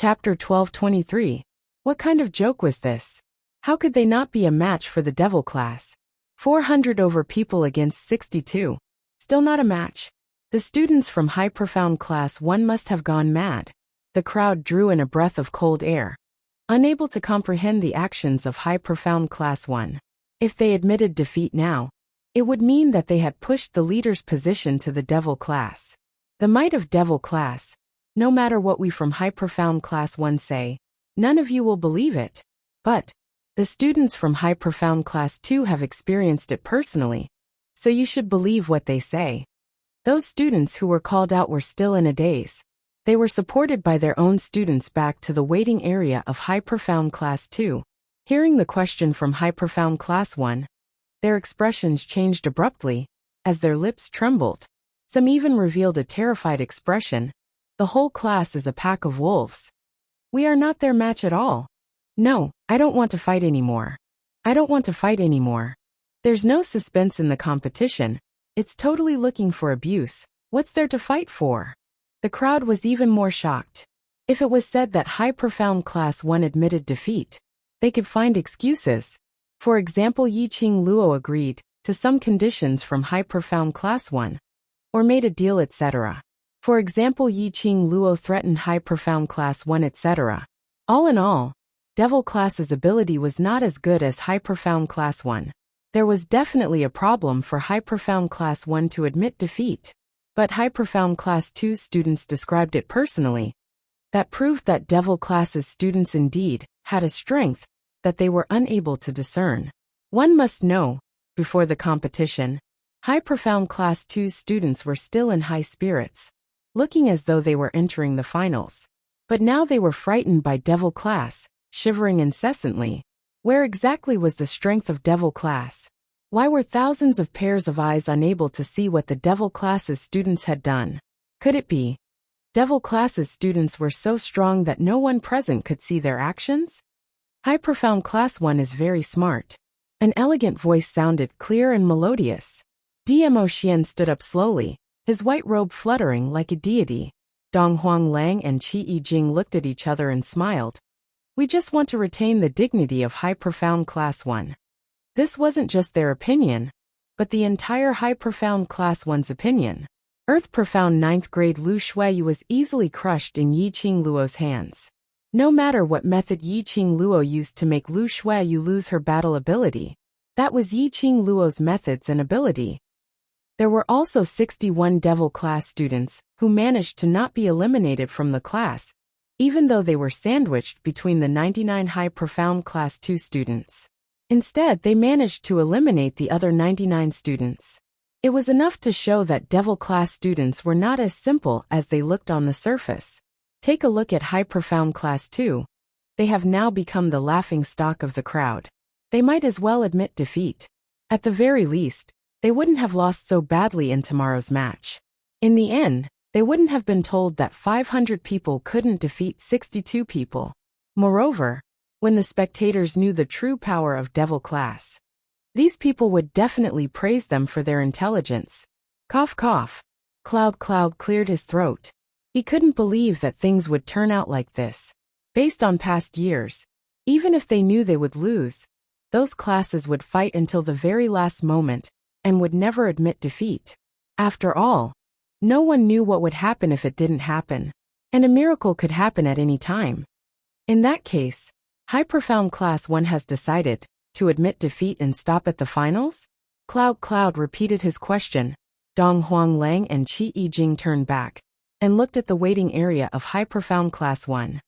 Chapter 1223. What kind of joke was this? How could they not be a match for the devil class? 400 over people against 62. Still not a match. The students from High Profound Class 1 must have gone mad. The crowd drew in a breath of cold air, unable to comprehend the actions of High Profound Class 1. If they admitted defeat now, it would mean that they had pushed the leader's position to the devil class. The might of devil class. No matter what we from High Profound Class 1 say, none of you will believe it. But the students from High Profound Class 2 have experienced it personally, so you should believe what they say. Those students who were called out were still in a daze. They were supported by their own students back to the waiting area of High Profound Class 2. Hearing the question from High Profound Class 1, their expressions changed abruptly, as their lips trembled. Some even revealed a terrified expression. The whole class is a pack of wolves. We are not their match at all. No, I don't want to fight anymore. I don't want to fight anymore. There's no suspense in the competition. It's totally looking for abuse. What's there to fight for? The crowd was even more shocked. If it was said that High Profound Class 1 admitted defeat, they could find excuses. For example, Yiqing Luo agreed to some conditions from High Profound Class 1, or made a deal, etc. For example, Yiqing Luo threatened High Profound Class 1, etc. All in all, Devil Class's ability was not as good as High Profound Class 1. There was definitely a problem for High Profound Class 1 to admit defeat. But High Profound Class 2 students described it personally. That proved that Devil Class's students indeed had a strength that they were unable to discern. One must know, before the competition, High Profound Class 2's students were still in high spirits, looking as though they were entering the finals. But now they were frightened by Devil Class, shivering incessantly. Where exactly was the strength of Devil Class? Why were thousands of pairs of eyes unable to see what the Devil Class's students had done? Could it be Devil Class's students were so strong that no one present could see their actions? High Profound Class 1 is very smart. An elegant voice sounded clear and melodious. Dmo Xian stood up slowly, his white robe fluttering like a deity. Dong Huang Lang and Qi Yijing looked at each other and smiled. We just want to retain the dignity of High Profound Class 1. This wasn't just their opinion, but the entire High Profound Class 1's opinion. Earth Profound 9th grade Lu Shuiyu was easily crushed in Yiqing Luo's hands. No matter what method Yiqing Luo used to make Lu Shuiyu lose her battle ability, that was Yiqing Luo's methods and ability. There were also 61 Devil Class students who managed to not be eliminated from the class, even though they were sandwiched between the 99 High Profound Class 2 students. Instead, they managed to eliminate the other 99 students. It was enough to show that Devil Class students were not as simple as they looked on the surface. Take a look at High Profound Class 2. They have now become the laughingstock of the crowd. They might as well admit defeat. At the very least, they wouldn't have lost so badly in tomorrow's match. In the end, they wouldn't have been told that 500 people couldn't defeat 62 people. Moreover, when the spectators knew the true power of Devil Class, these people would definitely praise them for their intelligence. Cough cough. Cloud cleared his throat. He couldn't believe that things would turn out like this. Based on past years, even if they knew they would lose, those classes would fight until the very last moment and would never admit defeat. After all, no one knew what would happen if it didn't happen, and a miracle could happen at any time. In that case, High Profound Class 1 has decided to admit defeat and stop at the finals? Cloud repeated his question. Dong Huang Lang and Qi Yijing turned back and looked at the waiting area of High Profound Class 1.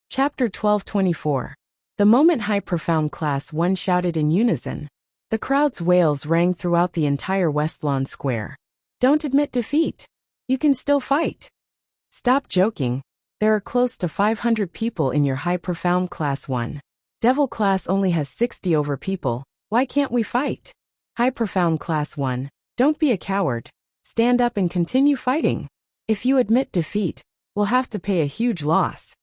Chapter 1224. The moment High Profound Class 1 shouted in unison, the crowd's wails rang throughout the entire West Lawn Square. Don't admit defeat. You can still fight. Stop joking. There are close to 500 people in your High Profound Class 1. Devil Class only has 60 over people. Why can't we fight? High Profound Class 1, don't be a coward. Stand up and continue fighting. If you admit defeat, we'll have to pay a huge loss.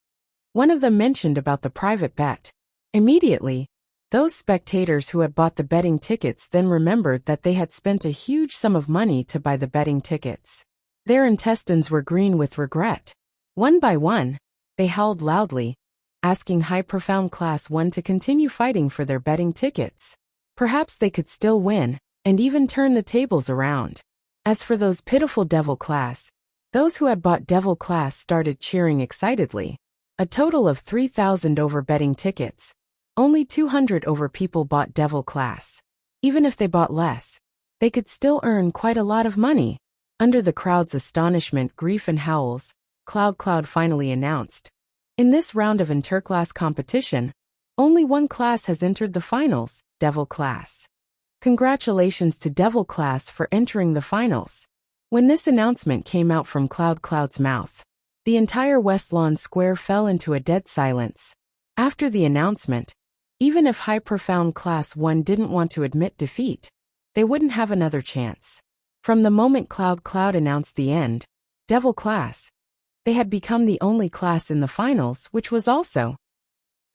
One of them mentioned about the private bet. Immediately, those spectators who had bought the betting tickets then remembered that they had spent a huge sum of money to buy the betting tickets. Their intestines were green with regret. One by one, they howled loudly, asking High Profound Class 1 to continue fighting for their betting tickets. Perhaps they could still win, and even turn the tables around. As for those pitiful Devil Class, those who had bought Devil Class started cheering excitedly. A total of 3,000 over betting tickets. Only 200 over people bought Devil Class. Even if they bought less, they could still earn quite a lot of money. Under the crowd's astonishment, grief, and howls, Cloud finally announced, "In this round of interclass competition, only one class has entered the finals, Devil Class. Congratulations to Devil Class for entering the finals." When this announcement came out from Cloud's mouth, the entire West Lawn Square fell into a dead silence. After the announcement, even if High Profound Class 1 didn't want to admit defeat, they wouldn't have another chance. From the moment Cloud announced the end, Devil Class, they had become the only class in the finals which was also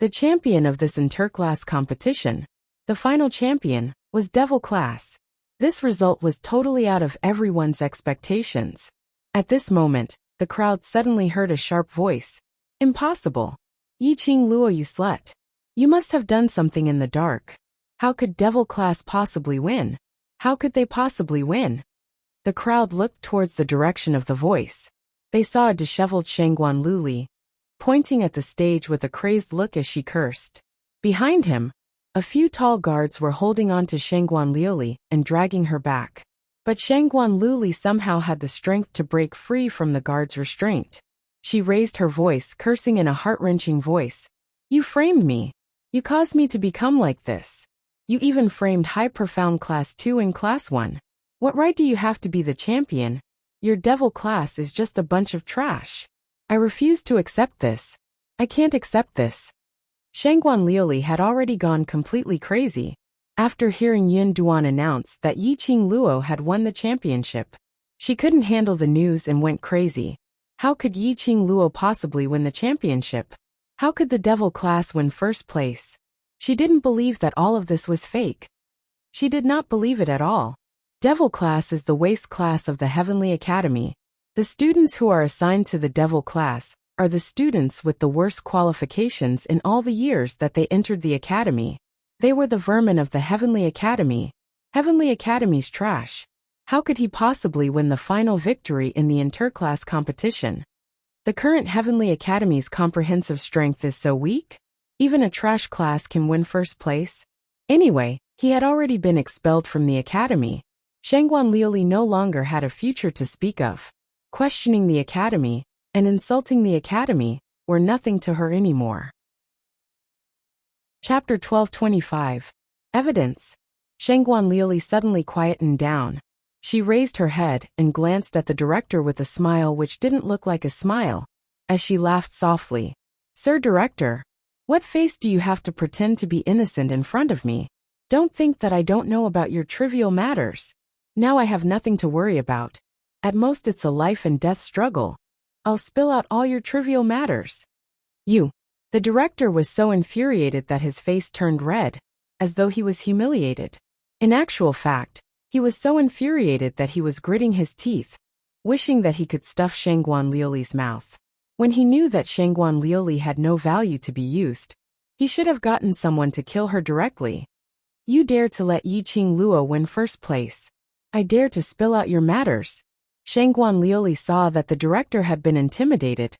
the champion of this interclass competition. The final champion was Devil Class. This result was totally out of everyone's expectations. At this moment, the crowd suddenly heard a sharp voice. "Impossible. Yiqing Luo, you slut. You must have done something in the dark. How could Devil Class possibly win? How could they possibly win?" The crowd looked towards the direction of the voice. They saw a disheveled Shangguan Luli, pointing at the stage with a crazed look as she cursed. Behind him, a few tall guards were holding on to Shangguan Luli and dragging her back. But Shangguan Luli somehow had the strength to break free from the guard's restraint. She raised her voice, cursing in a heart-wrenching voice. "You framed me. You caused me to become like this. You even framed High Profound Class 2 and Class 1. What right do you have to be the champion? Your Devil Class is just a bunch of trash. I refuse to accept this. I can't accept this." Shangguan Luli had already gone completely crazy after hearing Yin Duan announce that Yiqing Luo had won the championship. She couldn't handle the news and went crazy. How could Yiqing Luo possibly win the championship? How could the Devil Class win first place? She didn't believe that all of this was fake. She did not believe it at all. Devil Class is the waste class of the Heavenly Academy. The students who are assigned to the Devil Class are the students with the worst qualifications in all the years that they entered the academy. They were the vermin of the Heavenly Academy. Heavenly Academy's trash. How could he possibly win the final victory in the interclass competition? The current Heavenly Academy's comprehensive strength is so weak? Even a trash class can win first place? Anyway, he had already been expelled from the academy. Shangguan Luli no longer had a future to speak of. Questioning the academy and insulting the academy were nothing to her anymore. Chapter 1225. Evidence. Shangguan Luli suddenly quietened down. She raised her head and glanced at the director with a smile which didn't look like a smile, as she laughed softly. "Sir Director, what face do you have to pretend to be innocent in front of me? Don't think that I don't know about your trivial matters. Now I have nothing to worry about. At most it's a life and death struggle. I'll spill out all your trivial matters." "You." The director was so infuriated that his face turned red, as though he was humiliated. In actual fact, he was so infuriated that he was gritting his teeth, wishing that he could stuff Shangguan Liuli's mouth. When he knew that Shangguan Liuli had no value to be used, he should have gotten someone to kill her directly. "You dare to let Yiqing Luo win first place. I dare to spill out your matters." Shangguan Liuli saw that the director had been intimidated,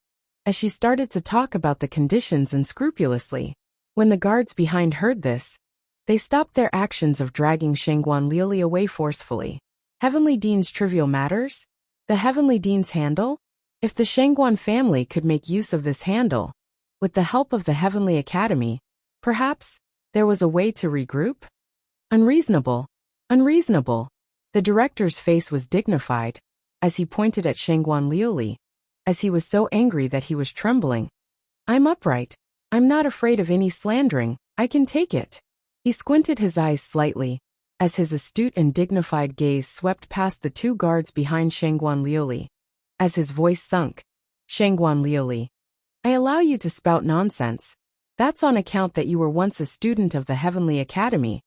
as she started to talk about the conditions unscrupulously. When the guards behind heard this, they stopped their actions of dragging Shangguan Liuli away forcefully. Heavenly Dean's trivial matters? The Heavenly Dean's handle? If the Shangguan family could make use of this handle, with the help of the Heavenly Academy, perhaps there was a way to regroup? Unreasonable. Unreasonable. The director's face was dignified, as he pointed at Shangguan Liuli, as he was so angry that he was trembling. "I'm upright. I'm not afraid of any slandering. I can take it." He squinted his eyes slightly, as his astute and dignified gaze swept past the two guards behind Shangguan Liuli. As his voice sunk, "Shangguan Liuli, I allow you to spout nonsense. That's on account that you were once a student of the Heavenly Academy.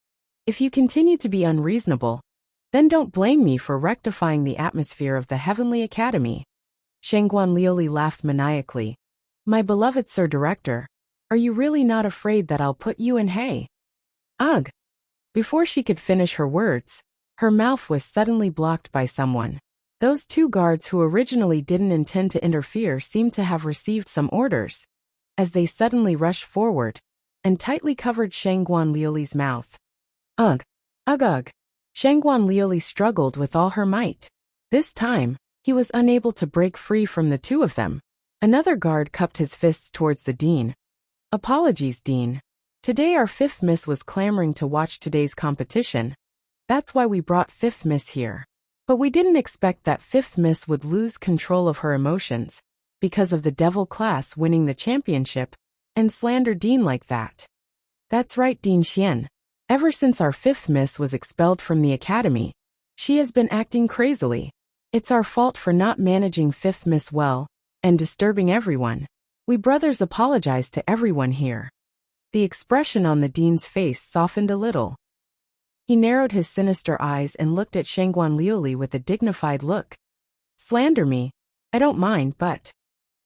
If you continue to be unreasonable, then don't blame me for rectifying the atmosphere of the Heavenly Academy." Shangguan Liuli laughed maniacally. My beloved Sir Director, are you really not afraid that I'll put you in hay? Ugh! Before she could finish her words, her mouth was suddenly blocked by someone. Those two guards who originally didn't intend to interfere seemed to have received some orders, as they suddenly rushed forward and tightly covered Shangguan Liuli's mouth. Ugh! Ugh ugh! Shangguan Liuli struggled with all her might. This time, he was unable to break free from the two of them. Another guard cupped his fists towards the dean. Apologies, Dean. Today our fifth miss was clamoring to watch today's competition. That's why we brought fifth miss here. But we didn't expect that fifth miss would lose control of her emotions because of the devil class winning the championship and slander Dean like that. That's right, Dean Xian. Ever since our fifth miss was expelled from the academy, she has been acting crazily. It's our fault for not managing fifth miss well and disturbing everyone. We brothers apologize to everyone here. The expression on the dean's face softened a little. He narrowed his sinister eyes and looked at Shangguan Liuli with a dignified look. Slander me, I don't mind, but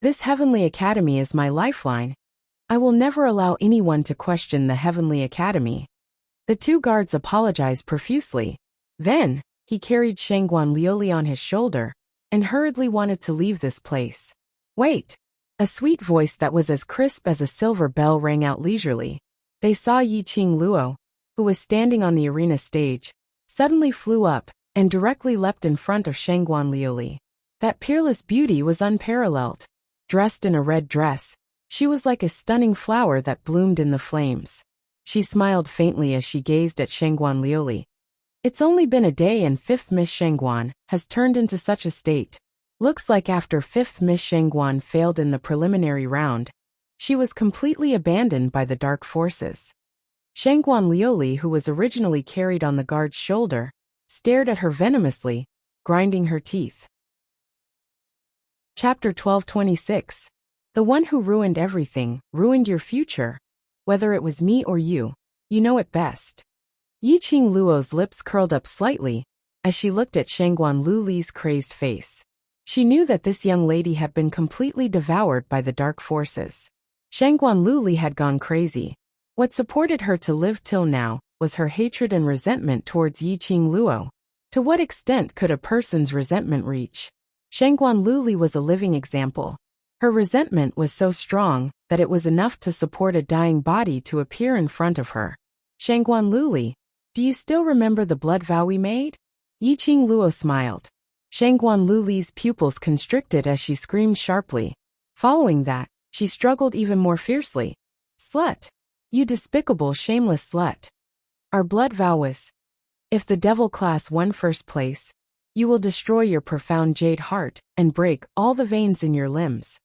this Heavenly Academy is my lifeline. I will never allow anyone to question the Heavenly Academy. The two guards apologized profusely. Then, he carried Shangguan Liuli on his shoulder and hurriedly wanted to leave this place. Wait! A sweet voice that was as crisp as a silver bell rang out leisurely. They saw Yiqing Luo, who was standing on the arena stage, suddenly flew up and directly leapt in front of Shangguan Liuli. That peerless beauty was unparalleled. Dressed in a red dress, she was like a stunning flower that bloomed in the flames. She smiled faintly as she gazed at Shangguan Liuli. It's only been a day and fifth Miss Shangguan has turned into such a state. Looks like after fifth Miss Shangguan failed in the preliminary round, she was completely abandoned by the dark forces. Shangguan Liuli, who was originally carried on the guard's shoulder, stared at her venomously, grinding her teeth. Chapter 1226. The one who ruined everything, ruined your future. Whether it was me or you know it best. Yiqing Luo's lips curled up slightly as she looked at Shangguan Liuli's crazed face. She knew that this young lady had been completely devoured by the dark forces. Shangguan Liuli had gone crazy. What supported her to live till now was her hatred and resentment towards Yiqing Luo. To what extent could a person's resentment reach? Shangguan Liuli was a living example. Her resentment was so strong that it was enough to support a dying body to appear in front of her. Shangguan Liuli, do you still remember the blood vow we made? Yiqing Luo smiled. Shangguan Liuli's pupils constricted as she screamed sharply. Following that, she struggled even more fiercely. Slut! You despicable, shameless slut! Our blood vow was, if the devil class won first place, you will destroy your profound jade heart and break all the veins in your limbs.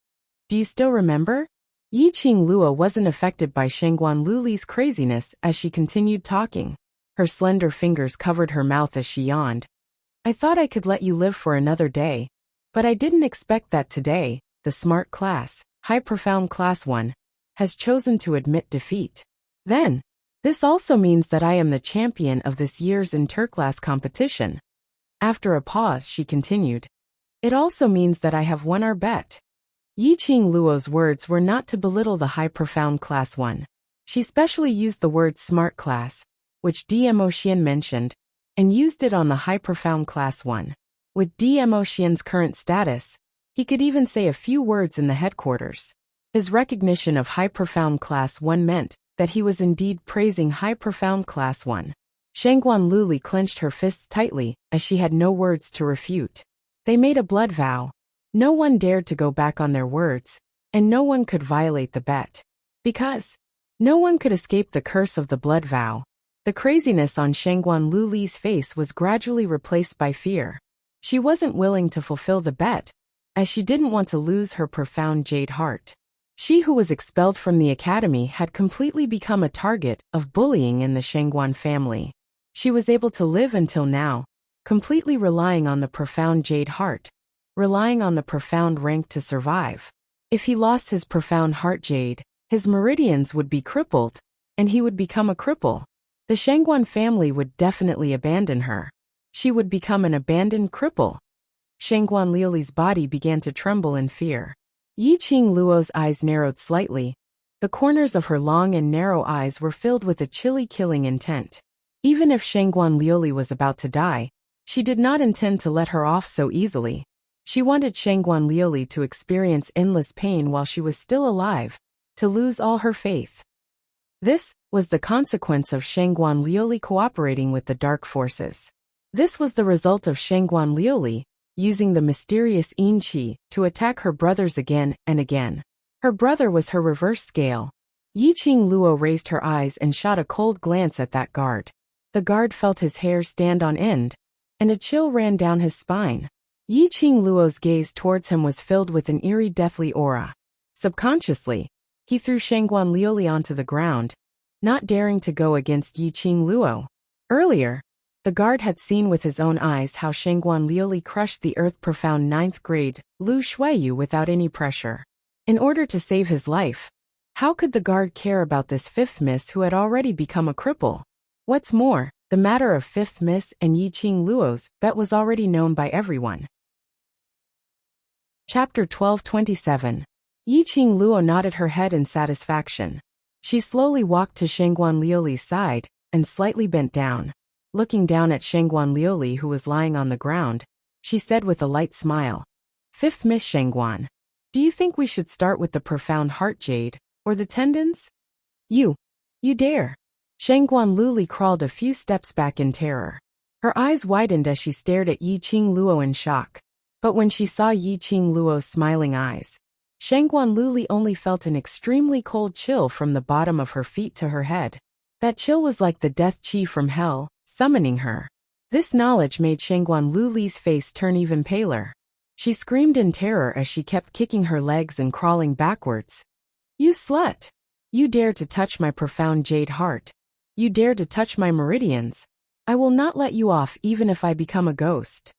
Do you still remember? Yiqing Luo wasn't affected by Shangguan Liuli's craziness as she continued talking. Her slender fingers covered her mouth as she yawned. I thought I could let you live for another day, but I didn't expect that today, the smart class, high profound class 1, has chosen to admit defeat. Then, this also means that I am the champion of this year's interclass competition. After a pause, she continued. It also means that I have won our bet. Yiqing Luo's words were not to belittle the high profound class 1. She specially used the word smart class, which Dmo Xian mentioned, and used it on the high profound class 1. With Dmo Xian's current status, he could even say a few words in the headquarters. His recognition of high profound class 1 meant that he was indeed praising high profound class 1. Shangguan Liuli clenched her fists tightly as she had no words to refute. They made a blood vow. No one dared to go back on their words, and no one could violate the bet. Because no one could escape the curse of the blood vow. The craziness on Shangguan Liuli's face was gradually replaced by fear. She wasn't willing to fulfill the bet, as she didn't want to lose her profound jade heart. She who was expelled from the academy had completely become a target of bullying in the Shangguan family. She was able to live until now, completely relying on the profound jade heart, relying on the profound rank to survive. If he lost his profound heart jade, his meridians would be crippled, and he would become a cripple. The Shangguan family would definitely abandon her. She would become an abandoned cripple. Shangguan Liuli's body began to tremble in fear. Yi Qing Luo's eyes narrowed slightly. The corners of her long and narrow eyes were filled with a chilly killing intent. Even if Shangguan Liuli was about to die, she did not intend to let her off so easily. She wanted Shangguan Liuli to experience endless pain while she was still alive, to lose all her faith. This was the consequence of Shangguan Liuli cooperating with the dark forces. This was the result of Shangguan Liuli using the mysterious Yin Qi to attack her brothers again and again. Her brother was her reverse scale. Yi Qing Luo raised her eyes and shot a cold glance at that guard. The guard felt his hair stand on end, and a chill ran down his spine. Yi Qing Luo's gaze towards him was filled with an eerie deathly aura. Subconsciously, he threw Shangguan Liuli onto the ground, not daring to go against Yi Qing Luo. Earlier, the guard had seen with his own eyes how Shangguan Liuli crushed the earth-profound 9th grade Lu Shuiyu without any pressure. In order to save his life, how could the guard care about this 5th miss who had already become a cripple? What's more, the matter of 5th miss and Yi Qing Luo's bet was already known by everyone. Chapter 1227. Yi Qing Luo nodded her head in satisfaction. She slowly walked to Shangguan Liuli's side and slightly bent down. Looking down at Shangguan Liuli who was lying on the ground, she said with a light smile, "5th Miss Shangguan, do you think we should start with the profound heart jade, or the tendons?" You dare." Shangguan Liuli crawled a few steps back in terror. Her eyes widened as she stared at Yi Qing Luo in shock. But when she saw Yi Qing Luo's smiling eyes, Shangguan Liuli only felt an extremely cold chill from the bottom of her feet to her head. That chill was like the death chi from hell, summoning her. This knowledge made Shangguan Liuli's face turn even paler. She screamed in terror as she kept kicking her legs and crawling backwards. "You slut! You dare to touch my profound jade heart. You dare to touch my meridians. I will not let you off even if I become a ghost.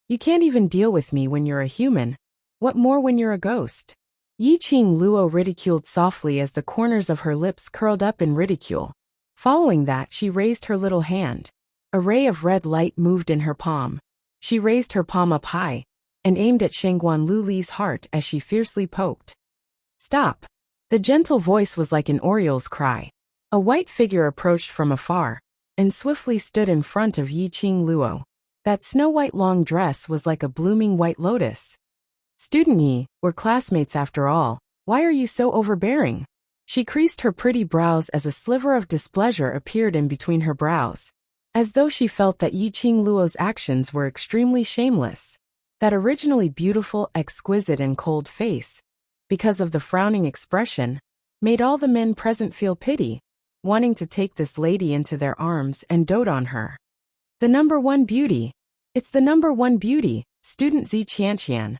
You can't even deal with me when you're a human. What more when you're a ghost?" Yi Qing Luo ridiculed softly as the corners of her lips curled up in ridicule. Following that, she raised her little hand. A ray of red light moved in her palm. She raised her palm up high and aimed at Shangguan Liuli's heart as she fiercely poked. "Stop!" The gentle voice was like an oriole's cry. A white figure approached from afar and swiftly stood in front of Yi Qing Luo. That snow-white long dress was like a blooming white lotus. "Student Yi, we're classmates after all. Why are you so overbearing?" She creased her pretty brows as a sliver of displeasure appeared in between her brows, as though she felt that Yi Qing Luo's actions were extremely shameless. That originally beautiful, exquisite and cold face, because of the frowning expression, made all the men present feel pity, wanting to take this lady into their arms and dote on her. The number one beauty. It's the number one beauty, student Zi Qianqian.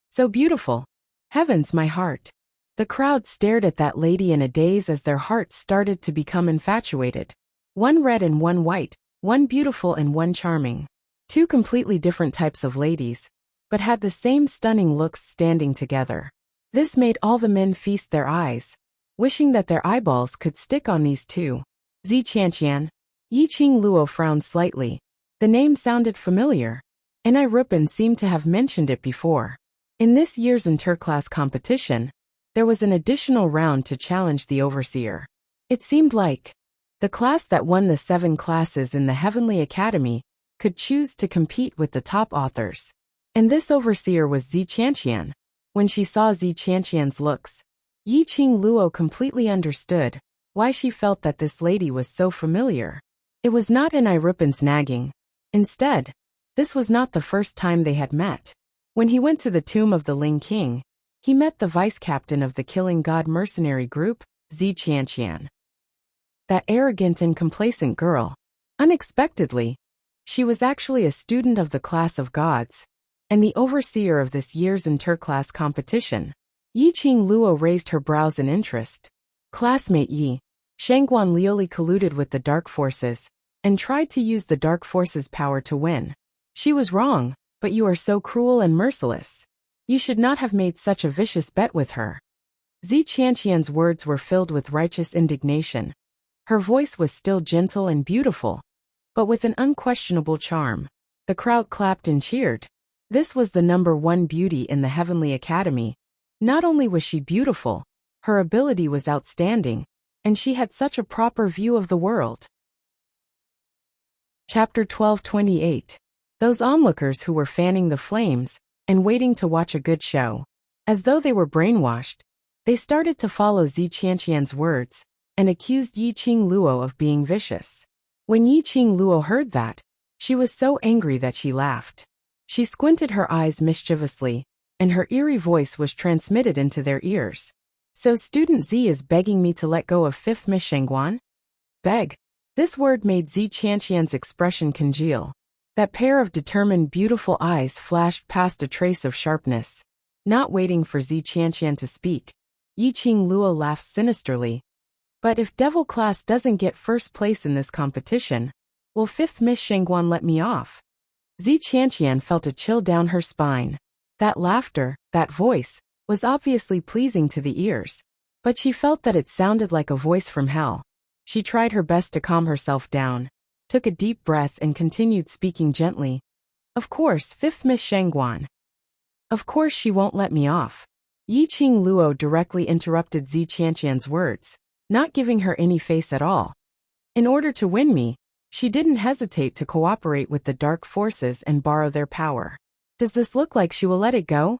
So beautiful. Heavens, my heart. The crowd stared at that lady in a daze as their hearts started to become infatuated. One red and one white, one beautiful and one charming. Two completely different types of ladies, but had the same stunning looks standing together. This made all the men feast their eyes, wishing that their eyeballs could stick on these two. Zi Qianqian. Yi Qing Luo frowned slightly. The name sounded familiar, and Rupen seemed to have mentioned it before. In this year's interclass competition, there was an additional round to challenge the overseer. It seemed like the class that won the 7 classes in the Heavenly Academy could choose to compete with the top authors. And this overseer was Zi Qianqian. When she saw Zi Qianqian's looks, Yi Qing Luo completely understood why she felt that this lady was so familiar. It was not Rupen's nagging. Instead, this was not the first time they had met. When he went to the tomb of the Ling King, he met the vice-captain of the Killing God mercenary group, Zi Qianqian. That arrogant and complacent girl. Unexpectedly, she was actually a student of the class of gods, and the overseer of this year's interclass competition. Yi Qing Luo raised her brows in interest. "Classmate Yi, Shangguan Liuli colluded with the dark forces, and tried to use the dark forces' power to win. She was wrong, but you are so cruel and merciless. You should not have made such a vicious bet with her." Zi Qianqian's words were filled with righteous indignation. Her voice was still gentle and beautiful, but with an unquestionable charm. The crowd clapped and cheered. This was the #1 beauty in the Heavenly Academy. Not only was she beautiful, her ability was outstanding, and she had such a proper view of the world. Chapter 12:28. Those onlookers who were fanning the flames and waiting to watch a good show. As though they were brainwashed, they started to follow Zi Qianqian's words and accused Yiqing Luo of being vicious. When Yiqing Luo heard that, she was so angry that she laughed. She squinted her eyes mischievously, and her eerie voice was transmitted into their ears. So Student Z is begging me to let go of 5th Miss Shengguan? Beg. This word made Zi Qianqian's expression congeal. That pair of determined beautiful eyes flashed past a trace of sharpness. Not waiting for Zi Qianqian to speak, Yiqing Luo laughed sinisterly. But if Devil Class doesn't get first place in this competition, will 5th Miss Shengguan let me off? Zi Qianqian felt a chill down her spine. That laughter, that voice, was obviously pleasing to the ears. But she felt that it sounded like a voice from hell. She tried her best to calm herself down, took a deep breath and continued speaking gently. Of course, 5th Miss Shengguan. Of course she won't let me off. Yiqing Luo directly interrupted Zi Qianqian's words, not giving her any face at all. In order to win me, she didn't hesitate to cooperate with the dark forces and borrow their power. Does this look like she will let it go?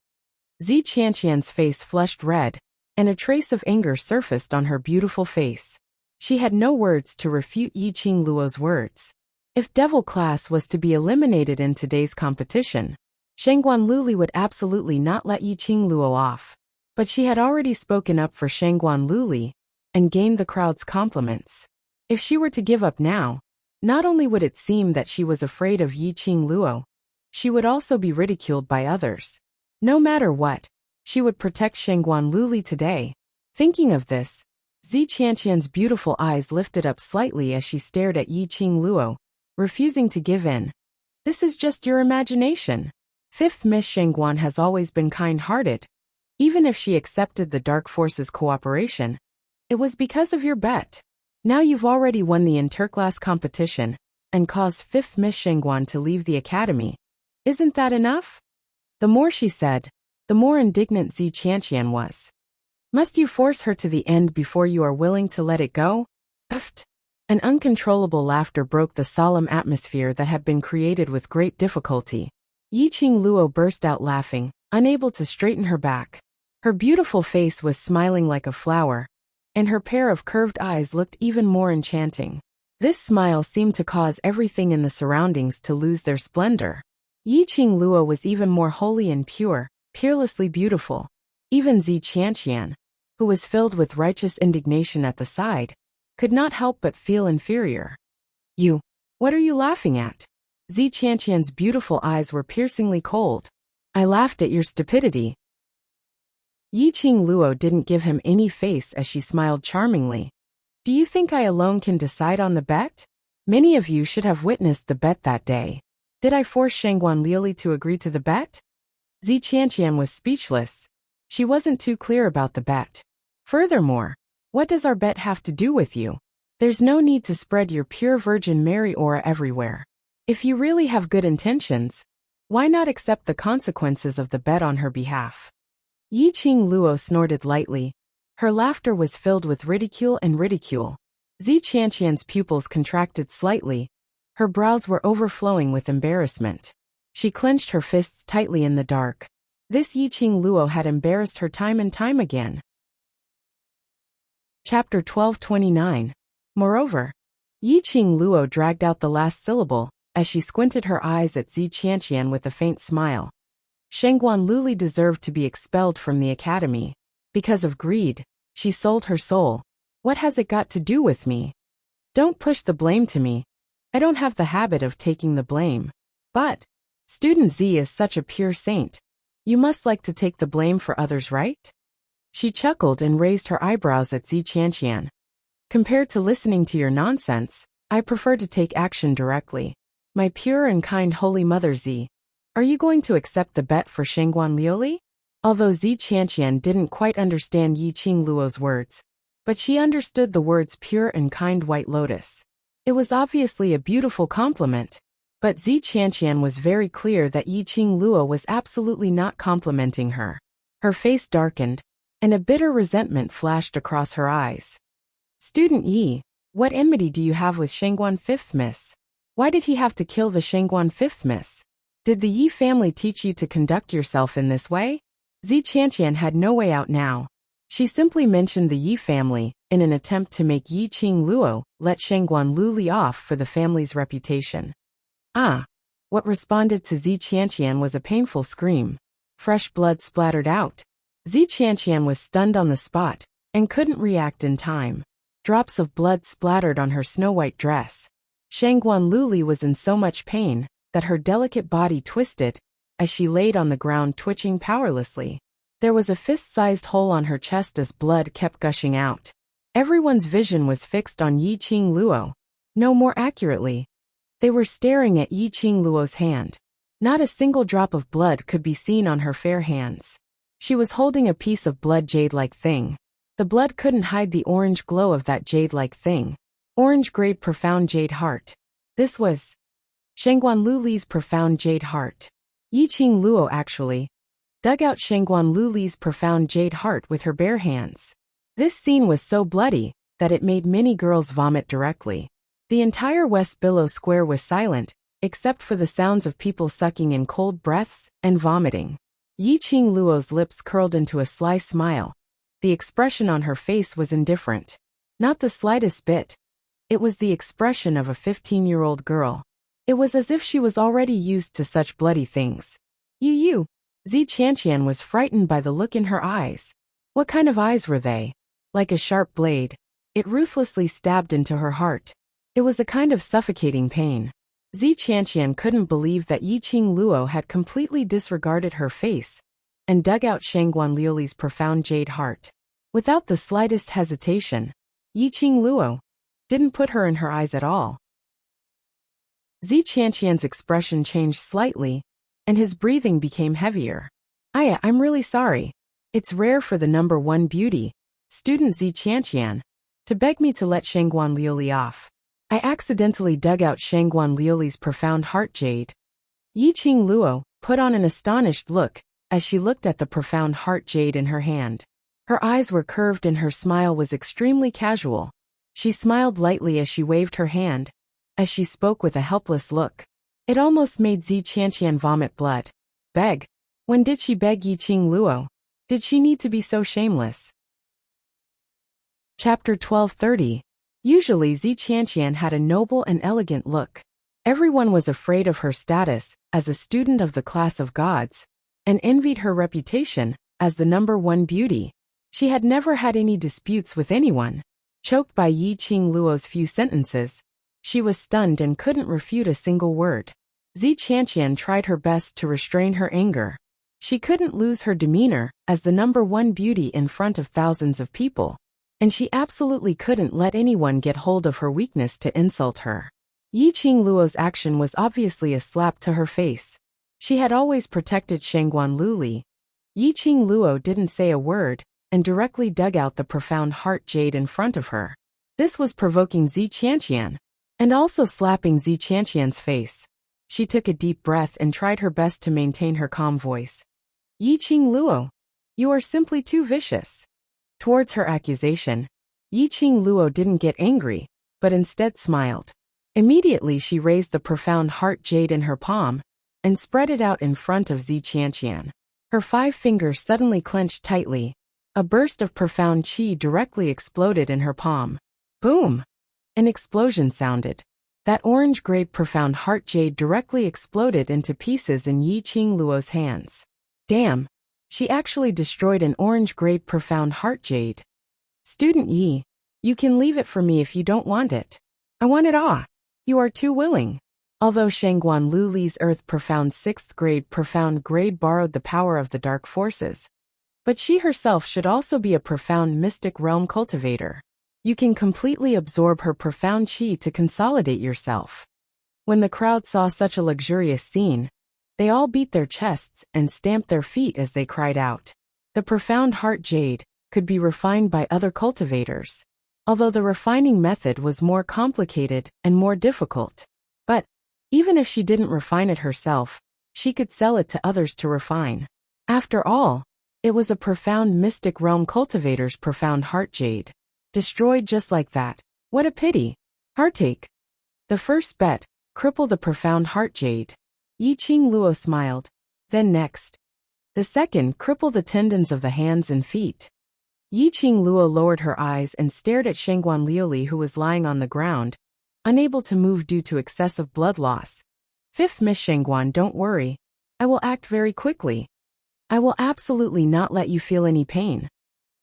Zi Qianqian's face flushed red, and a trace of anger surfaced on her beautiful face. She had no words to refute Yiqing Luo's words. If Devil Class was to be eliminated in today's competition, Shengguan Luli would absolutely not let Yiqing Luo off. But she had already spoken up for Shengguan Luli and gained the crowd's compliments. If she were to give up now, not only would it seem that she was afraid of Yiqing Luo, she would also be ridiculed by others. No matter what, she would protect Shengguan Luli today. Thinking of this, Zi Qianqian's beautiful eyes lifted up slightly as she stared at Yiqing Luo, refusing to give in. This is just your imagination. 5th Miss Shengguan has always been kind-hearted. Even if she accepted the Dark Forces' cooperation, it was because of your bet. Now you've already won the interclass competition and caused 5th Miss Shengguan to leave the academy. Isn't that enough? The more she said, the more indignant Zi Qianqian was. Must you force her to the end before you are willing to let it go? Uft. An uncontrollable laughter broke the solemn atmosphere that had been created with great difficulty. Yiqing Luo burst out laughing, unable to straighten her back. Her beautiful face was smiling like a flower, and her pair of curved eyes looked even more enchanting. This smile seemed to cause everything in the surroundings to lose their splendor. Yiqing Luo was even more holy and pure, peerlessly beautiful. Even Zi Qianqian, who was filled with righteous indignation at the side, could not help but feel inferior. You, what are you laughing at? Zi Qianqian's beautiful eyes were piercingly cold. I laughed at your stupidity. Yiqing Luo didn't give him any face as she smiled charmingly. Do you think I alone can decide on the bet? Many of you should have witnessed the bet that day. Did I force Shengguan Lili to agree to the bet? Zi Qianqian was speechless. She wasn't too clear about the bet. Furthermore, what does our bet have to do with you? There's no need to spread your pure Virgin Mary aura everywhere. If you really have good intentions, why not accept the consequences of the bet on her behalf? Yiqing Luo snorted lightly. Her laughter was filled with ridicule and ridicule. Zi Qianqian's pupils contracted slightly. Her brows were overflowing with embarrassment. She clenched her fists tightly in the dark. This Yiqing Luo had embarrassed her time and time again. Chapter 12:29. Moreover, Yiqing Luo dragged out the last syllable, as she squinted her eyes at Zi Qianqian with a faint smile. Shengguan Luli deserved to be expelled from the academy. Because of greed, she sold her soul. What has it got to do with me? Don't push the blame to me. I don't have the habit of taking the blame. But, Student Z is such a pure saint. You must like to take the blame for others, right? She chuckled and raised her eyebrows at Zi Qianqian. Compared to listening to your nonsense, I prefer to take action directly. My pure and kind Holy Mother Z, are you going to accept the bet for Shengguan Liuli? Although Zi Qianqian didn't quite understand Yiqing Luo's words, but she understood the words pure and kind White Lotus. It was obviously a beautiful compliment. But Zi Qianqian was very clear that Yi Qing Luo was absolutely not complimenting her. Her face darkened, and a bitter resentment flashed across her eyes. "Student Yi, what enmity do you have with Shengguan Fifth Miss? Why did he have to kill the Shengguan Fifth Miss? Did the Yi family teach you to conduct yourself in this way?" Zi Qianqian had no way out now. She simply mentioned the Yi family, in an attempt to make Yi Qing Luo let Shengguan Luli off for the family's reputation. "Ah!" What responded to Zi Qianqian was a painful scream. Fresh blood splattered out. Zi Qianqian was stunned on the spot, and couldn't react in time. Drops of blood splattered on her snow-white dress. Shengguan Luli was in so much pain that her delicate body twisted as she laid on the ground twitching powerlessly. There was a fist-sized hole on her chest as blood kept gushing out. Everyone's vision was fixed on Yi Qing Luo. No, more accurately, they were staring at Yi Qing Luo's hand. Not a single drop of blood could be seen on her fair hands. She was holding a piece of blood jade-like thing. The blood couldn't hide the orange glow of that jade-like thing. Orange-grade profound jade heart. This was Shengguan Luli's profound jade heart. Yi Qing Luo actually dug out Shengguan Luli's profound jade heart with her bare hands. This scene was so bloody that it made many girls vomit directly. The entire West Billow Square was silent, except for the sounds of people sucking in cold breaths and vomiting. Yi Qing Luo's lips curled into a sly smile. The expression on her face was indifferent. Not the slightest bit. It was the expression of a 15-year-old girl. It was as if she was already used to such bloody things. You. Zi Qianqian was frightened by the look in her eyes. What kind of eyes were they? Like a sharp blade. It ruthlessly stabbed into her heart. It was a kind of suffocating pain. Zi Qianqian couldn't believe that Yi Qing Luo had completely disregarded her face and dug out Shengguan Liuli's profound jade heart. Without the slightest hesitation, Yi Qing Luo didn't put her in her eyes at all. Zi Qianqian's expression changed slightly, and his breathing became heavier. I'm really sorry. It's rare for the number one beauty, student Zi Qianqian, to beg me to let Shengguan Liuli off. I accidentally dug out Shengguan Liuli's profound heart jade. Yi Qing Luo put on an astonished look as she looked at the profound heart jade in her hand. Her eyes were curved and her smile was extremely casual. She smiled lightly as she waved her hand, as she spoke with a helpless look. It almost made Zi Qianqian vomit blood. Beg? When did she beg Yi Qing Luo? Did she need to be so shameless? Chapter 1230. Usually Zi Qianqian had a noble and elegant look. Everyone was afraid of her status as a student of the class of gods, and envied her reputation as the number one beauty. She had never had any disputes with anyone. Choked by Yi Qing Luo's few sentences, she was stunned and couldn't refute a single word. Zi Qianqian tried her best to restrain her anger. She couldn't lose her demeanor as the number one beauty in front of thousands of people, and she absolutely couldn't let anyone get hold of her weakness to insult her. Yi Qing Luo's action was obviously a slap to her face. She had always protected Shengguan Luli. Yi Qing Luo didn't say a word, and directly dug out the profound heart jade in front of her. This was provoking Zi Qianqian, and also slapping Zi Qianqian's face. She took a deep breath and tried her best to maintain her calm voice. Yi Qing Luo, you are simply too vicious. Towards her accusation, Yi Qing Luo didn't get angry, but instead smiled. Immediately she raised the profound heart jade in her palm, and spread it out in front of Zi Qianqian. Her 5 fingers suddenly clenched tightly. A burst of profound qi directly exploded in her palm. Boom! An explosion sounded. That orange-gray profound heart jade directly exploded into pieces in Yi Qing Luo's hands. Damn! She actually destroyed an orange-gray profound heart jade. Student Yi, you can leave it for me if you don't want it. I want it all. You are too willing. Although Shengguan Luli's Earth Profound 6th grade Profound grade borrowed the power of the dark forces, but she herself should also be a profound mystic realm cultivator. You can completely absorb her profound qi to consolidate yourself. When the crowd saw such a luxurious scene, they all beat their chests and stamped their feet as they cried out. The profound heart jade could be refined by other cultivators, although the refining method was more complicated and more difficult. But Even if she didn't refine it herself, she could sell it to others to refine. After all, it was a profound mystic realm cultivator's profound heart jade. Destroyed just like that. What a pity. Heartache. The first bet, cripple the profound heart jade. Yiqing Luo smiled. Then next. The second, cripple the tendons of the hands and feet. Yiqing Luo lowered her eyes and stared at Shengguan Liuli, who was lying on the ground, unable to move due to excessive blood loss. Fifth, Miss Shengguan, don't worry. I will act very quickly. I will absolutely not let you feel any pain.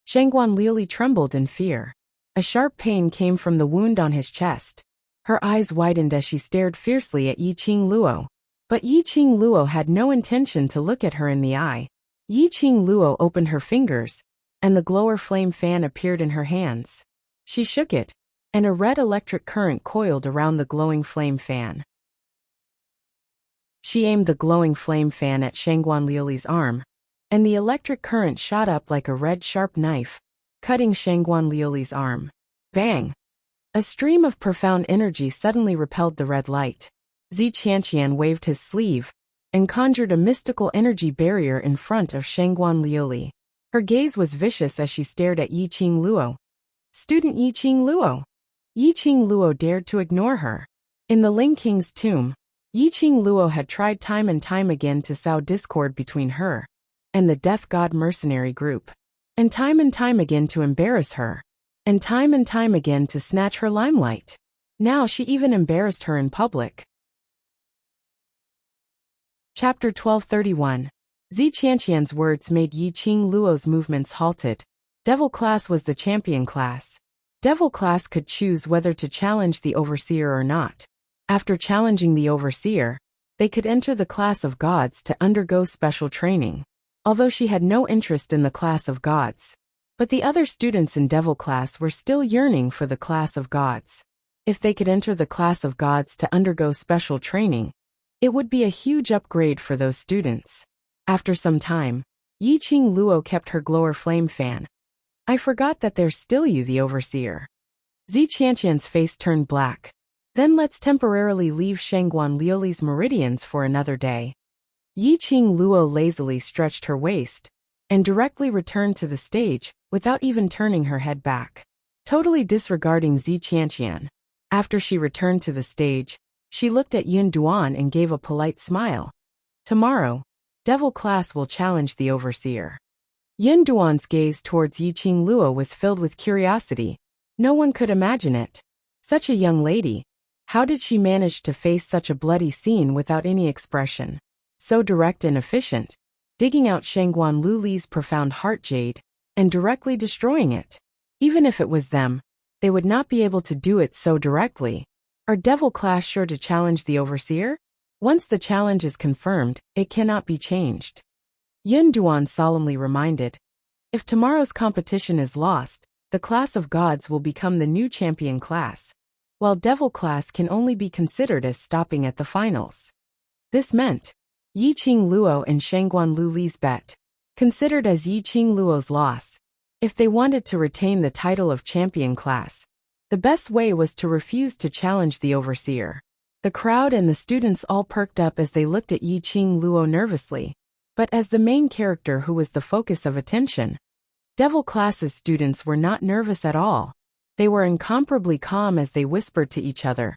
Shengguan Liuli trembled in fear. A sharp pain came from the wound on his chest. Her eyes widened as she stared fiercely at Yiqing Luo. But Yiqing Luo had no intention to look at her in the eye. Yiqing Luo opened her fingers, and the glower flame fan appeared in her hands. She shook it, and a red electric current coiled around the glowing flame fan. She aimed the glowing flame fan at Shengguan Liuli's arm, and the electric current shot up like a red sharp knife, cutting Shengguan Liuli's arm. Bang! A stream of profound energy suddenly repelled the red light. Zi Qianqian waved his sleeve and conjured a mystical energy barrier in front of Shengguan Liuli. Her gaze was vicious as she stared at Yiqing Luo. Student Yiqing Luo. Yiqing Luo dared to ignore her. In the Ling King's tomb, Yiqing Luo had tried time and time again to sow discord between her and the Death God mercenary group, and time again to embarrass her, and time again to snatch her limelight. Now she even embarrassed her in public. Chapter 1231. Zi Qianqian's words made Yiqing Luo's movements halted. Devil class was the champion class. Devil class could choose whether to challenge the overseer or not. After challenging the overseer, they could enter the class of gods to undergo special training. Although she had no interest in the class of gods. But the other students in Devil class were still yearning for the class of gods. If they could enter the class of gods to undergo special training, it would be a huge upgrade for those students. After some time, Yiqing Luo kept her glower flame fan. I forgot that there's still you, the overseer. Zi Qianqian's face turned black. Then let's temporarily leave Shengguan Liuli's meridians for another day. Yiqing Luo lazily stretched her waist and directly returned to the stage without even turning her head back, totally disregarding Zi Qianqian. After she returned to the stage, she looked at Yun Duan and gave a polite smile. Tomorrow, Devil class will challenge the overseer. Yun Duan's gaze towards Yiqing Luo was filled with curiosity. No one could imagine it. Such a young lady. How did she manage to face such a bloody scene without any expression? So direct and efficient, digging out Shengguan Liuli's profound heart jade and directly destroying it. Even if it was them, they would not be able to do it so directly. Are Devil class sure to challenge the overseer? Once the challenge is confirmed, it cannot be changed. Yun Duan solemnly reminded. If tomorrow's competition is lost, the class of gods will become the new champion class, while Devil class can only be considered as stopping at the finals. This meant Yiqing Luo and Shengguan Liuli's bet, considered as Yiqing Luo's loss. If they wanted to retain the title of champion class, the best way was to refuse to challenge the overseer. The crowd and the students all perked up as they looked at Yiqing Luo nervously, but as the main character who was the focus of attention. Devil class's students were not nervous at all. They were incomparably calm as they whispered to each other,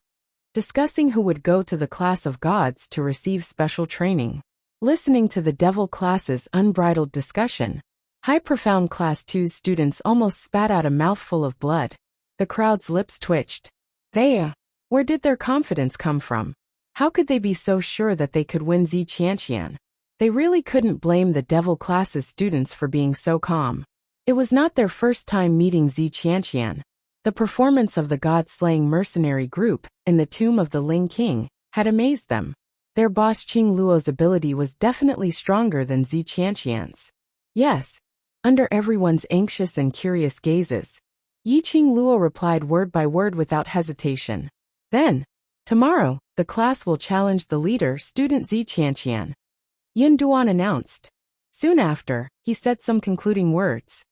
discussing who would go to the class of gods to receive special training. Listening to the Devil class's unbridled discussion, High Profound Class 2's students almost spat out a mouthful of blood. The crowd's lips twitched. Where did their confidence come from? How could they be so sure that they could win Zi Qianqian? They really couldn't blame the Devil class's students for being so calm. It was not their first time meeting Zi Qianqian. The performance of the god-slaying mercenary group in the tomb of the Ling King had amazed them. Their boss Qing Luo's ability was definitely stronger than Zi Qianqian's. Yes. Under everyone's anxious and curious gazes, Yiqing Luo replied word by word without hesitation. Then, tomorrow, the class will challenge the leader, student Zi Qianqian. Yun Duan announced. Soon after, he said some concluding words.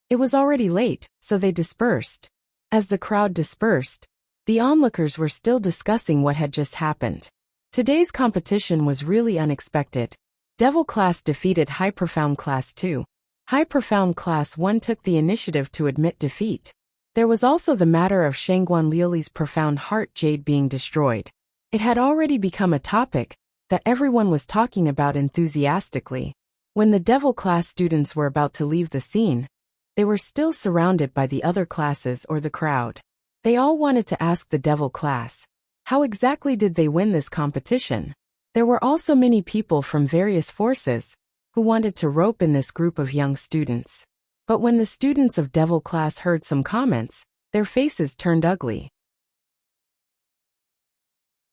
It was already late, so they dispersed. As the crowd dispersed, The onlookers were still discussing what had just happened. Today's competition was really unexpected. Devil Class defeated High Profound Class 2. High Profound Class 1 took the initiative to admit defeat. There was also the matter of Shangguan Liuli's profound heart jade being destroyed. It had already become a topic that everyone was talking about enthusiastically. When the Devil Class students were about to leave the scene, they were still surrounded by the other classes or the crowd. They all wanted to ask the Devil Class, how exactly did they win this competition? There were also many people from various forces who wanted to rope in this group of young students. But when the students of Devil Class heard some comments, their faces turned ugly.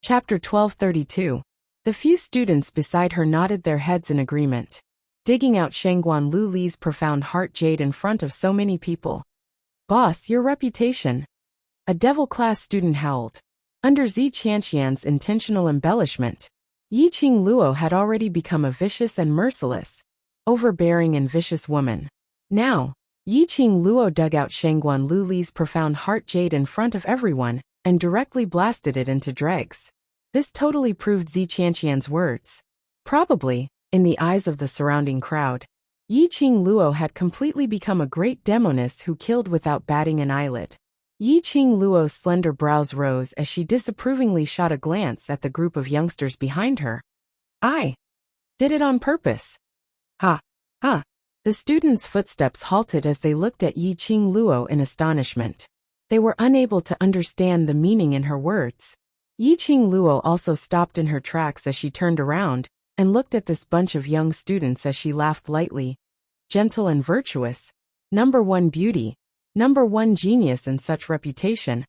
Chapter 1232. The few students beside her nodded their heads in agreement. Digging out Shangguan Liuli's profound heart jade in front of so many people. Boss, your reputation. A Devil Class student howled. Under Zi Qianqian's intentional embellishment, Yiqing Luo had already become a vicious and merciless, overbearing and vicious woman. Now, Yiqing Luo dug out Shangguan Liuli's profound heart jade in front of everyone and directly blasted it into dregs. This totally proved Zi Qianqian's words. Probably, in the eyes of the surrounding crowd, Yiqing Luo had completely become a great demoness who killed without batting an eyelid. Yiqing Luo's slender brows rose as she disapprovingly shot a glance at the group of youngsters behind her. I did it on purpose. Ha! Ha! The students' footsteps halted as they looked at Yiqing Luo in astonishment. They were unable to understand the meaning in her words. Yiqing Luo also stopped in her tracks as she turned around and looked at this bunch of young students as she laughed lightly. Gentle and virtuous, #1 beauty, #1 genius and such reputation.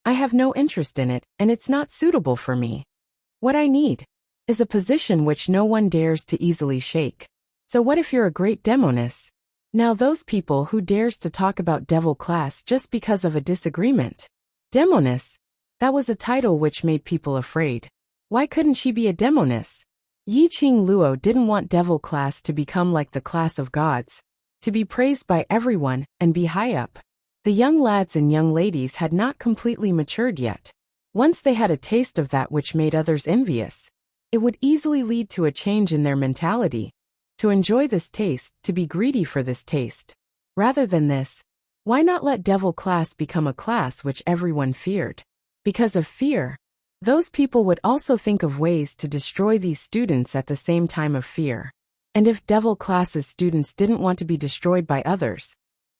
I have no interest in it, and it's not suitable for me. What I need is a position which no one dares to easily shake. So what if you're a great demoness? Now those people who dares to talk about Devil Class just because of a disagreement. Demoness? That was a title which made people afraid. Why couldn't she be a demoness? Yiqing Luo didn't want Devil Class to become like the class of gods, to be praised by everyone and be high up. The young lads and young ladies had not completely matured yet. Once they had a taste of that which made others envious, it would easily lead to a change in their mentality. To enjoy this taste, to be greedy for this taste. Rather than this, why not let Devil Class become a class which everyone feared? Because of fear, those people would also think of ways to destroy these students at the same time of fear. And if Devil Class's students didn't want to be destroyed by others,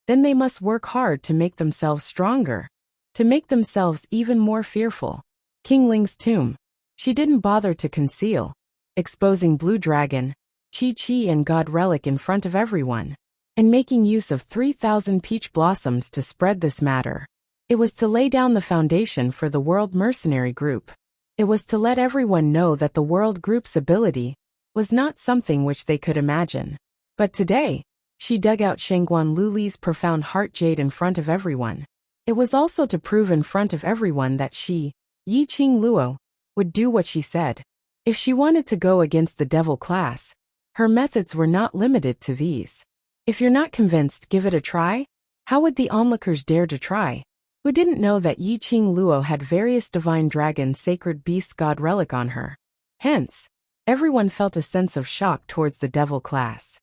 then they must work hard to make themselves stronger, to make themselves even more fearful. King Ling's tomb. She didn't bother to conceal, exposing Blue Dragon, Chi-Chi and God Relic in front of everyone, and making use of 3,000 peach blossoms to spread this matter. It was to lay down the foundation for the World Mercenary Group. It was to let everyone know that the World Group's ability was not something which they could imagine. But today, she dug out Shangguan Liuli's profound heart jade in front of everyone. It was also to prove in front of everyone that she, Yiqing Luo, would do what she said. If she wanted to go against the Devil Class, her methods were not limited to these. If you're not convinced, give it a try. How would the onlookers dare to try? Who didn't know that Yiqing Luo had various divine dragon sacred beast God Relic on her? Hence, everyone felt a sense of shock towards the Devil Class.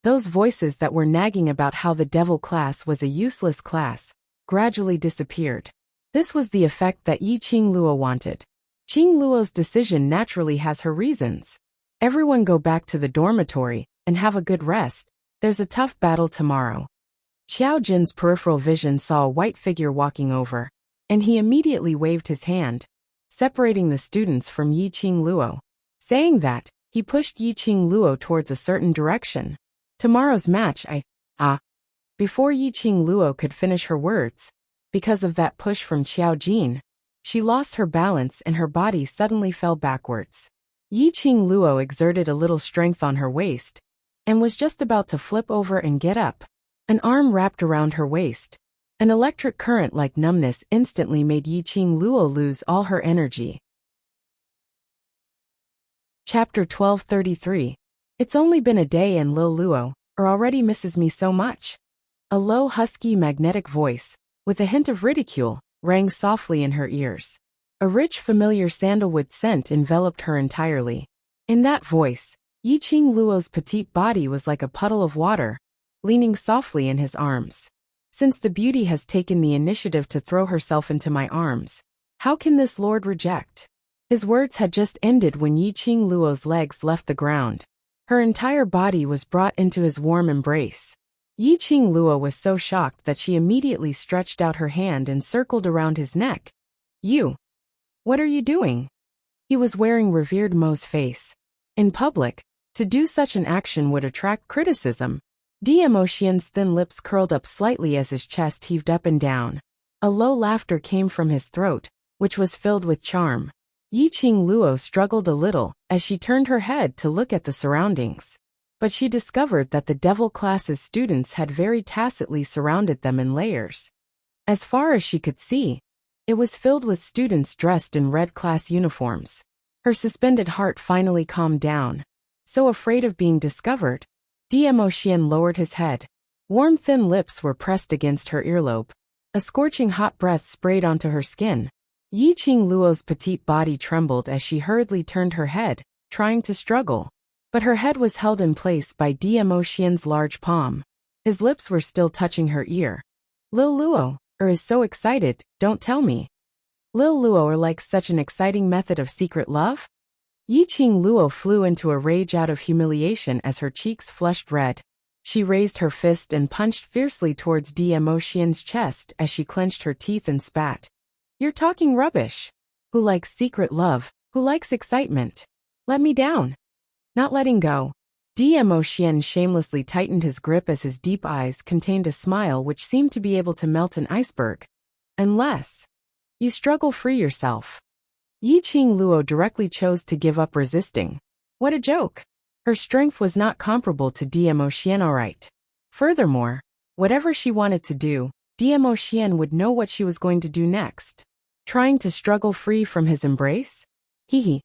Those voices that were nagging about how the Devil Class was a useless class gradually disappeared. This was the effect that Yiqing Luo wanted. Qing Luo's decision naturally has her reasons. Everyone go back to the dormitory and have a good rest. There's a tough battle tomorrow. Xiao Jin's peripheral vision saw a white figure walking over, and he immediately waved his hand, separating the students from Yiqing Luo. Saying that, he pushed Yiqing Luo towards a certain direction. Tomorrow's match, Before Yiqing Luo could finish her words, because of that push from Xiao Jin, she lost her balance and her body suddenly fell backwards. Yiqing Luo exerted a little strength on her waist, and was just about to flip over and get up. An arm wrapped around her waist. An electric current like numbness instantly made Yiqing Luo lose all her energy. Chapter 1233. It's only been a day and Lil Luo already misses me so much. A low husky magnetic voice with a hint of ridicule, rang softly in her ears. A rich, familiar sandalwood scent enveloped her entirely. In that voice, Yiqing Luo's petite body was like a puddle of water, leaning softly in his arms. Since the beauty has taken the initiative to throw herself into my arms, how can this lord reject? His words had just ended when Yiqing Luo's legs left the ground. Her entire body was brought into his warm embrace. Yiqing Luo was so shocked that she immediately stretched out her hand and circled around his neck. You. What are you doing? He was wearing revered Mo's face. In public, to do such an action would attract criticism. Dmo Xian's thin lips curled up slightly as his chest heaved up and down. A low laughter came from his throat, which was filled with charm. Yiqing Luo struggled a little as she turned her head to look at the surroundings. But she discovered that the devil class's students had very tacitly surrounded them in layers. As far as she could see, it was filled with students dressed in red class uniforms. Her suspended heart finally calmed down. So afraid of being discovered, Dmo Xian lowered his head. Warm thin lips were pressed against her earlobe. A scorching hot breath sprayed onto her skin. Yiqing Luo's petite body trembled as she hurriedly turned her head, trying to struggle. But her head was held in place by Dmo Xian's large palm. His lips were still touching her ear. Lil Luo, is so excited, don't tell me. Lil Luo likes such an exciting method of secret love? Yiqing Luo flew into a rage out of humiliation as her cheeks flushed red. She raised her fist and punched fiercely towards Dmo Xian's chest as she clenched her teeth and spat. You're talking rubbish. Who likes secret love? Who likes excitement? Let me down. Not letting go. Dmo Xian shamelessly tightened his grip as his deep eyes contained a smile which seemed to be able to melt an iceberg. Unless you struggle free yourself. Yiqing Luo directly chose to give up resisting. What a joke. Her strength was not comparable to Dmo Xian, alright. Furthermore, whatever she wanted to do, Dmo Xian would know what she was going to do next. Trying to struggle free from his embrace? Hee.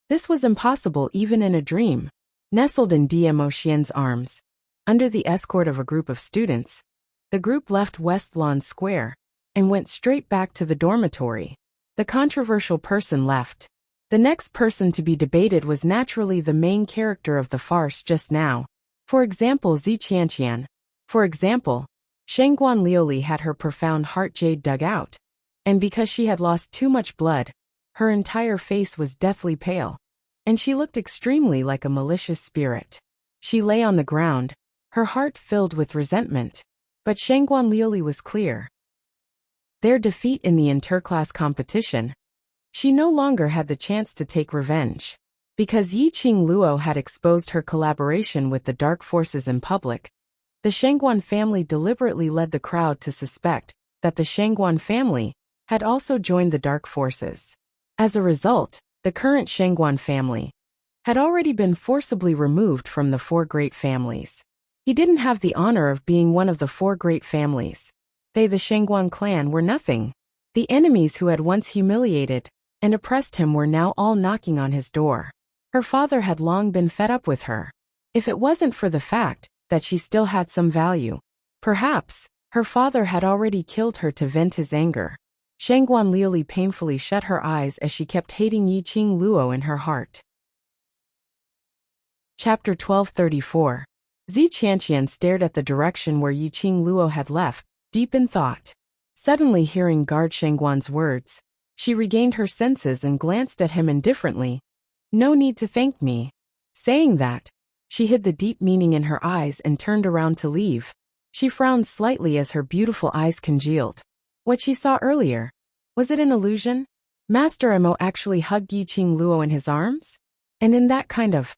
This was impossible even in a dream. Nestled in Dmo Xian's arms, under the escort of a group of students, the group left West Lawn Square and went straight back to the dormitory. The controversial person left. The next person to be debated was naturally the main character of the farce just now. For example, Zi Qianqian. For example, Shangguan Liuli had her profound heart jade dug out, and because she had lost too much blood, her entire face was deathly pale, and she looked extremely like a malicious spirit. She lay on the ground, her heart filled with resentment. But Shangguan Liuli was clear. Their defeat in the interclass competition, she no longer had the chance to take revenge. Because Yiqing Luo had exposed her collaboration with the dark forces in public, the Shangguan family deliberately led the crowd to suspect that the Shangguan family had also joined the dark forces. As a result, the current Shangguan family had already been forcibly removed from the four great families. He didn't have the honor of being one of the four great families. They, the Shangguan clan, were nothing. The enemies who had once humiliated and oppressed him were now all knocking on his door. Her father had long been fed up with her. If it wasn't for the fact that she still had some value, perhaps her father had already killed her to vent his anger. Shangguan Liuli painfully shut her eyes as she kept hating Yiqing Luo in her heart. Chapter 1234. Zi Qianqian stared at the direction where Yiqing Luo had left, deep in thought. Suddenly hearing guard Shangguan's words, she regained her senses and glanced at him indifferently. No need to thank me. Saying that, she hid the deep meaning in her eyes and turned around to leave. She frowned slightly as her beautiful eyes congealed. What she saw earlier, was it an illusion? Master Mo actually hugged Yiqing Luo in his arms? And in that kind of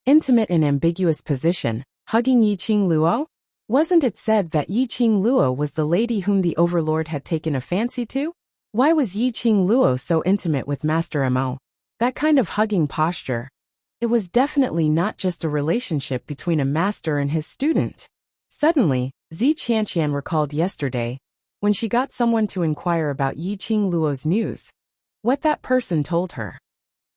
intimate and ambiguous position, hugging Yiqing Luo? Wasn't it said that Yiqing Luo was the lady whom the overlord had taken a fancy to? Why was Yiqing Luo so intimate with Master Mo? That kind of hugging posture. It was definitely not just a relationship between a master and his student. Suddenly, Zi Qianqian recalled yesterday, when she got someone to inquire about Yiqing Luo's news, what that person told her.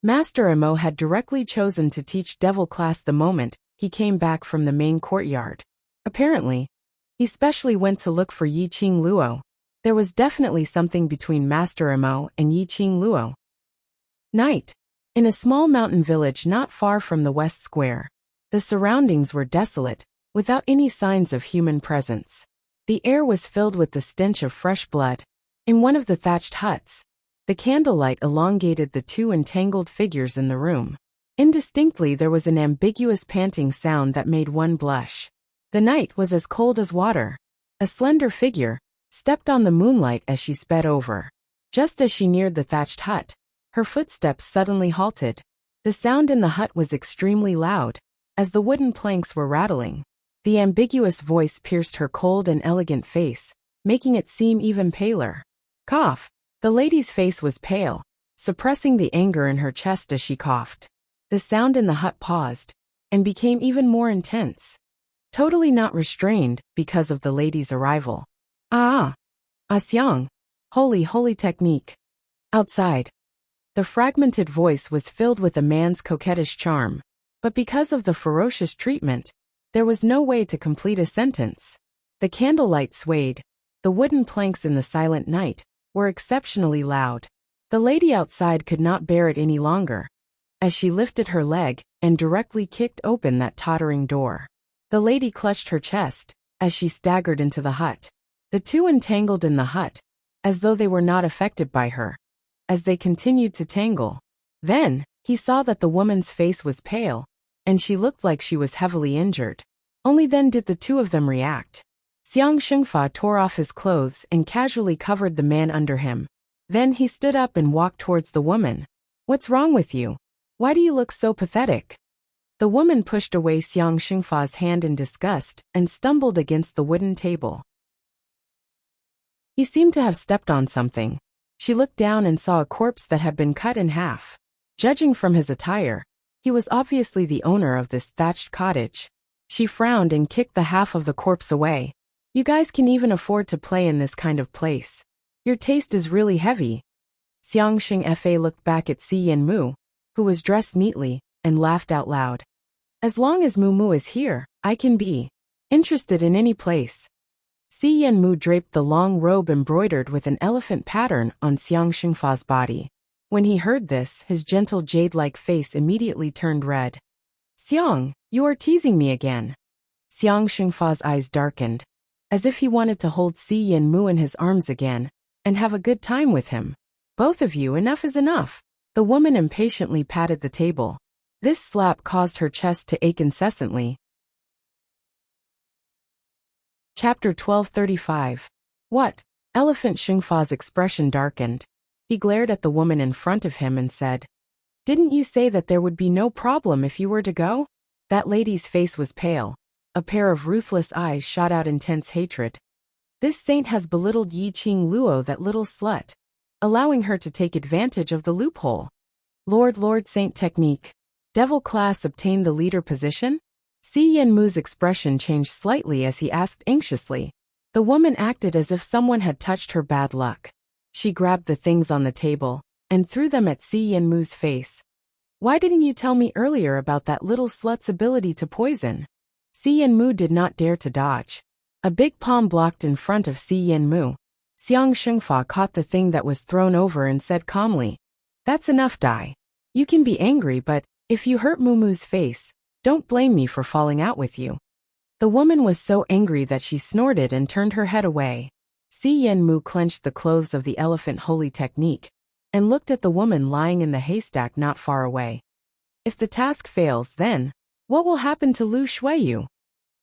Master Mo had directly chosen to teach devil class the moment he came back from the main courtyard. Apparently, he specially went to look for Yiqing Luo. There was definitely something between Master Imo and Yi Qing Luo. Night. In a small mountain village not far from the West Square. The surroundings were desolate, without any signs of human presence. The air was filled with the stench of fresh blood. In one of the thatched huts, the candlelight elongated the two entangled figures in the room. Indistinctly there was an ambiguous panting sound that made one blush. The night was as cold as water. A slender figure stepped on the moonlight as she sped over. Just as she neared the thatched hut, her footsteps suddenly halted. The sound in the hut was extremely loud, as the wooden planks were rattling. The ambiguous voice pierced her cold and elegant face, making it seem even paler. Cough. The lady's face was pale, suppressing the anger in her chest as she coughed. The sound in the hut paused, and became even more intense. Totally not restrained because of the lady's arrival. Ah! Asyang! Holy technique. Outside. The fragmented voice was filled with a man's coquettish charm, but because of the ferocious treatment, there was no way to complete a sentence. The candlelight swayed. The wooden planks in the silent night were exceptionally loud. The lady outside could not bear it any longer, as she lifted her leg and directly kicked open that tottering door. The lady clutched her chest as she staggered into the hut. The two entangled in the hut, as though they were not affected by her. As they continued to tangle, then he saw that the woman's face was pale, and she looked like she was heavily injured. Only then did the two of them react. Xiang Shengfa tore off his clothes and casually covered the man under him. Then he stood up and walked towards the woman. What's wrong with you? Why do you look so pathetic? The woman pushed away Xiang Shengfa's hand in disgust and stumbled against the wooden table. He seemed to have stepped on something. She looked down and saw a corpse that had been cut in half. Judging from his attire, he was obviously the owner of this thatched cottage. She frowned and kicked the half of the corpse away. You guys can even afford to play in this kind of place. Your taste is really heavy. Xiang Shengfa looked back at Si Yanmu, who was dressed neatly, and laughed out loud. As long as Mumu is here, I can be interested in any place. Si Yanmu draped the long robe embroidered with an elephant pattern on Xiang Shengfa's body. When he heard this, his gentle jade-like face immediately turned red. Xiang, you are teasing me again. Xiang Shengfa's eyes darkened, as if he wanted to hold Si Yanmu in his arms again, and have a good time with him. Both of you, enough is enough. The woman impatiently patted the table. This slap caused her chest to ache incessantly. Chapter 1235. What? Elephant Shengfa's expression darkened. He glared at the woman in front of him and said, Didn't you say that there would be no problem if you were to go? That lady's face was pale. A pair of ruthless eyes shot out intense hatred. This saint has belittled Yi Qing Luo, that little slut, allowing her to take advantage of the loophole. Lord Saint technique. Devil class obtained the leader position? Si Yanmu's expression changed slightly as he asked anxiously. The woman acted as if someone had touched her bad luck. She grabbed the things on the table and threw them at Si Yanmu's face. Why didn't you tell me earlier about that little slut's ability to poison? Si Yanmu did not dare to dodge. A big palm blocked in front of Si Yanmu. Xiang Shengfa caught the thing that was thrown over and said calmly, That's enough, Dai. You can be angry, but if you hurt Mumu's face, don't blame me for falling out with you. The woman was so angry that she snorted and turned her head away. Si Yanmu clenched the clothes of the elephant holy technique and looked at the woman lying in the haystack not far away. If the task fails, then what will happen to Lu Shuiyu?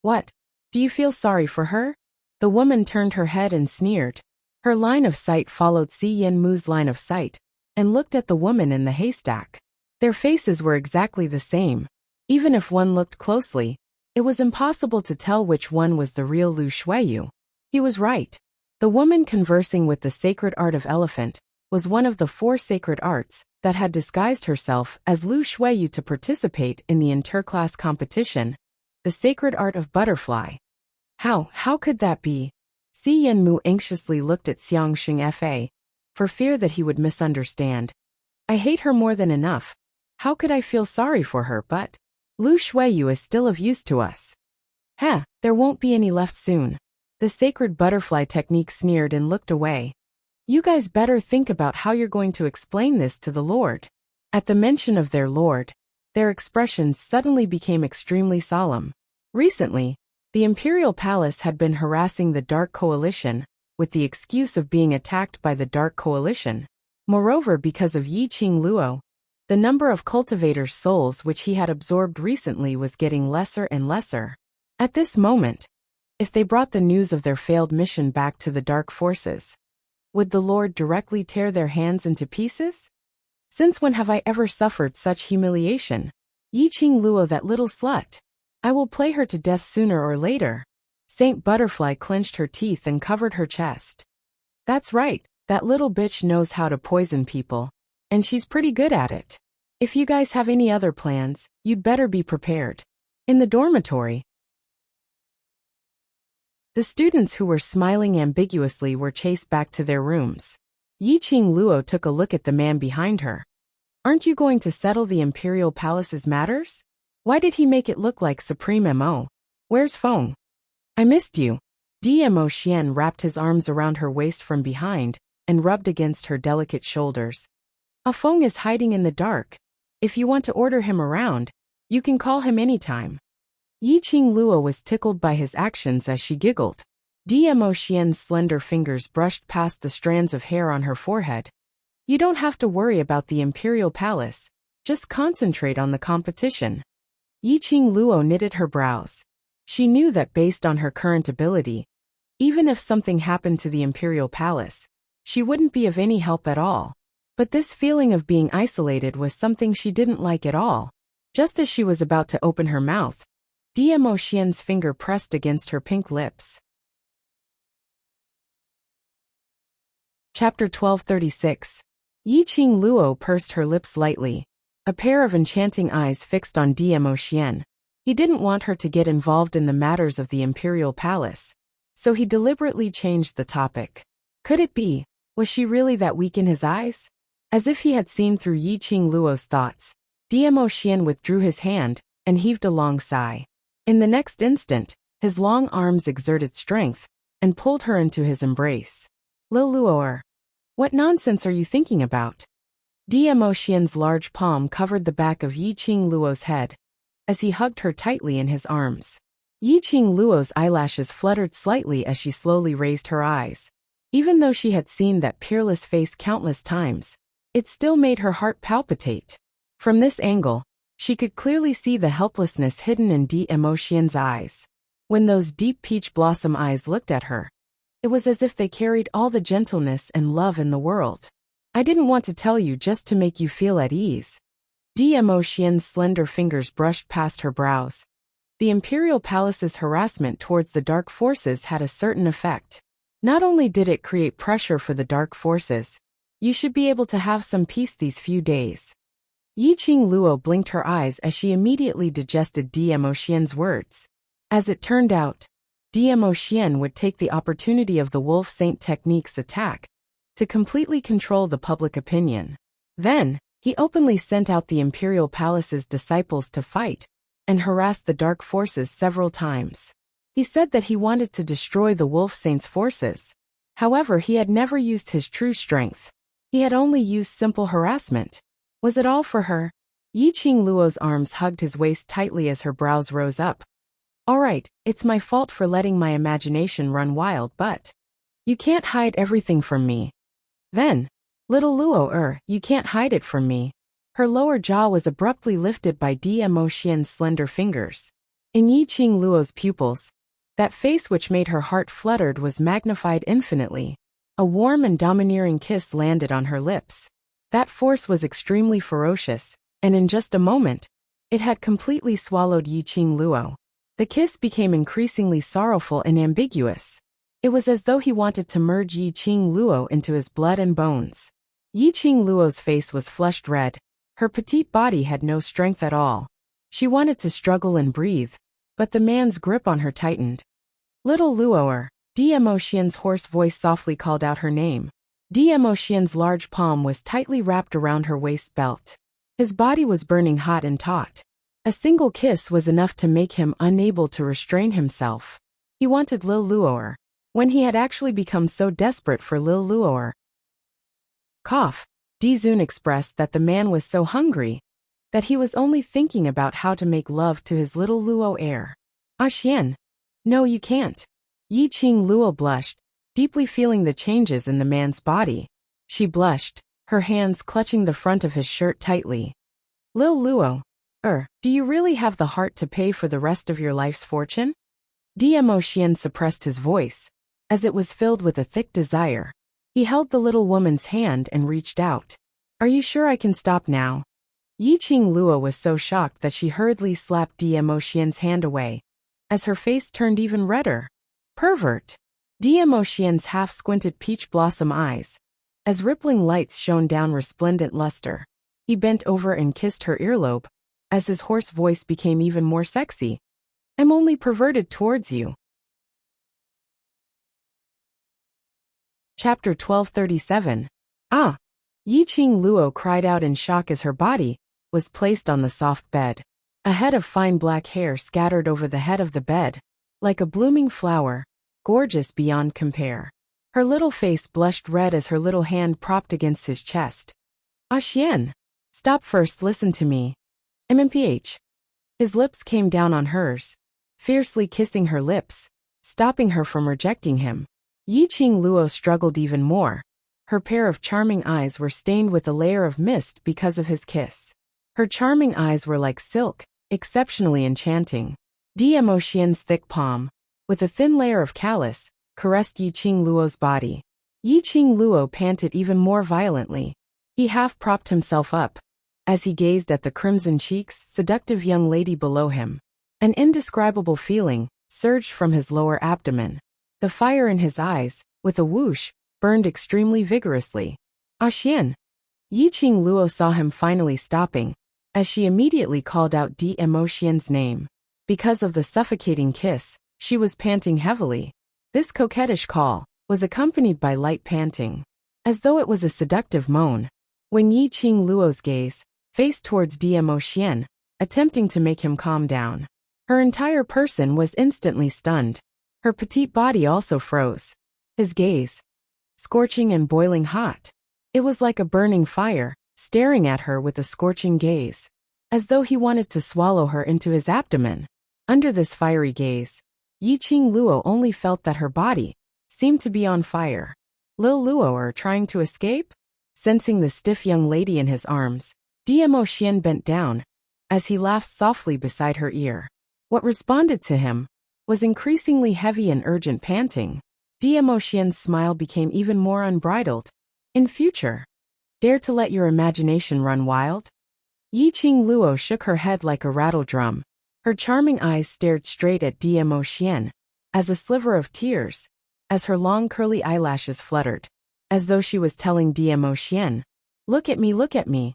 What? Do you feel sorry for her? The woman turned her head and sneered. Her line of sight followed Si Yanmu's line of sight and looked at the woman in the haystack. Their faces were exactly the same. Even if one looked closely, it was impossible to tell which one was the real Lu Shuiyu. He was right. The woman conversing with the sacred art of elephant was one of the 4 sacred arts that had disguised herself as Lu Shuiyu to participate in the interclass competition, the sacred art of butterfly. How could that be? Si Yanmu anxiously looked at Xiang Shengfa, for fear that he would misunderstand. I hate her more than enough. How could I feel sorry for her? But Lu Shuiyu is still of use to us. There won't be any left soon. The sacred butterfly technique sneered and looked away. You guys better think about how you're going to explain this to the Lord. At the mention of their Lord, their expressions suddenly became extremely solemn. Recently, the Imperial Palace had been harassing the Dark Coalition, with the excuse of being attacked by the Dark Coalition. Moreover, because of Yi Qing Luo, the number of cultivators' souls which he had absorbed recently was getting lesser and lesser. At this moment, if they brought the news of their failed mission back to the Dark Forces, would the Lord directly tear their hands into pieces? Since when have I ever suffered such humiliation? Yi Qing Luo, that little slut. I will play her to death sooner or later. Saint Butterfly clenched her teeth and covered her chest. That's right, that little bitch knows how to poison people. And she's pretty good at it. If you guys have any other plans, you'd better be prepared. In the dormitory, the students who were smiling ambiguously were chased back to their rooms. Yi Qing Luo took a look at the man behind her. Aren't you going to settle the Imperial Palace's matters? Why did he make it look like Supreme Mo? Where's Feng? I missed you. Dmo Xian wrapped his arms around her waist from behind and rubbed against her delicate shoulders. Feng is hiding in the dark. If you want to order him around, you can call him anytime. Yi Qing Luo was tickled by his actions as she giggled. Dmo Xian's slender fingers brushed past the strands of hair on her forehead. You don't have to worry about the Imperial Palace. Just concentrate on the competition. Yi Qing Luo knitted her brows. She knew that based on her current ability, even if something happened to the Imperial Palace, she wouldn't be of any help at all. But this feeling of being isolated was something she didn't like at all. Just as she was about to open her mouth, Dmo Xian's finger pressed against her pink lips. Chapter 1236. Yi Qing Luo pursed her lips lightly, a pair of enchanting eyes fixed on Dmo Xian. He didn't want her to get involved in the matters of the Imperial Palace, so he deliberately changed the topic. Could it be? Was she really that weak in his eyes? As if he had seen through Yi Qing Luo's thoughts, Dmo Xian withdrew his hand and heaved a long sigh. In the next instant, his long arms exerted strength and pulled her into his embrace. Lil Luoer, what nonsense are you thinking about? Dmo Xian's large palm covered the back of Yi Qing Luo's head as he hugged her tightly in his arms. Yi Qing Luo's eyelashes fluttered slightly as she slowly raised her eyes. Even though she had seen that peerless face countless times, it still made her heart palpitate. From this angle, she could clearly see the helplessness hidden in Dmo Xian's eyes. When those deep peach blossom eyes looked at her, it was as if they carried all the gentleness and love in the world. I didn't want to tell you just to make you feel at ease. Dmo Xian's slender fingers brushed past her brows. The Imperial Palace's harassment towards the Dark Forces had a certain effect. Not only did it create pressure for the Dark Forces, you should be able to have some peace these few days. Yi Qing Luo blinked her eyes as she immediately digested Dmo Xian's words. As it turned out, Dmo Xian would take the opportunity of the Wolf Saint Technique's attack to completely control the public opinion. Then, he openly sent out the Imperial Palace's disciples to fight and harass the Dark Forces several times. He said that he wanted to destroy the Wolf Saint's forces. However, he had never used his true strength. He had only used simple harassment. Was it all for her? Yi Qing Luo's arms hugged his waist tightly as her brows rose up. All right, it's my fault for letting my imagination run wild, but you can't hide everything from me. Then, little Luo, you can't hide it from me. Her lower jaw was abruptly lifted by Dmo Xian's slender fingers. In Yi Qing Luo's pupils, that face which made her heart fluttered was magnified infinitely. A warm and domineering kiss landed on her lips. That force was extremely ferocious, and in just a moment, it had completely swallowed Yi Qing Luo. The kiss became increasingly sorrowful and ambiguous. It was as though he wanted to merge Yi Qing Luo into his blood and bones. Yi Qing Luo's face was flushed red. Her petite body had no strength at all. She wanted to struggle and breathe, but the man's grip on her tightened. Little Luoer, Dmo Xian's hoarse voice softly called out her name. Dmo Xian's large palm was tightly wrapped around her waist belt. His body was burning hot and taut. A single kiss was enough to make him unable to restrain himself. He wanted Lil Luoer. when he had actually become so desperate for Lil Luo'er. Cough. Dizun expressed that the man was so hungry that he was only thinking about how to make love to his little Luo heir. Ah Xian. No, you can't. Yi Qing Luo blushed, deeply feeling the changes in the man's body. She blushed, her hands clutching the front of his shirt tightly. Lil Luo, do you really have the heart to pay for the rest of your life's fortune? Dmo Xian suppressed his voice, as it was filled with a thick desire. He held the little woman's hand and reached out. Are you sure I can stop now? Yi Qing Luo was so shocked that she hurriedly slapped Dmo Xian's hand away, as her face turned even redder. Pervert! Dmo Xian's half-squinted peach blossom eyes, as rippling lights shone down resplendent luster. He bent over and kissed her earlobe, as his hoarse voice became even more sexy. I'm only perverted towards you. Chapter 1237. Ah! Yi Qing Luo cried out in shock as her body was placed on the soft bed. A head of fine black hair scattered over the head of the bed, like a blooming flower, gorgeous beyond compare. Her little face blushed red as her little hand propped against his chest. Ah Xian! Stop first, listen to me. MMPH. His lips came down on hers, fiercely kissing her lips, stopping her from rejecting him. Yi Qing Luo struggled even more. Her pair of charming eyes were stained with a layer of mist because of his kiss. Her charming eyes were like silk, exceptionally enchanting. Dmo Xian's thick palm, with a thin layer of callus, caressed Yi Qing Luo's body. Yi Qing Luo panted even more violently. He half propped himself up, as he gazed at the crimson cheeks, seductive young lady below him. An indescribable feeling surged from his lower abdomen. The fire in his eyes, with a whoosh, burned extremely vigorously. Ah Xian! Yi Qing Luo saw him finally stopping, as she immediately called out Dmo Xian's name. Because of the suffocating kiss, she was panting heavily. This coquettish call was accompanied by light panting, as though it was a seductive moan. When Yi Qing Luo's gaze faced towards Dmo Xian, attempting to make him calm down, her entire person was instantly stunned. Her petite body also froze. His gaze, scorching and boiling hot. It was like a burning fire, staring at her with a scorching gaze, as though he wanted to swallow her into his abdomen. Under this fiery gaze, Yi Qing Luo only felt that her body seemed to be on fire. Lil Luo'er trying to escape? Sensing the stiff young lady in his arms, Dmo Xian bent down, as he laughed softly beside her ear. What responded to him was increasingly heavy and urgent panting. Dmo Xian's smile became even more unbridled. In future, dare to let your imagination run wild? Yi Qing Luo shook her head like a rattle drum. Her charming eyes stared straight at Dmo Xian, as a sliver of tears, as her long curly eyelashes fluttered, as though she was telling Dmo Xian, look at me.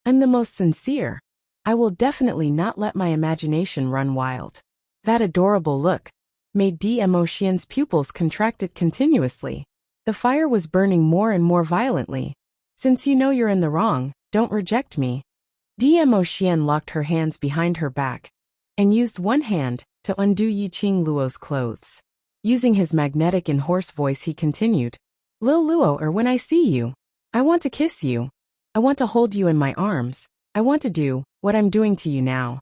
I'm the most sincere. I will definitely not let my imagination run wild. That adorable look made Dmo Xian's pupils contracted continuously. The fire was burning more and more violently. Since you know you're in the wrong, don't reject me. Dmo Xian locked her hands behind her back and used one hand to undo Yi Qing Luo's clothes. Using his magnetic and hoarse voice, he continued, Lil Luo, when I see you, I want to kiss you. I want to hold you in my arms. I want to do what I'm doing to you now.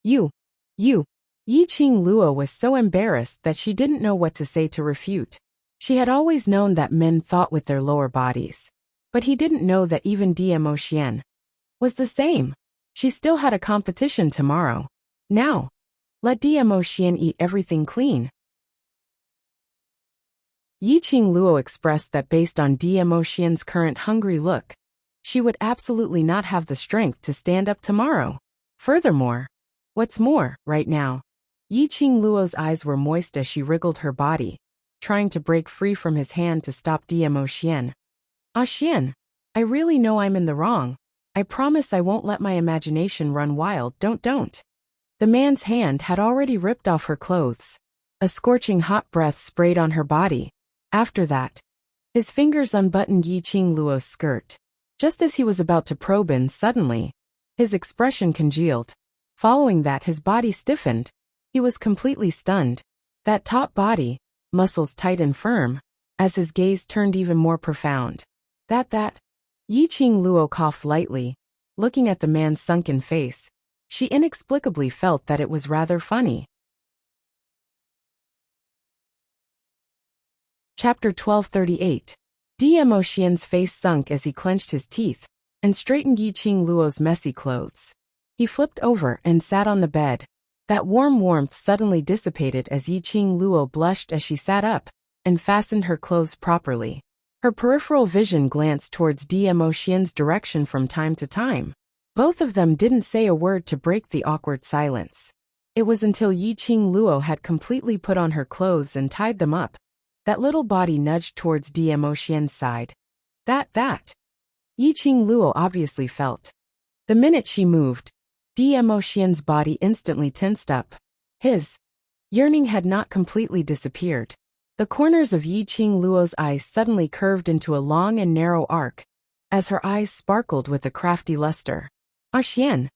You. Yi Qing Luo was so embarrassed that she didn't know what to say to refute. She had always known that men thought with their lower bodies, but he didn't know that even Dmo Xian was the same. She still had a competition tomorrow. Now, let Dmo Xian eat everything clean. Yi Qing Luo expressed that based on Dmo Xian's current hungry look, she would absolutely not have the strength to stand up tomorrow. Furthermore, what's more, right now, Yi Qing Luo's eyes were moist as she wriggled her body, trying to break free from his hand to stop Dmo Xian. Ah Xian, I really know I'm in the wrong. I promise I won't let my imagination run wild, don't. The man's hand had already ripped off her clothes. A scorching hot breath sprayed on her body. After that, his fingers unbuttoned Yi Qing Luo's skirt. Just as he was about to probe in, suddenly, his expression congealed. Following that, his body stiffened. He was completely stunned. That top body muscles tight and firm, as his gaze turned even more profound. That. Yi-Ching Luo coughed lightly, looking at the man's sunken face. She inexplicably felt that it was rather funny. Chapter 1238. Dmo Xian's face sunk as he clenched his teeth and straightened Yi-Ching Luo's messy clothes. He flipped over and sat on the bed. That warm warmth suddenly dissipated as Yi-Ching Luo blushed as she sat up and fastened her clothes properly. Her peripheral vision glanced towards Dmo Xian's direction from time to time. Both of them didn't say a word to break the awkward silence. It was until Yi-Ching Luo had completely put on her clothes and tied them up that little body nudged towards Dmo Xian's side. That. Yi-Ching Luo obviously felt. The minute she moved, Dmo Xian's body instantly tensed up. His yearning had not completely disappeared. The corners of Yi-Ching Luo's eyes suddenly curved into a long and narrow arc, as her eyes sparkled with a crafty luster. Ah Xian.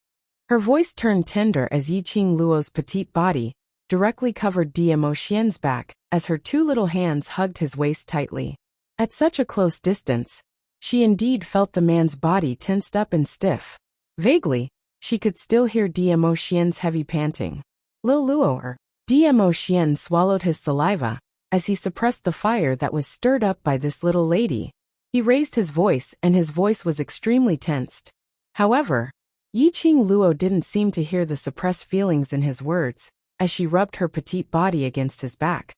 Her voice turned tender as Yi-Ching Luo's petite body directly covered Dmo Xian's back as her two little hands hugged his waist tightly. At such a close distance, she indeed felt the man's body tensed up and stiff. Vaguely, she could still hear Dmo Xian's heavy panting. Lil Luo. Dmo Xian swallowed his saliva as he suppressed the fire that was stirred up by this little lady. He raised his voice and his voice was extremely tensed. However, Yi-Ching Luo didn't seem to hear the suppressed feelings in his words as she rubbed her petite body against his back.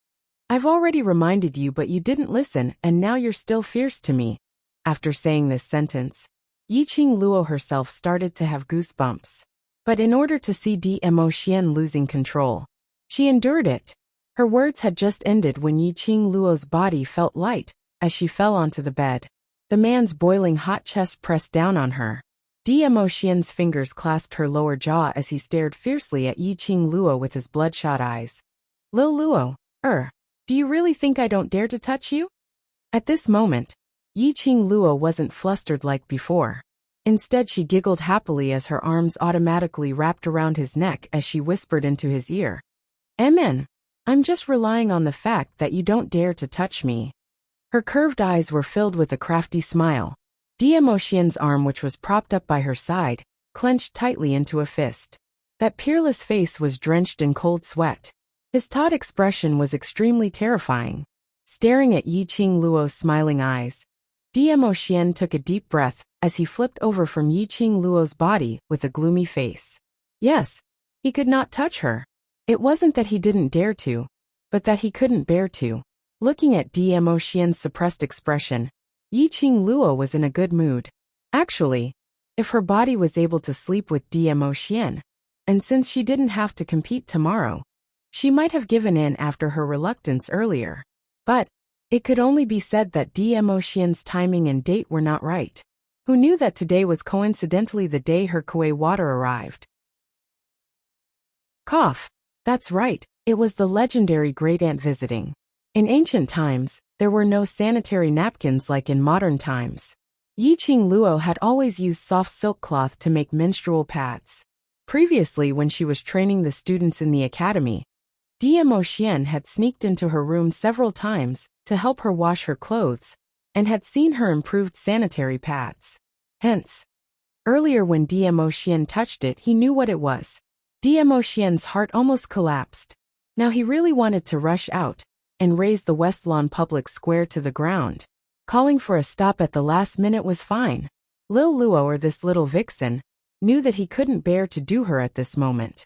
I've already reminded you but you didn't listen and now you're still fierce to me. After saying this sentence, Yi-Ching Luo herself started to have goosebumps. But in order to see Dmo Xian losing control, she endured it. Her words had just ended when Yi-Ching Luo's body felt light as she fell onto the bed. The man's boiling hot chest pressed down on her. Dmo Xian's fingers clasped her lower jaw as he stared fiercely at Yi-Ching Luo with his bloodshot eyes. Lil Luo, do you really think I don't dare to touch you? At this moment, Yi-Ching Luo wasn't flustered like before. Instead she giggled happily as her arms automatically wrapped around his neck as she whispered into his ear. I'm just relying on the fact that you don't dare to touch me. Her curved eyes were filled with a crafty smile. Dmo Xian's arm, which was propped up by her side, clenched tightly into a fist. That peerless face was drenched in cold sweat. His taut expression was extremely terrifying. Staring at Yi-Ching Luo's smiling eyes, Dmo Xian took a deep breath as he flipped over from Yi-Ching Luo's body with a gloomy face. Yes, he could not touch her. It wasn't that he didn't dare to, but that he couldn't bear to. Looking at Dmo Xian's suppressed expression, Yi-Ching Luo was in a good mood. Actually, if her body was able to sleep with Dmo Xian, and since she didn't have to compete tomorrow, she might have given in after her reluctance earlier. But it could only be said that Dmo Xian's timing and date were not right. Who knew that today was coincidentally the day her Kuei water arrived? Cough. That's right, it was the legendary great-aunt visiting. In ancient times, there were no sanitary napkins like in modern times. Yi-Ching Luo had always used soft silk cloth to make menstrual pads. Previously, when she was training the students in the academy, Dmo Xian had sneaked into her room several times to help her wash her clothes, and had seen her improved sanitary pads. Hence, earlier when Dmo Xian touched it, he knew what it was. Dmo Xian's heart almost collapsed. Now he really wanted to rush out and raze the West Lawn Public Square to the ground. Calling for a stop at the last minute was fine. Lil Luo, or this little vixen, knew that he couldn't bear to do her at this moment.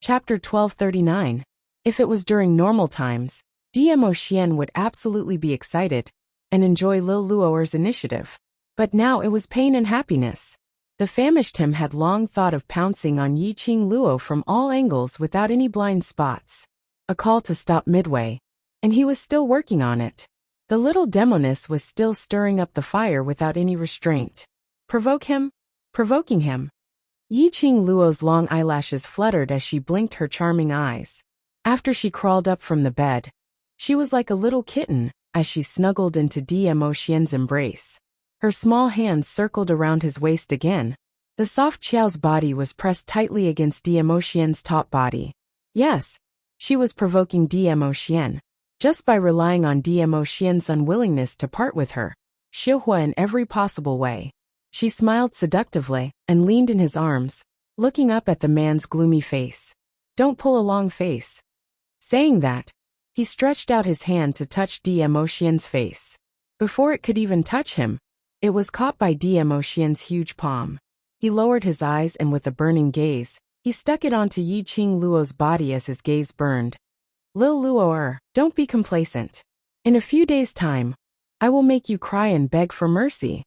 Chapter 1239. If it was during normal times, Dmo Xian would absolutely be excited and enjoy Lil Luo's initiative. But now it was pain and happiness. The famished him had long thought of pouncing on Yi-Ching Luo from all angles without any blind spots. A call to stop midway, and he was still working on it. The little demoness was still stirring up the fire without any restraint. Provoking him. Yi-Ching Luo's long eyelashes fluttered as she blinked her charming eyes. After she crawled up from the bed, she was like a little kitten as she snuggled into Dmo Xian's embrace. Her small hands circled around his waist again. The soft Xiao's body was pressed tightly against Demo Xian's top body. Yes, she was provoking Demo Xian. Just by relying on Demo Xian's unwillingness to part with her, Xihua in every possible way. She smiled seductively and leaned in his arms, looking up at the man's gloomy face. Don't pull a long face. Saying that, he stretched out his hand to touch Demo Xian's face. Before it could even touch him, it was caught by Demo Xian's huge palm. He lowered his eyes and with a burning gaze, he stuck it onto Yi Qing Luo's body as his gaze burned. Lil Luo, don't be complacent. In a few days' time, I will make you cry and beg for mercy.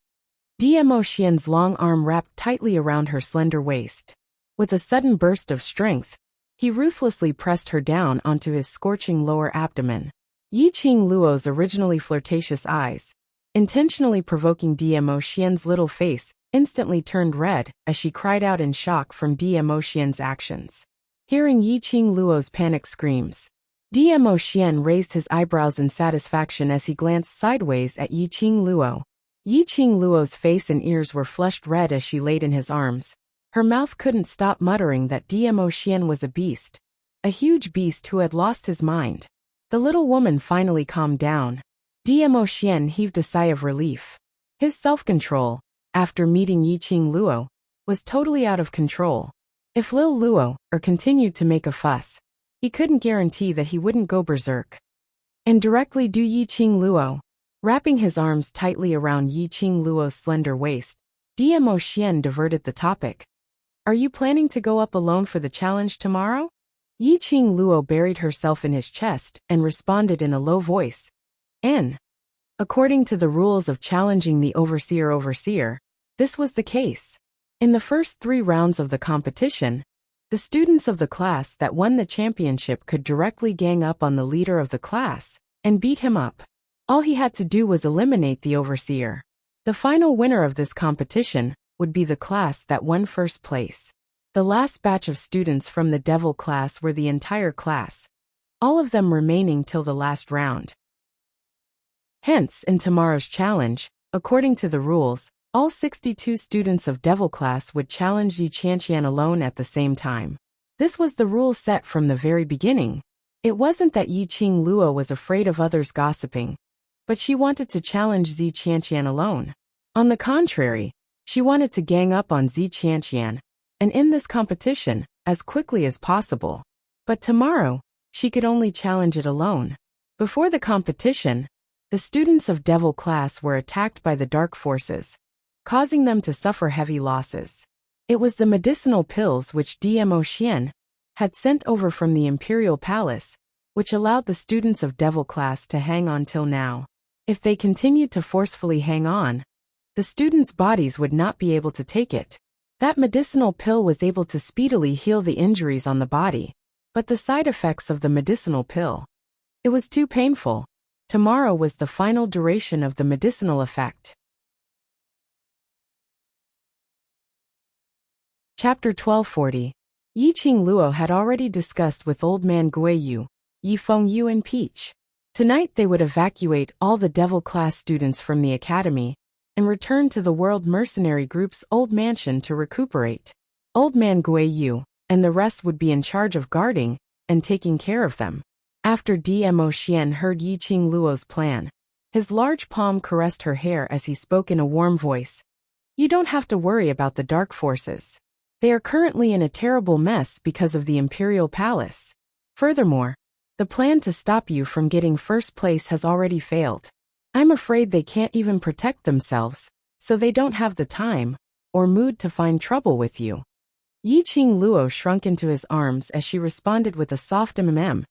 Demo Xian's long arm wrapped tightly around her slender waist. With a sudden burst of strength, he ruthlessly pressed her down onto his scorching lower abdomen. Yi Qing Luo's originally flirtatious eyes, intentionally provoking Demo Xian's little face, instantly turned red as she cried out in shock from Demo Xian's actions. Hearing Yi Qing Luo's panic screams, Demo Xian raised his eyebrows in satisfaction as he glanced sideways at Yi Qing Luo. Yi Qing Luo's face and ears were flushed red as she laid in his arms. Her mouth couldn't stop muttering that Demo Xian was a beast. A huge beast who had lost his mind. The little woman finally calmed down. Demo Xian heaved a sigh of relief. His self-control, after meeting Yi Qing Luo, was totally out of control. If Lil Luo continued to make a fuss, he couldn't guarantee that he wouldn't go berserk. And directly due Yi Qing Luo, wrapping his arms tightly around Yi Qing Luo's slender waist, Demo Xian diverted the topic. Are you planning to go up alone for the challenge tomorrow? Yi Qing Luo buried herself in his chest and responded in a low voice. According to the rules of challenging the overseer, this was the case. In the first 3 rounds of the competition, the students of the class that won the championship could directly gang up on the leader of the class and beat him up. All he had to do was eliminate the overseer. The final winner of this competition would be the class that won first place. The last batch of students from the devil class were the entire class, all of them remaining till the last round. Hence, in tomorrow's challenge, according to the rules, all 62 students of devil class would challenge Yi Qianqian alone at the same time. This was the rule set from the very beginning. It wasn't that Yi Qing Luo was afraid of others gossiping, but she wanted to challenge Yi Qianqian alone. On the contrary, she wanted to gang up on Yi Qianqian, and in this competition, as quickly as possible. But tomorrow, she could only challenge it alone. Before the competition, the students of devil class were attacked by the dark forces, causing them to suffer heavy losses. It was the medicinal pills which Demo Xian had sent over from the imperial palace, which allowed the students of devil class to hang on till now. If they continued to forcefully hang on, the students' bodies would not be able to take it. That medicinal pill was able to speedily heal the injuries on the body, but the side effects of the medicinal pill, it was too painful. Tomorrow was the final duration of the medicinal effect. Chapter 1240. Yi Qing Luo had already discussed with Old Man Guiyu, Yi Fengyu and Peach. Tonight they would evacuate all the devil class students from the academy and return to the World Mercenary Group's old mansion to recuperate. Old Man Guiyu and the rest would be in charge of guarding and taking care of them. After Demo Xian heard Yi Qing Luo's plan, his large palm caressed her hair as he spoke in a warm voice. You don't have to worry about the dark forces. They are currently in a terrible mess because of the imperial palace. Furthermore, the plan to stop you from getting first place has already failed. I'm afraid they can't even protect themselves, so they don't have the time or mood to find trouble with you. Yi Qing Luo shrunk into his arms as she responded with a soft mm.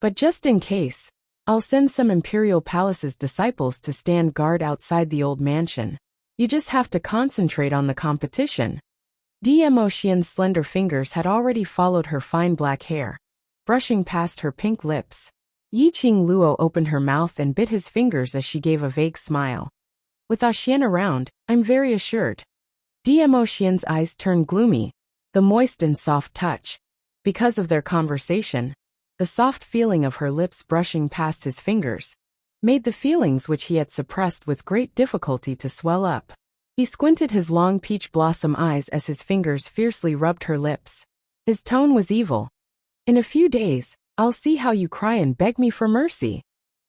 But just in case, I'll send some imperial palace's disciples to stand guard outside the old mansion. You just have to concentrate on the competition. Demo Xian's slender fingers had already followed her fine black hair, brushing past her pink lips. Yi Qing Luo opened her mouth and bit his fingers as she gave a vague smile. With Xian around, I'm very assured. Demo Xian's eyes turned gloomy, the moist and soft touch. Because of their conversation, the soft feeling of her lips brushing past his fingers made the feelings which he had suppressed with great difficulty to swell up. He squinted his long peach blossom eyes as his fingers fiercely rubbed her lips. His tone was evil. "In a few days, I'll see how you cry and beg me for mercy."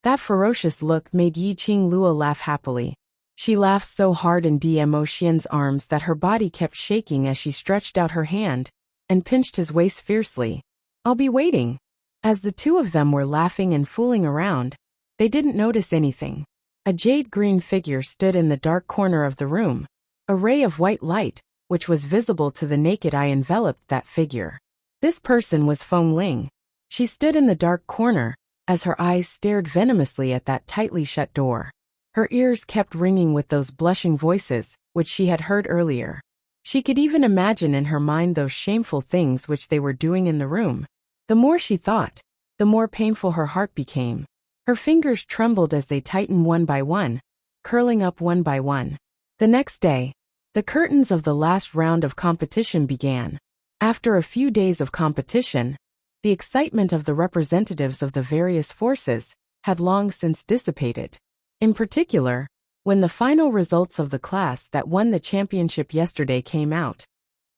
That ferocious look made Yiqing Luo laugh happily. She laughed so hard in Mo Xian's arms that her body kept shaking as she stretched out her hand and pinched his waist fiercely. "I'll be waiting." As the two of them were laughing and fooling around, they didn't notice anything. A jade-green figure stood in the dark corner of the room. A ray of white light, which was visible to the naked eye, enveloped that figure. This person was Feng Ling. She stood in the dark corner, as her eyes stared venomously at that tightly shut door. Her ears kept ringing with those blushing voices, which she had heard earlier. She could even imagine in her mind those shameful things which they were doing in the room. The more she thought, the more painful her heart became. Her fingers trembled as they tightened one by one, curling up one by one. The next day, the curtains of the last round of competition began. After a few days of competition, the excitement of the representatives of the various forces had long since dissipated. In particular, when the final results of the class that won the championship yesterday came out,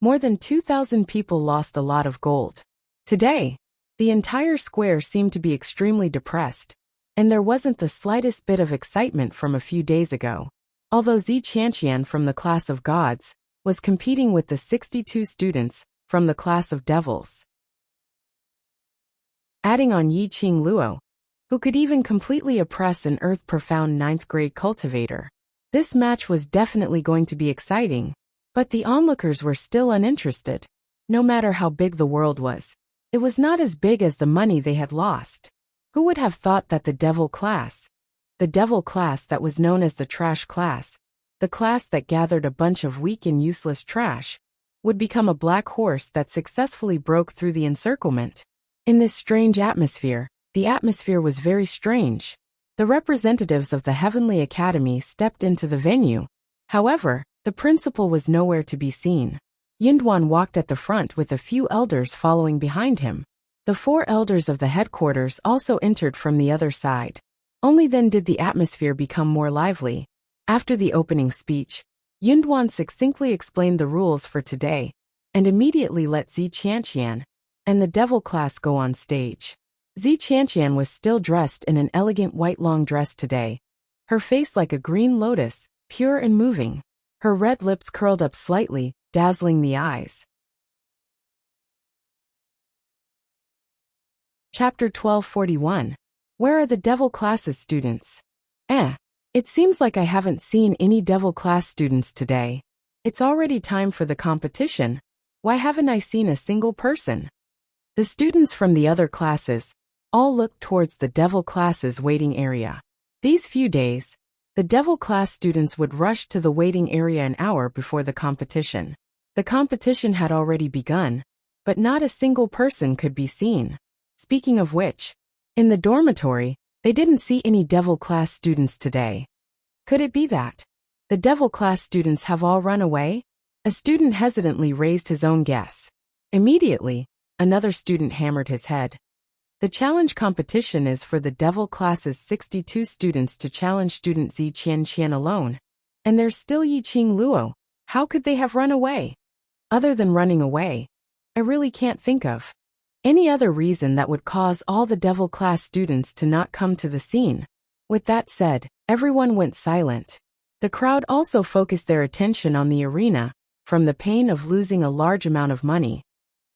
more than 2,000 people lost a lot of gold. Today, the entire square seemed to be extremely depressed, and there wasn't the slightest bit of excitement from a few days ago. Although Zi Qianqian from the class of gods was competing with the 62 students from the class of devils. Adding on Yiqing Luo, who could even completely oppress an earth-profound 9th-grade cultivator. This match was definitely going to be exciting, but the onlookers were still uninterested. No matter how big the world was, it was not as big as the money they had lost. Who would have thought that the devil class that was known as the trash class, the class that gathered a bunch of weak and useless trash, would become a black horse that successfully broke through the encirclement? In this strange atmosphere, the atmosphere was very strange. The representatives of the Heavenly Academy stepped into the venue. However, the principal was nowhere to be seen. Yinduan walked at the front with a few elders following behind him. The 4 elders of the headquarters also entered from the other side. Only then did the atmosphere become more lively. After the opening speech, Yinduan succinctly explained the rules for today, and immediately let Zi Qianqian and the devil class go on stage. Zi Qianqian was still dressed in an elegant white long dress today, her face like a green lotus, pure and moving. Her red lips curled up slightly, dazzling the eyes. Chapter 1241. Where are the devil classes students? It seems like I haven't seen any devil class students today. It's already time for the competition. Why haven't I seen a single person? The students from the other classes all looked towards the devil class's waiting area. These few days, the devil class students would rush to the waiting area an hour before the competition. The competition had already begun, but not a single person could be seen. Speaking of which, in the dormitory, they didn't see any devil class students today. Could it be that the devil class students have all run away? A student hesitantly raised his own guess. Immediately, another student hammered his head. The challenge competition is for the devil class's 62 students to challenge student Zi Qianqian alone. And there's still Yiqing Luo. How could they have run away? Other than running away, I really can't think of any other reason that would cause all the devil class students to not come to the scene. With that said, everyone went silent. The crowd also focused their attention on the arena, from the pain of losing a large amount of money.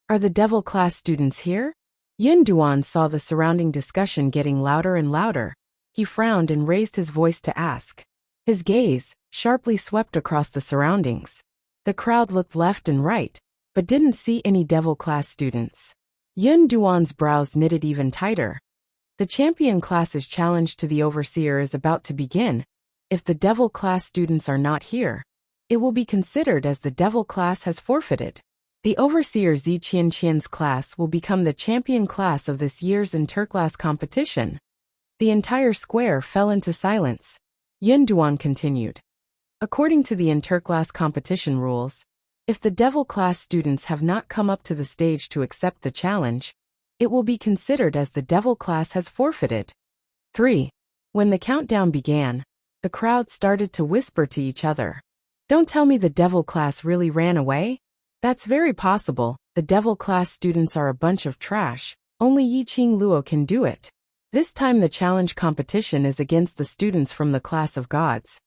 Are the devil class students here? Yinduan saw the surrounding discussion getting louder and louder. He frowned and raised his voice to ask. His gaze sharply swept across the surroundings. The crowd looked left and right, but didn't see any devil class students. Yinduan's brows knitted even tighter. The champion class's challenge to the overseer is about to begin. If the devil class students are not here, it will be considered as the devil class has forfeited. The overseer Zi Qianqian's class will become the champion class of this year's interclass competition. The entire square fell into silence. Yinduan continued. According to the interclass competition rules, if the devil class students have not come up to the stage to accept the challenge, it will be considered as the devil class has forfeited. 3. When the countdown began, the crowd started to whisper to each other. Don't tell me the devil class really ran away? That's very possible. The devil class students are a bunch of trash. Only Yiqing Luo can do it. This time the challenge competition is against the students from the class of gods.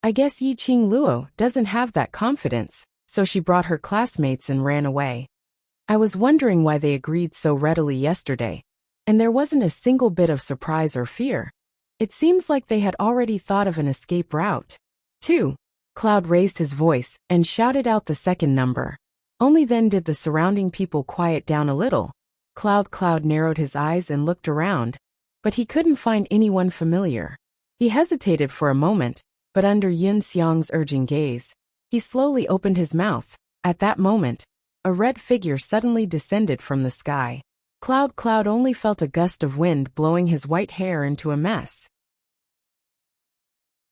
I guess Yiqing Luo doesn't have that confidence, so she brought her classmates and ran away. I was wondering why they agreed so readily yesterday. And there wasn't a single bit of surprise or fear. It seems like they had already thought of an escape route. 2. Cloud raised his voice and shouted out the second number. Only then did the surrounding people quiet down a little. Cloud narrowed his eyes and looked around, but he couldn't find anyone familiar. He hesitated for a moment, but under Yun Xiang's urging gaze, he slowly opened his mouth. At that moment, a red figure suddenly descended from the sky. Cloud only felt a gust of wind blowing his white hair into a mess.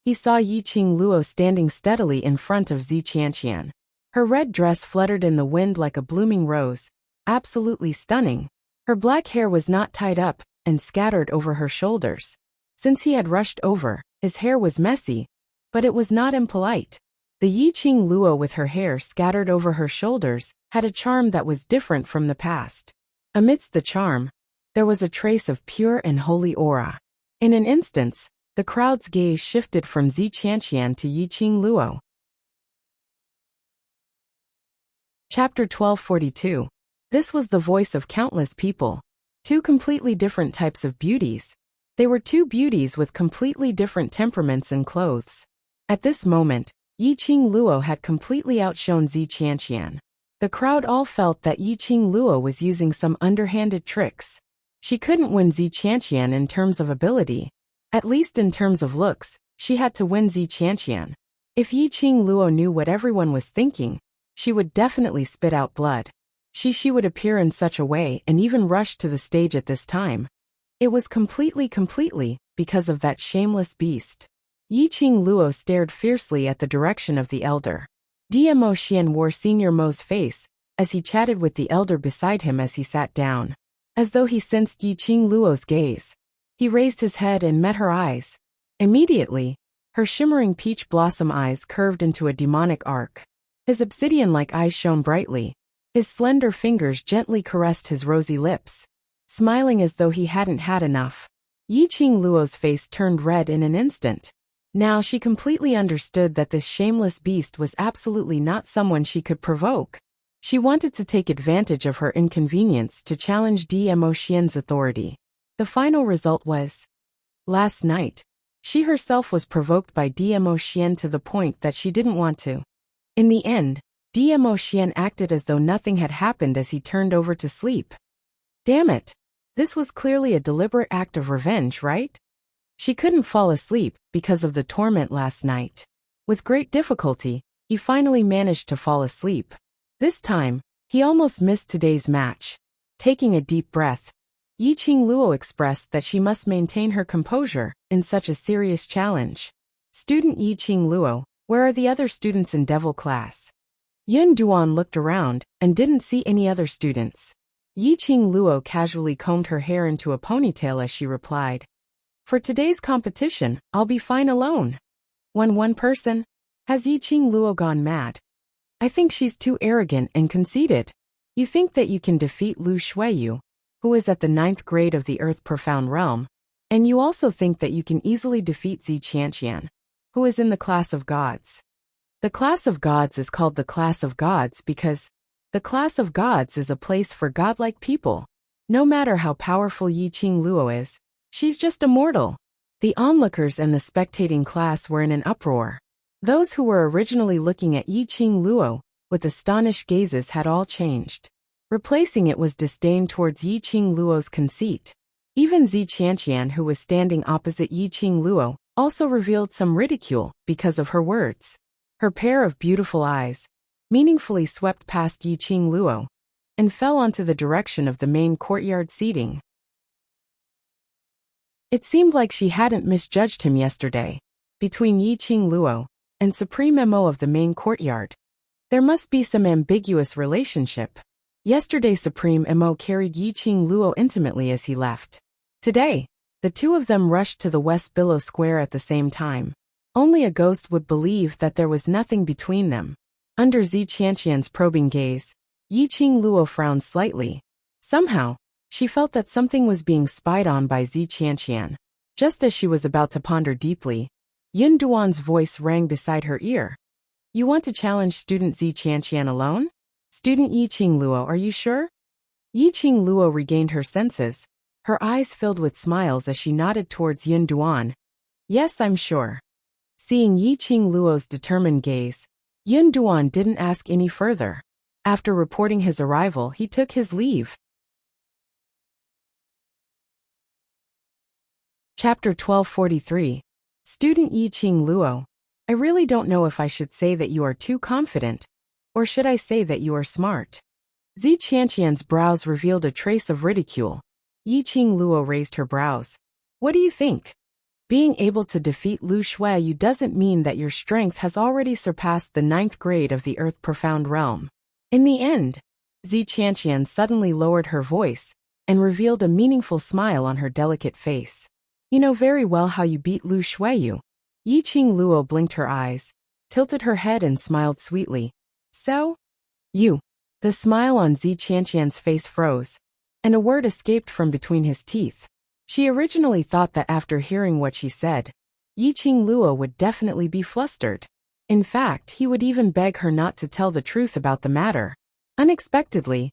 He saw Yiqing Luo standing steadily in front of Zi Qianqian. Her red dress fluttered in the wind like a blooming rose, absolutely stunning. Her black hair was not tied up and scattered over her shoulders. Since he had rushed over, his hair was messy, but it was not impolite. The Yiqing Luo with her hair scattered over her shoulders had a charm that was different from the past. Amidst the charm, there was a trace of pure and holy aura. In an instant, the crowd's gaze shifted from Zi Qianqian to Yiqing Luo. Chapter 1242. This was the voice of countless people. Two completely different types of beauties. They were two beauties with completely different temperaments and clothes. At this moment, Yiqing Luo had completely outshone Zi Qianqian. The crowd all felt that Yiqing Luo was using some underhanded tricks. She couldn't win Zi Qianqian in terms of ability. At least in terms of looks, she had to win Zi Qianqian. If Yiqing Luo knew what everyone was thinking, she would definitely spit out blood. She would appear in such a way and even rush to the stage at this time. It was completely because of that shameless beast. Yiqing Luo stared fiercely at the direction of the elder. Dmo Xian wore Senior Mo's face as he chatted with the elder beside him as he sat down. As though he sensed Yiqing Luo's gaze, he raised his head and met her eyes. Immediately, her shimmering peach blossom eyes curved into a demonic arc. His obsidian-like eyes shone brightly. His slender fingers gently caressed his rosy lips, smiling as though he hadn't had enough. Yiqing Luo's face turned red in an instant. Now she completely understood that this shameless beast was absolutely not someone she could provoke. She wanted to take advantage of her inconvenience to challenge Dmo Xian's authority. The final result was, last night, she herself was provoked by Dmo Xian to the point that she didn't want to. In the end, Dmo Xian acted as though nothing had happened as he turned over to sleep. Damn it! This was clearly a deliberate act of revenge, right? She couldn't fall asleep because of the torment last night. With great difficulty, he finally managed to fall asleep. This time, he almost missed today's match. Taking a deep breath, Yiqing Luo expressed that she must maintain her composure in such a serious challenge. Student Yiqing Luo, where are the other students in Devil class? Yun Duan looked around and didn't see any other students. Yiqing Luo casually combed her hair into a ponytail as she replied, "For today's competition, I'll be fine alone." One person? Has Yiqing Luo gone mad? I think she's too arrogant and conceited. You think that you can defeat Lu Shuiyu, who is at the 9th grade of the Earth Profound Realm, and you also think that you can easily defeat Zi Qianqian, who is in the class of gods. The class of gods is called the class of gods because the class of gods is a place for godlike people. No matter how powerful Yiqing Luo is, she's just a mortal. The onlookers and the spectating class were in an uproar. Those who were originally looking at Yiqing Luo with astonished gazes had all changed. Replacing it was disdain towards Yiqing Luo's conceit. Even Zi Qianqian, who was standing opposite Yiqing Luo, also revealed some ridicule because of her words. Her pair of beautiful eyes meaningfully swept past Yiqing Luo and fell onto the direction of the main courtyard seating. It seemed like she hadn't misjudged him yesterday. Between Yiqing Luo and Supreme Mo of the main courtyard, there must be some ambiguous relationship. Yesterday Supreme Mo carried Yiqing Luo intimately as he left. Today, the two of them rushed to the West Billow Square at the same time. Only a ghost would believe that there was nothing between them. Under Zi Qianqian's probing gaze, Yiqing Luo frowned slightly. Somehow, she felt that something was being spied on by Zi Qianqian. Just as she was about to ponder deeply, Yun Duan's voice rang beside her ear. You want to challenge student Zi Qianqian alone? Student Yiqing Luo, are you sure? Yiqing Luo regained her senses. Her eyes filled with smiles as she nodded towards Yun Duan. Yes, I'm sure. Seeing Yiqing Luo's determined gaze, Yun Duan didn't ask any further. After reporting his arrival, he took his leave. Chapter 1243. Student Yiqing Luo. I really don't know if I should say that you are too confident, or should I say that you are smart. Zi Qianqian's brows revealed a trace of ridicule. Yiqing Luo raised her brows. What do you think? Being able to defeat Lu Shuiyu doesn't mean that your strength has already surpassed the 9th grade of the Earth Profound Realm. In the end, Zi Qianqian suddenly lowered her voice and revealed a meaningful smile on her delicate face. You know very well how you beat Lu Shuiyu. Yiqing Luo blinked her eyes, tilted her head and smiled sweetly. So? You. The smile on Zi Qianqian's face froze, and a word escaped from between his teeth. She originally thought that after hearing what she said, Yiqing Luo would definitely be flustered. In fact, he would even beg her not to tell the truth about the matter. Unexpectedly,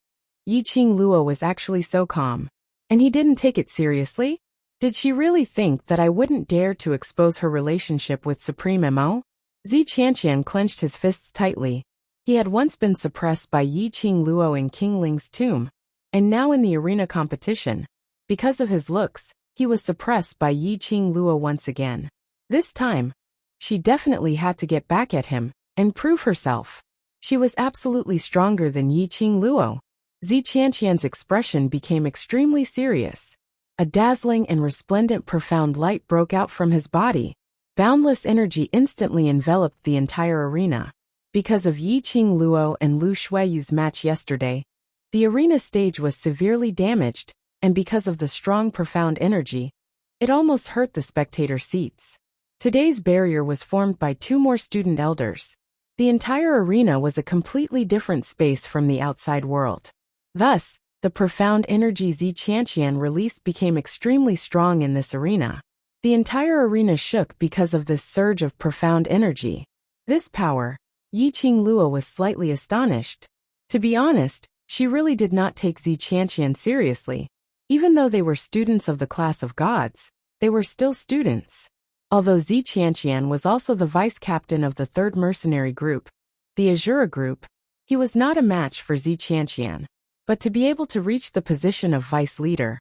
Yiqing Luo was actually so calm. And he didn't take it seriously? Did she really think that I wouldn't dare to expose her relationship with Supreme Mo? Zi Qianqian clenched his fists tightly. He had once been suppressed by Yiqing Luo in King Ling's tomb, and now in the arena competition, because of his looks, he was suppressed by Yiqing Luo once again. This time, she definitely had to get back at him and prove herself. She was absolutely stronger than Yiqing Luo. Zi Qianqian's expression became extremely serious. A dazzling and resplendent profound light broke out from his body. Boundless energy instantly enveloped the entire arena. Because of Yiqing Luo and Lu Shuiyu's match yesterday, the arena stage was severely damaged, and because of the strong profound energy, it almost hurt the spectator seats. Today's barrier was formed by 2 more student elders. The entire arena was a completely different space from the outside world. Thus, the profound energy Zi Qianqian released became extremely strong in this arena. The entire arena shook because of this surge of profound energy. This power, Yiqing Luo was slightly astonished. To be honest, she really did not take Zi Qianqian seriously. Even though they were students of the class of gods, they were still students. Although Zi Qianqian was also the vice-captain of the 3rd mercenary group, the Azura group, he was not a match for Zi Qianqian. But to be able to reach the position of vice leader,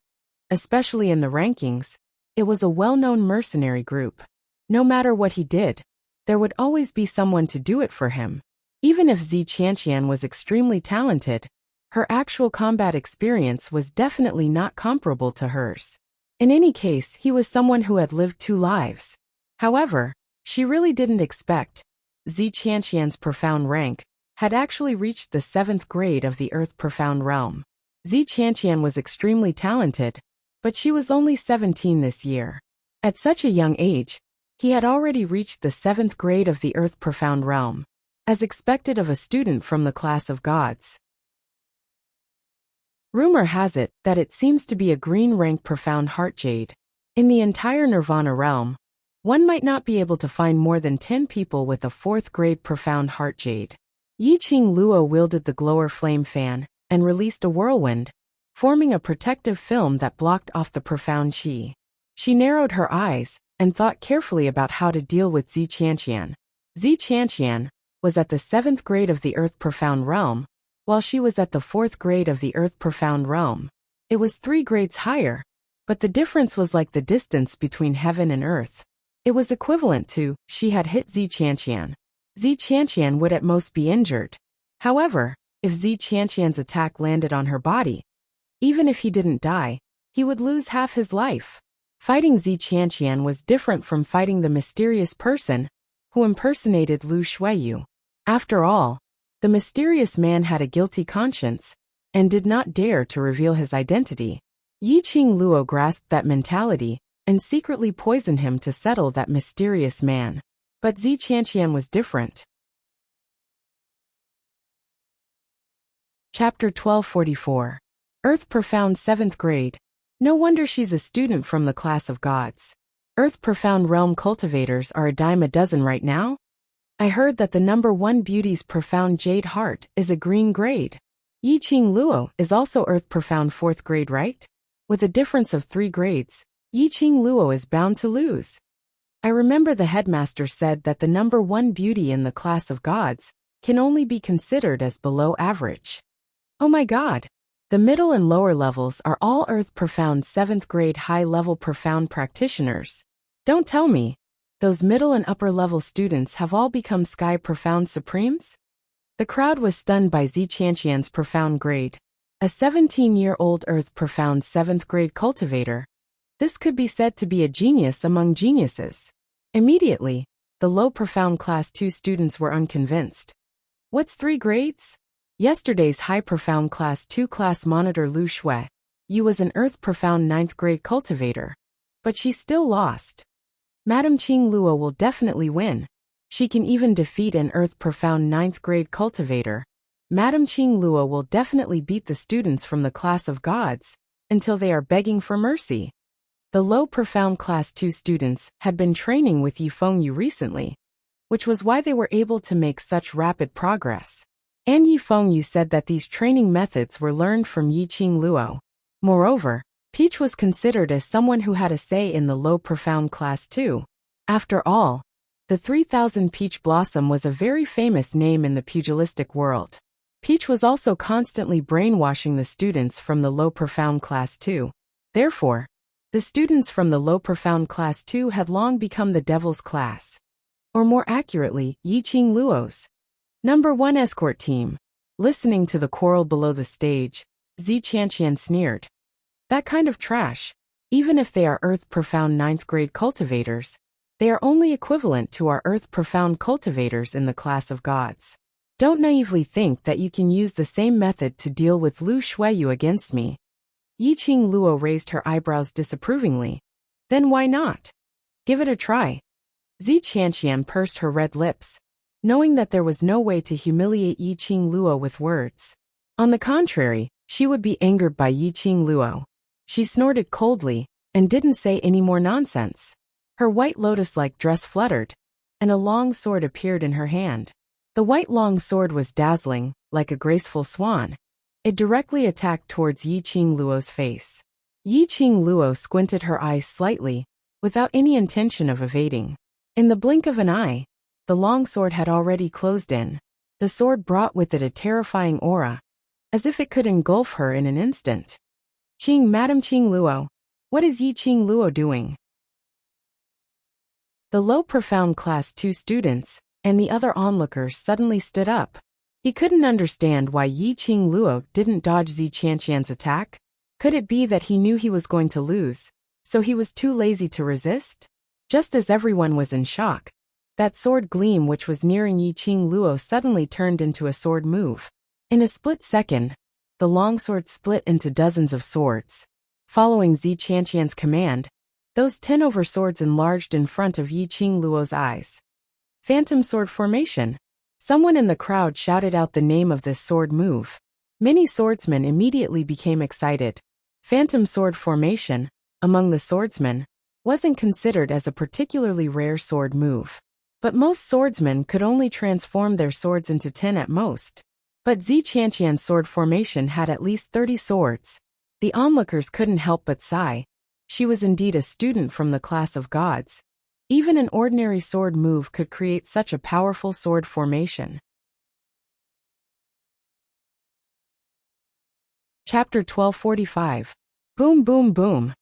especially in the rankings, it was a well-known mercenary group. No matter what he did, there would always be someone to do it for him. Even if Zi Qianqian was extremely talented, her actual combat experience was definitely not comparable to hers. In any case, he was someone who had lived 2 lives. However, she really didn't expect Zi Qianqian's profound rank had actually reached the 7th grade of the Earth Profound Realm. Zi Qianqian was extremely talented, but she was only 17 this year. At such a young age, he had already reached the 7th grade of the Earth Profound Realm, as expected of a student from the class of gods. Rumor has it that it seems to be a green-rank profound heart jade. In the entire Nirvana realm, one might not be able to find more than 10 people with a 4th grade profound heart jade. Yiqing Luo wielded the glower flame fan and released a whirlwind, forming a protective film that blocked off the profound qi. She narrowed her eyes and thought carefully about how to deal with Zi Qianqian. Zi Qianqian was at the 7th grade of the Earth Profound Realm, while she was at the 4th grade of the Earth Profound Realm. It was 3 grades higher, but the difference was like the distance between heaven and earth. It was equivalent to, she had hit Zi Qianqian. Zi Qianqian would at most be injured. However, if Zi Qianqian's attack landed on her body, even if he didn't die, he would lose half his life. Fighting Zi Qianqian was different from fighting the mysterious person who impersonated Lu Shuiyu. After all, the mysterious man had a guilty conscience and did not dare to reveal his identity. Yiqing Luo grasped that mentality and secretly poisoned him to settle that mysterious man. But Zi Qianqian was different. Chapter 1244. Earth Profound 7th Grade. No wonder she's a student from the class of gods. Earth Profound Realm cultivators are a dime a dozen right now? I heard that the number 1 beauty's Profound Jade Heart is a green grade. Yiqing Luo is also Earth Profound 4th grade, right? With a difference of 3 grades, Yiqing Luo is bound to lose. I remember the headmaster said that the number 1 beauty in the class of gods can only be considered as below average. Oh my god. The middle and lower levels are all Earth Profound 7th grade high-level Profound practitioners. Don't tell me. Those middle and upper level students have all become Sky Profound Supremes? The crowd was stunned by Zi Qianqian's Profound grade. A 17-year-old Earth Profound 7th grade cultivator. This could be said to be a genius among geniuses. Immediately, the low Profound Class 2 students were unconvinced. What's 3 grades? Yesterday's high Profound Class 2 class monitor Lu Shui. You was an Earth Profound 9th grade cultivator. But she still lost. Madame Qing Luo will definitely win. She can even defeat an Earth Profound 9th grade cultivator. Madame Qing Luo will definitely beat the students from the class of gods, until they are begging for mercy. The low Profound Class 2 students had been training with Yi Fengyu recently, which was why they were able to make such rapid progress. And Yi Fengyu said that these training methods were learned from Yiqing Luo. Moreover, Peach was considered as someone who had a say in the low Profound Class 2. After all, the 3000 Peach Blossom was a very famous name in the pugilistic world. Peach was also constantly brainwashing the students from the low Profound Class 2. Therefore, the students from the low Profound Class 2 had long become the Devil's class. Or more accurately, Yiqing Luo's number 1 escort team. Listening to the quarrel below the stage, Zi Qianqian sneered. That kind of trash, even if they are Earth Profound 9th grade cultivators, they are only equivalent to our Earth Profound cultivators in the class of gods. Don't naively think that you can use the same method to deal with Lu Shuiyu against me. Yiqing Luo raised her eyebrows disapprovingly. Then why not? Give it a try. Zi Qianqian pursed her red lips, knowing that there was no way to humiliate Yiqing Luo with words. On the contrary, she would be angered by Yiqing Luo. She snorted coldly, and didn't say any more nonsense. Her white lotus-like dress fluttered, and a long sword appeared in her hand. The white long sword was dazzling, like a graceful swan. It directly attacked towards Yiqing Luo's face. Yiqing Luo squinted her eyes slightly, without any intention of evading. In the blink of an eye, the long sword had already closed in. The sword brought with it a terrifying aura, as if it could engulf her in an instant. Madame Qing Luo, what is Yiqing Luo doing? The low Profound Class 2 students and the other onlookers suddenly stood up. He couldn't understand why Yiqing Luo didn't dodge Zi Qianqian's attack. Could it be that he knew he was going to lose, so he was too lazy to resist? Just as everyone was in shock, that sword gleam which was nearing Yiqing Luo suddenly turned into a sword move. In a split second, the longsword split into dozens of swords. Following Zi Qianqian's command, those 10 over swords enlarged in front of Yiqing Luo's eyes. Phantom sword formation. Someone in the crowd shouted out the name of this sword move. Many swordsmen immediately became excited. Phantom sword formation, among the swordsmen, wasn't considered as a particularly rare sword move. But most swordsmen could only transform their swords into 10 at most. But Zi Qianqian's sword formation had at least 30 swords. The onlookers couldn't help but sigh. She was indeed a student from the class of gods. Even an ordinary sword move could create such a powerful sword formation. Chapter 1245. Boom boom boom.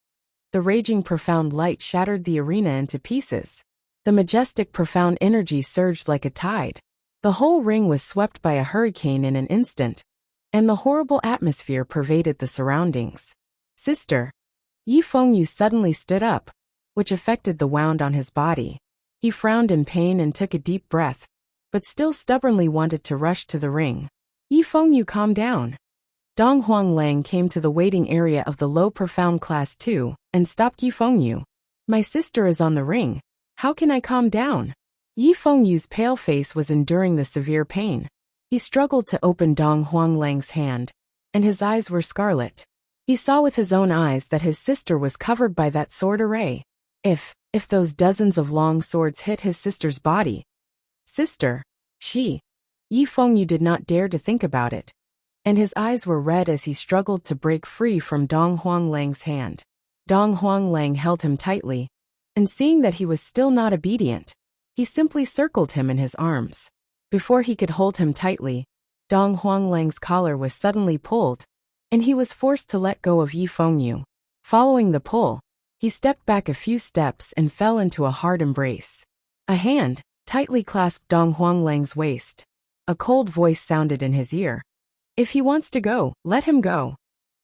The raging profound light shattered the arena into pieces. The majestic profound energy surged like a tide. The whole ring was swept by a hurricane in an instant, and the horrible atmosphere pervaded the surroundings. Sister. Yi Fengyu suddenly stood up, which affected the wound on his body. He frowned in pain and took a deep breath, but still stubbornly wanted to rush to the ring. Yi Fengyu, calm down. Dong Huanglang came to the waiting area of the low profound class 2, and stopped Yi Fengyu. My sister is on the ring. How can I calm down? Yi Fengyu's pale face was enduring the severe pain. He struggled to open Dong Huanglang's hand, and his eyes were scarlet. He saw with his own eyes that his sister was covered by that sword array. If those dozens of long swords hit his sister's body. Sister? Yi Fengyu did not dare to think about it, and his eyes were red as he struggled to break free from Dong Huanglang's hand. Dong Huanglang held him tightly, and seeing that he was still not obedient, he simply circled him in his arms. Before he could hold him tightly, Dong Huanglang's collar was suddenly pulled, and he was forced to let go of Yi Fengyu. Following the pull, he stepped back a few steps and fell into a hard embrace. A hand tightly clasped Dong Huanglang's waist. A cold voice sounded in his ear. If he wants to go, let him go.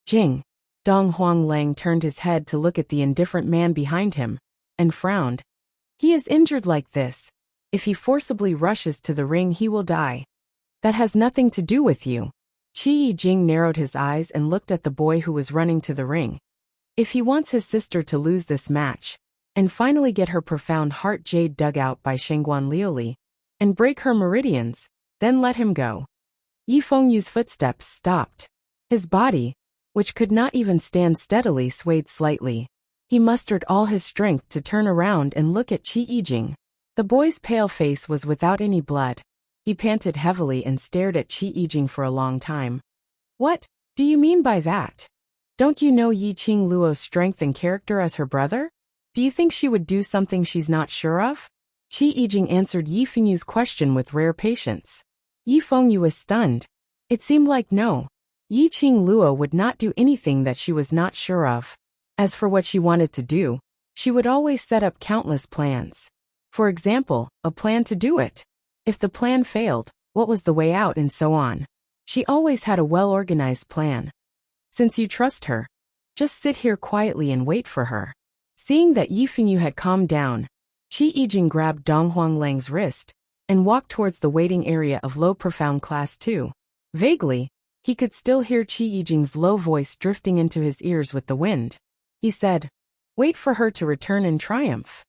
Jing. Dong Huanglang turned his head to look at the indifferent man behind him, and frowned. He is injured like this. If he forcibly rushes to the ring, he will die. That has nothing to do with you. Qi Yijing narrowed his eyes and looked at the boy who was running to the ring. If he wants his sister to lose this match, and finally get her profound heart jade dug out by Shengguan Liuli, and break her meridians, then let him go. Yi Fengyu's footsteps stopped. His body, which could not even stand steadily, swayed slightly. He mustered all his strength to turn around and look at Qi Yijing. The boy's pale face was without any blood. He panted heavily and stared at Qi Yijing for a long time. What do you mean by that? Don't you know Yi Qing Luo's strength and character as her brother? Do you think she would do something she's not sure of? Qi Yijing answered Yi Fengyu's question with rare patience. Yi Fengyu was stunned. It seemed like no. Yi Qing Luo would not do anything that she was not sure of. As for what she wanted to do, she would always set up countless plans. For example, a plan to do it. If the plan failed, what was the way out, and so on. She always had a well-organized plan. Since you trust her, just sit here quietly and wait for her. Seeing that Yi Fengyu had calmed down, Qi Yijing grabbed Dong Huanglang's wrist and walked towards the waiting area of low profound class 2. Vaguely, he could still hear Qi Yijing's low voice drifting into his ears with the wind. He said, "Wait for her to return in triumph."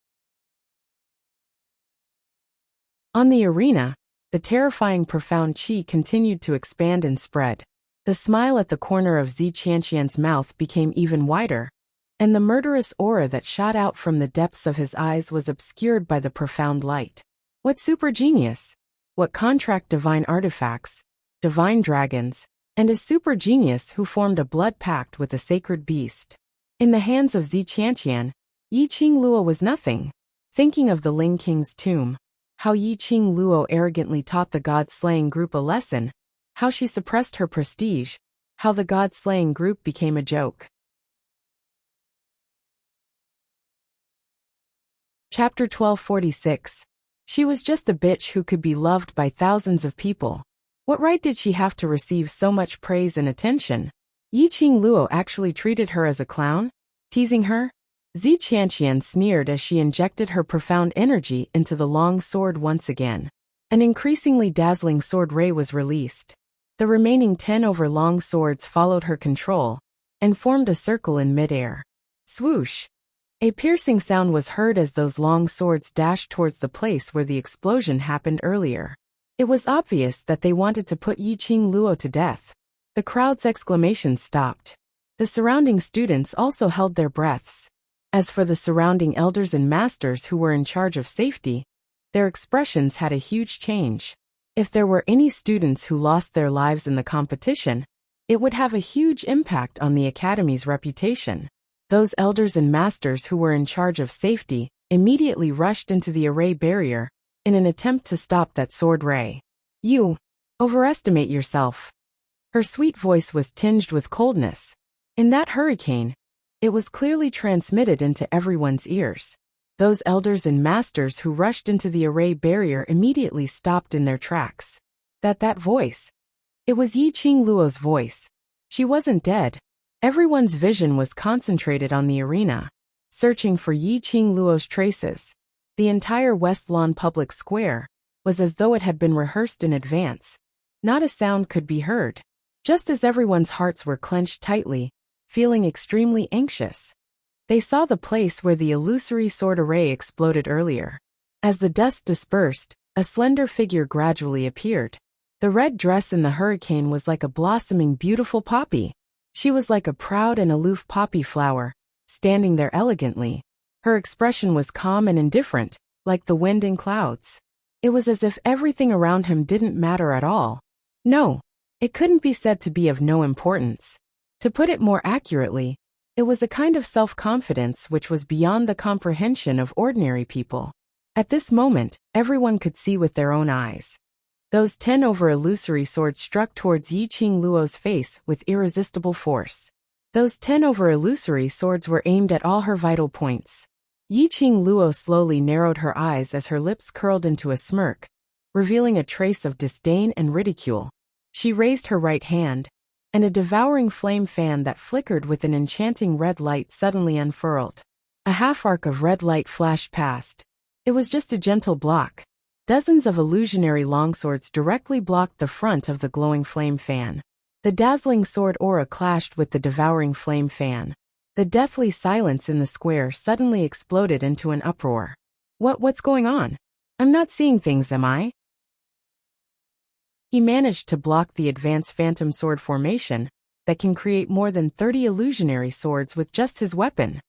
On the arena, the terrifying profound qi continued to expand and spread. The smile at the corner of Zi Qianqian's mouth became even wider, and the murderous aura that shot out from the depths of his eyes was obscured by the profound light. What super genius! What contract divine artifacts, divine dragons, and a super genius who formed a blood pact with a sacred beast. In the hands of Zi Qianqian, Yi Qing Luo was nothing. Thinking of the Ling King's tomb, how Yi Qing Luo arrogantly taught the god-slaying group a lesson, how she suppressed her prestige, how the god-slaying group became a joke. Chapter 1246. She was just a bitch who could be loved by thousands of people. What right did she have to receive so much praise and attention? Yi Qing Luo actually treated her as a clown, teasing her? Zi Qianqian sneered as she injected her profound energy into the long sword once again. An increasingly dazzling sword ray was released. The remaining 10 long swords followed her control and formed a circle in midair. Swoosh! A piercing sound was heard as those long swords dashed towards the place where the explosion happened earlier. It was obvious that they wanted to put Yi Qing Luo to death. The crowd's exclamations stopped. The surrounding students also held their breaths. As for the surrounding elders and masters who were in charge of safety, their expressions had a huge change. If there were any students who lost their lives in the competition, it would have a huge impact on the academy's reputation. Those elders and masters who were in charge of safety immediately rushed into the array barrier in an attempt to stop that sword ray. You overestimate yourself. Her sweet voice was tinged with coldness. In that hurricane, it was clearly transmitted into everyone's ears. Those elders and masters who rushed into the array barrier immediately stopped in their tracks. That voice. It was Yi Qing Luo's voice. She wasn't dead. Everyone's vision was concentrated on the arena, searching for Yi Qing Luo's traces. The entire West Lawn Public Square was as though it had been rehearsed in advance. Not a sound could be heard. Just as everyone's hearts were clenched tightly, feeling extremely anxious. They saw the place where the illusory sword array exploded earlier. As the dust dispersed, a slender figure gradually appeared. The red dress in the hurricane was like a blossoming beautiful poppy. She was like a proud and aloof poppy flower, standing there elegantly. Her expression was calm and indifferent, like the wind in clouds. It was as if everything around him didn't matter at all. No, it couldn't be said to be of no importance. To put it more accurately, it was a kind of self-confidence which was beyond the comprehension of ordinary people. At this moment, everyone could see with their own eyes. Those 10 over illusory swords struck towards Yi-Ching Luo's face with irresistible force. Those 10 over illusory swords were aimed at all her vital points. Yi-Ching Luo slowly narrowed her eyes as her lips curled into a smirk, revealing a trace of disdain and ridicule. She raised her right hand, and a devouring flame fan that flickered with an enchanting red light suddenly unfurled. A half-arc of red light flashed past. It was just a gentle block. Dozens of illusionary longswords directly blocked the front of the glowing flame fan. The dazzling sword aura clashed with the devouring flame fan. The deathly silence in the square suddenly exploded into an uproar. What's going on? I'm not seeing things, am I? He managed to block the advanced phantom sword formation that can create more than 30 illusionary swords with just his weapon.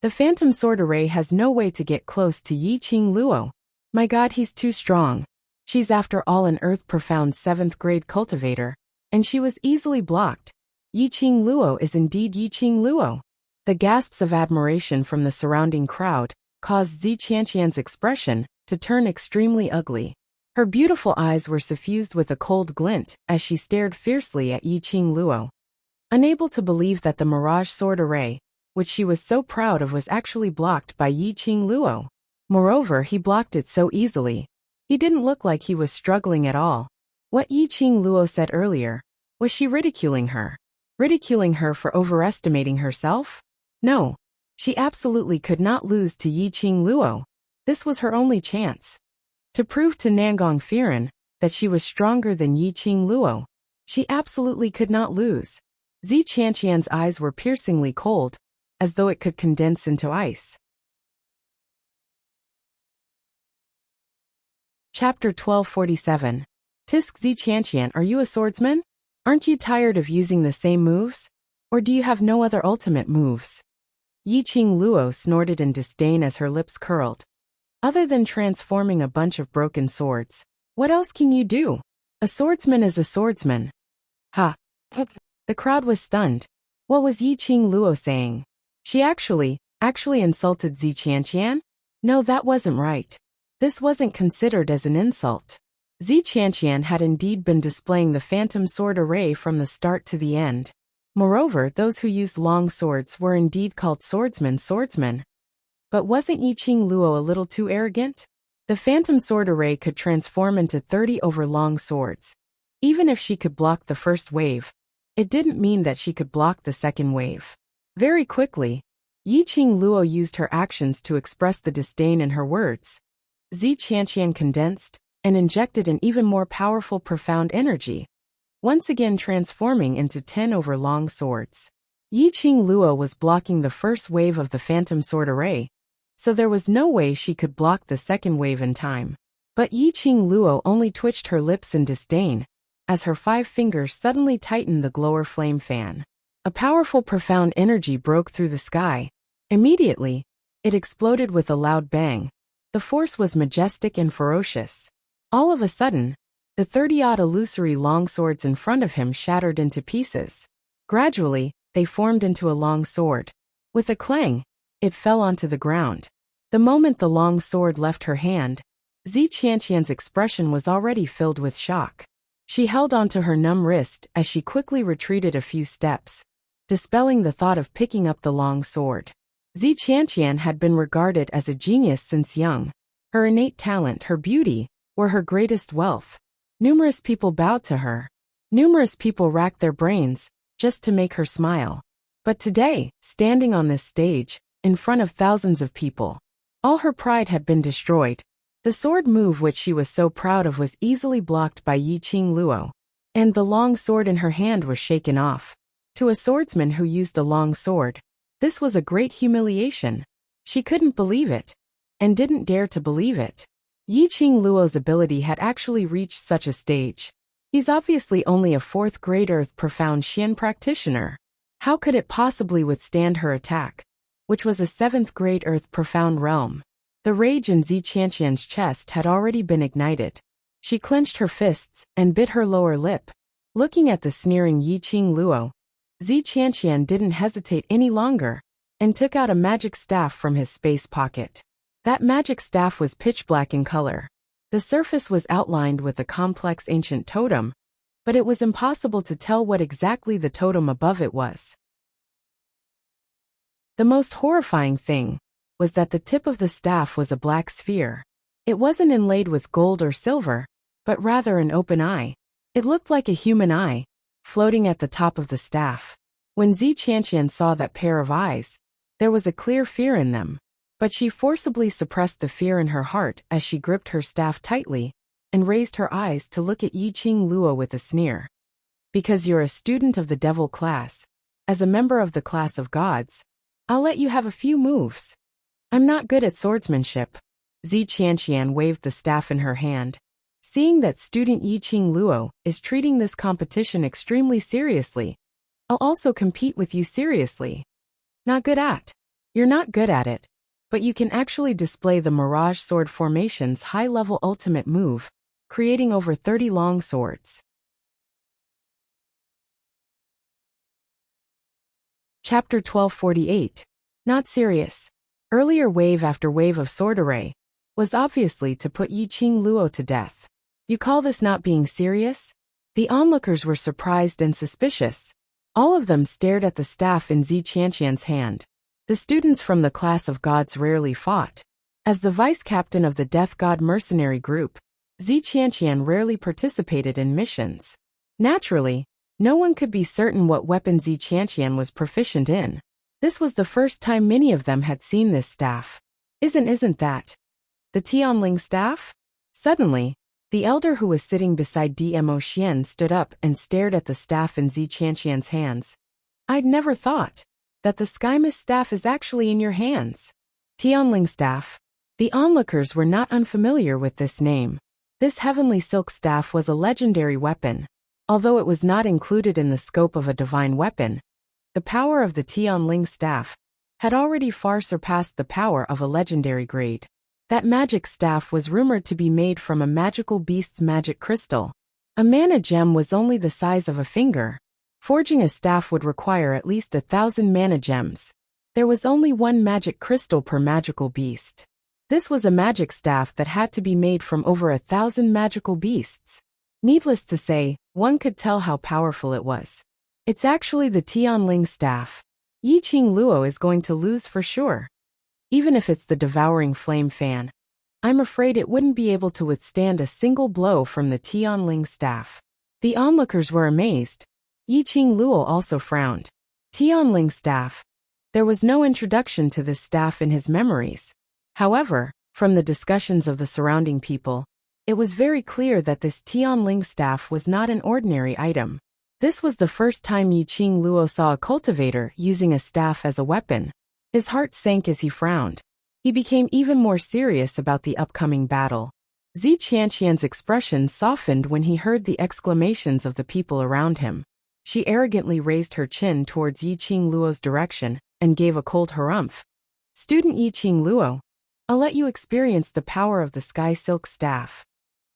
The phantom sword array has no way to get close to Yi-Ching Luo. My God, he's too strong. She's after all an earth-profound 7th grade cultivator, and she was easily blocked. Yi-Ching Luo is indeed Yi-Ching Luo. The gasps of admiration from the surrounding crowd caused Zi Qianqian's expression to turn extremely ugly. Her beautiful eyes were suffused with a cold glint as she stared fiercely at Yi-Ching Luo. Unable to believe that the Mirage sword array, which she was so proud of, was actually blocked by Yi-Ching Luo. Moreover, he blocked it so easily. He didn't look like he was struggling at all. What Yi-Ching Luo said earlier, was she ridiculing her? Ridiculing her for overestimating herself? No. She absolutely could not lose to Yi-Ching Luo. This was her only chance. To prove to Nangong Firen that she was stronger than Yi-Ching Luo. She absolutely could not lose. Zi Qianqian's eyes were piercingly cold, as though it could condense into ice. Chapter 1247. Tisk Zi Qianqian, are you a swordsman? Aren't you tired of using the same moves? Or do you have no other ultimate moves? Yi-Ching Luo snorted in disdain as her lips curled. Other than transforming a bunch of broken swords, what else can you do? A swordsman is a swordsman. Ha! The crowd was stunned. What was Yi-Ching Luo saying? She actually insulted Zi Qianqian? No, that wasn't right. This wasn't considered as an insult. Zi Qianqian had indeed been displaying the phantom sword array from the start to the end. Moreover, those who used long swords were indeed called swordsmen. But wasn't Yi-Ching Luo a little too arrogant? The phantom sword array could transform into 30 over long swords. Even if she could block the first wave, it didn't mean that she could block the second wave. Very quickly, Yi-Ching Luo used her actions to express the disdain in her words. Zi Qianqian condensed and injected an even more powerful profound energy, once again transforming into 10 over long swords. Yi-Ching Luo was blocking the first wave of the phantom sword array, so there was no way she could block the second wave in time. But Yi-Ching Luo only twitched her lips in disdain, as her 5 fingers suddenly tightened the glower flame fan. A powerful profound energy broke through the sky. Immediately, it exploded with a loud bang. The force was majestic and ferocious. All of a sudden, the 30-odd illusory long swords in front of him shattered into pieces. Gradually, they formed into a long sword. With a clang, it fell onto the ground. The moment the long sword left her hand, Zi Qianqian's expression was already filled with shock. She held onto her numb wrist as she quickly retreated a few steps, dispelling the thought of picking up the long sword. Zi Qianqian had been regarded as a genius since young. Her innate talent, her beauty, were her greatest wealth. Numerous people bowed to her. Numerous people racked their brains just to make her smile. But today, standing on this stage, in front of thousands of people, all her pride had been destroyed. The sword move which she was so proud of was easily blocked by Yi-Ching Luo, and the long sword in her hand was shaken off. To a swordsman who used a long sword, this was a great humiliation. She couldn't believe it, and didn't dare to believe it. Yiqing Luo's ability had actually reached such a stage. He's obviously only a 4th grade Earth Profound Xian practitioner. How could it possibly withstand her attack, which was a 7th grade Earth Profound realm? The rage in Zi Qianqian's chest had already been ignited. She clenched her fists and bit her lower lip. Looking at the sneering Yiqing Luo, Zi Qianqian didn't hesitate any longer and took out a magic staff from his space pocket. That magic staff was pitch black in color. The surface was outlined with a complex ancient totem, but it was impossible to tell what exactly the totem above it was. The most horrifying thing was that the tip of the staff was a black sphere. It wasn't inlaid with gold or silver, but rather an open eye. It looked like a human eye, floating at the top of the staff. When Zi Qianqian saw that pair of eyes, there was a clear fear in them. But she forcibly suppressed the fear in her heart as she gripped her staff tightly and raised her eyes to look at Yiqing Luo with a sneer. Because you're a student of the devil class, as a member of the class of gods, I'll let you have a few moves. I'm not good at swordsmanship. Zi Qianqian waved the staff in her hand. Seeing that student Yiqing Luo is treating this competition extremely seriously, I'll also compete with you seriously. Not good at. You're not good at it, but you can actually display the Mirage Sword Formation's high-level ultimate move, creating over 30 long swords. Chapter 1248. Not serious. Earlier wave after wave of sword array was obviously to put Yiqing Luo to death. You call this not being serious? The onlookers were surprised and suspicious. All of them stared at the staff in Zi Qianqian's hand. The students from the class of gods rarely fought. As the vice-captain of the Death God mercenary group, Zi Qianqian rarely participated in missions. Naturally, no one could be certain what weapon Zi Qianqian was proficient in. This was the first time many of them had seen this staff. Isn't that the Tianling staff? Suddenly, the elder who was sitting beside Dmo Xian stood up and stared at the staff in Zi Qianqian's hands. I'd never thought that the Sky Mist staff is actually in your hands. Tianling staff. The onlookers were not unfamiliar with this name. This heavenly silk staff was a legendary weapon. Although it was not included in the scope of a divine weapon, the power of the Tianling staff had already far surpassed the power of a legendary grade. That magic staff was rumored to be made from a magical beast's magic crystal. A mana gem was only the size of a finger. Forging a staff would require at least 1,000 mana gems. There was only one magic crystal per magical beast. This was a magic staff that had to be made from over 1,000 magical beasts. Needless to say, one could tell how powerful it was. It's actually the Tianling staff. Yiqing Luo is going to lose for sure. Even if it's the devouring flame fan, I'm afraid it wouldn't be able to withstand a single blow from the Tianling staff. The onlookers were amazed. Yiqing Luo also frowned. Tianling staff. There was no introduction to this staff in his memories. However, from the discussions of the surrounding people, it was very clear that this Tianling staff was not an ordinary item. This was the first time Yiqing Luo saw a cultivator using a staff as a weapon. His heart sank as he frowned. He became even more serious about the upcoming battle. Zi Qianqian's expression softened when he heard the exclamations of the people around him. She arrogantly raised her chin towards Yiqing Luo's direction and gave a cold harumph. Student Yiqing Luo, I'll let you experience the power of the sky silk staff.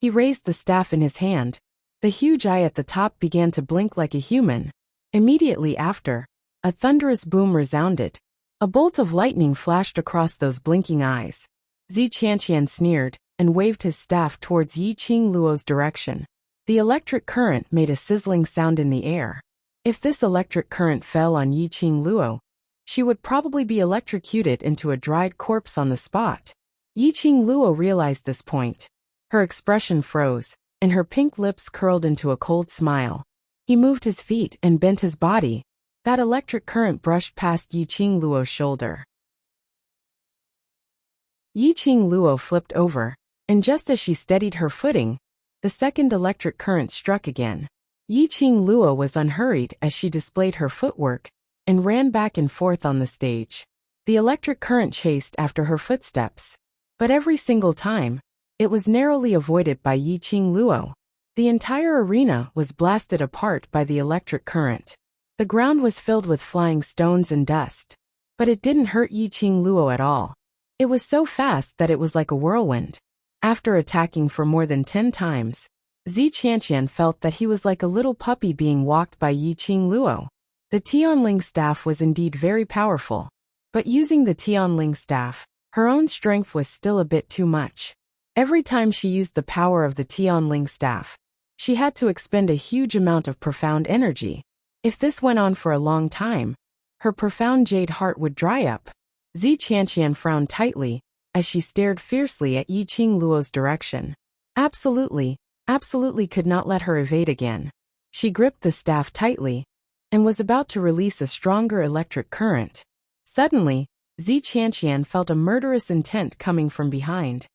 He raised the staff in his hand. The huge eye at the top began to blink like a human. Immediately after, a thunderous boom resounded. A bolt of lightning flashed across those blinking eyes. Zi Qianqian sneered and waved his staff towards Yiqing Luo's direction. The electric current made a sizzling sound in the air. If this electric current fell on Yiqing Luo, she would probably be electrocuted into a dried corpse on the spot. Yiqing Luo realized this point. Her expression froze, and her pink lips curled into a cold smile. He moved his feet and bent his body. That electric current brushed past Yiqing Luo's shoulder. Yiqing Luo flipped over, and just as she steadied her footing, the second electric current struck again. Yiqing Luo was unhurried as she displayed her footwork and ran back and forth on the stage. The electric current chased after her footsteps. But every single time, It was narrowly avoided by Yi Qing Luo. The entire arena was blasted apart by the electric current. The ground was filled with flying stones and dust. But it didn't hurt Yi Qing Luo at all. It was so fast that it was like a whirlwind. After attacking for more than 10 times, Zi Qianqian felt that he was like a little puppy being walked by Yi Qing Luo. The Tianling staff was indeed very powerful. But using the Tianling staff, her own strength was still a bit too much. Every time she used the power of the Tianling staff, she had to expend a huge amount of profound energy. If this went on for a long time, her profound jade heart would dry up. Zi Qianqian frowned tightly as she stared fiercely at Yi Qing Luo's direction. Absolutely could not let her evade again. She gripped the staff tightly and was about to release a stronger electric current. Suddenly, Zi Qianqian felt a murderous intent coming from behind.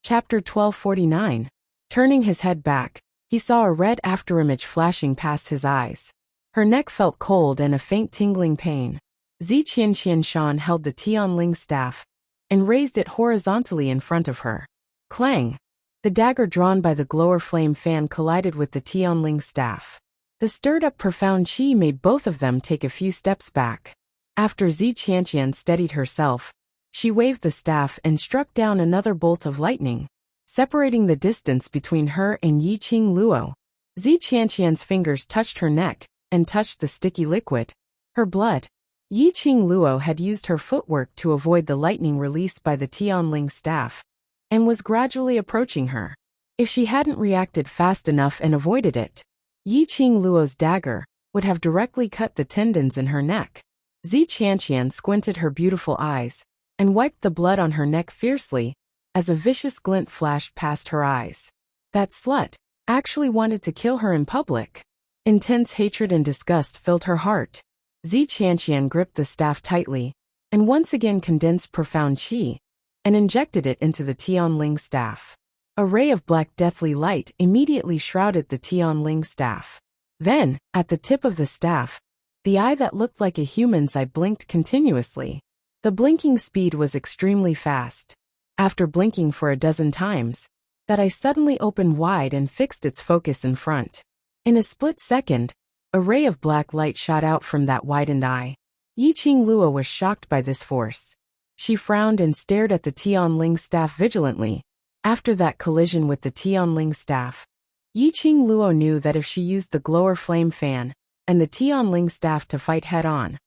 Chapter 1249. Turning his head back, he saw a red afterimage flashing past his eyes. Her neck felt cold and a faint tingling pain. Zi Qianqian held the Tianling staff and raised it horizontally in front of her. Clang! The dagger drawn by the glower flame fan collided with the Tianling staff. The stirred-up profound qi made both of them take a few steps back. After Zi Qianqian steadied herself, she waved the staff and struck down another bolt of lightning, separating the distance between her and Yi Qing Luo. Zi Qianqian's fingers touched her neck and touched the sticky liquid. Her blood. Yi Qing Luo had used her footwork to avoid the lightning released by the Tianling staff, and was gradually approaching her. If she hadn't reacted fast enough and avoided it, Yi Qing Luo's dagger would have directly cut the tendons in her neck. Zi Qianqian squinted her beautiful eyes and wiped the blood on her neck fiercely as a vicious glint flashed past her eyes. That slut actually wanted to kill her in public. Intense hatred and disgust filled her heart. Zi Qianqian gripped the staff tightly and once again condensed profound qi and injected it into the Tianling staff. A ray of black deathly light immediately shrouded the Tianling staff. Then, at the tip of the staff, the eye that looked like a human's eye blinked continuously. The blinking speed was extremely fast. After blinking for a dozen times, that eye suddenly opened wide and fixed its focus in front. In a split second, a ray of black light shot out from that widened eye. Yi Qing Luo was shocked by this force. She frowned and stared at the Tianling staff vigilantly. After that collision with the Tianling staff, Yi Qing Luo knew that if she used the glower flame fan and the Tianling staff to fight head-on,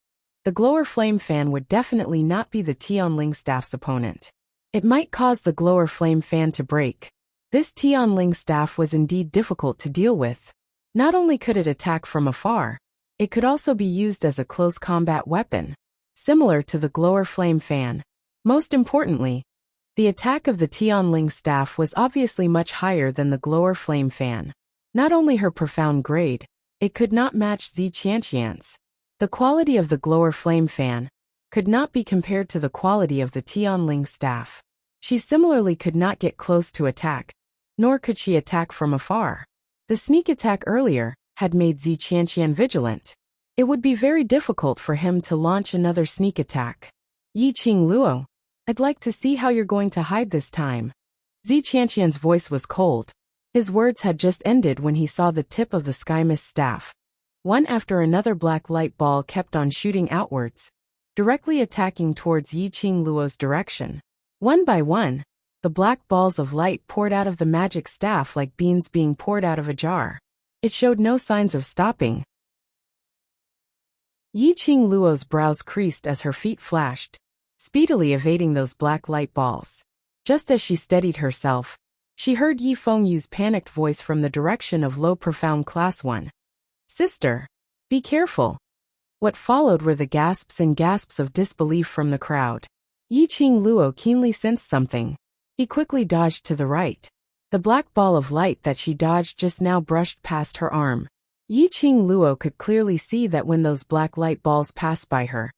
the glower flame fan would definitely not be the Tianling staff's opponent. It might cause the glower flame fan to break. This Tianling staff was indeed difficult to deal with. Not only could it attack from afar, it could also be used as a close combat weapon, similar to the glower flame fan. Most importantly, the attack of the Tianling staff was obviously much higher than the glower flame fan. Not only her profound grade, it could not match Zi Qianqian's. The quality of the glower flame fan could not be compared to the quality of the Tianling staff. She similarly could not get close to attack, nor could she attack from afar. The sneak attack earlier had made Zi Qianqian vigilant. It would be very difficult for him to launch another sneak attack. Yi Qing Luo, I'd like to see how you're going to hide this time. Zi Qianqian's voice was cold. His words had just ended when he saw the tip of the sky mist staff. One after another black light ball kept on shooting outwards, directly attacking towards Yi Qing Luo's direction. One by one, the black balls of light poured out of the magic staff like beans being poured out of a jar. It showed no signs of stopping. Yi Qing Luo's brows creased as her feet flashed, speedily evading those black light balls. Just as she steadied herself, she heard Yi Fengyu's panicked voice from the direction of low profound class 1. Sister, be careful. What followed were the gasps and gasps of disbelief from the crowd. Yi Qing Luo keenly sensed something. He quickly dodged to the right. The black ball of light that she dodged just now brushed past her arm. Yi Qing Luo could clearly see that when those black light balls passed by her,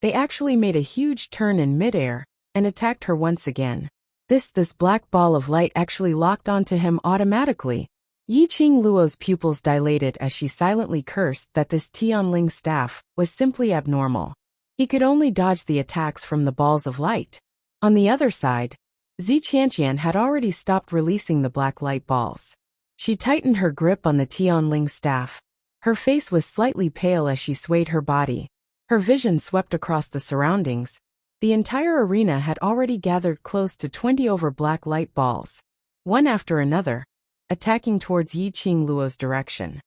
they actually made a huge turn in midair and attacked her once again. This black ball of light actually locked onto him automatically. Yi Qing Luo's pupils dilated as she silently cursed that this Tianling staff was simply abnormal. He could only dodge the attacks from the balls of light. On the other side, Zi Qianqian had already stopped releasing the black light balls. She tightened her grip on the Tianling staff. Her face was slightly pale as she swayed her body. Her vision swept across the surroundings. The entire arena had already gathered close to 20 over black light balls, one after another, attacking towards Yi Qingluo's direction.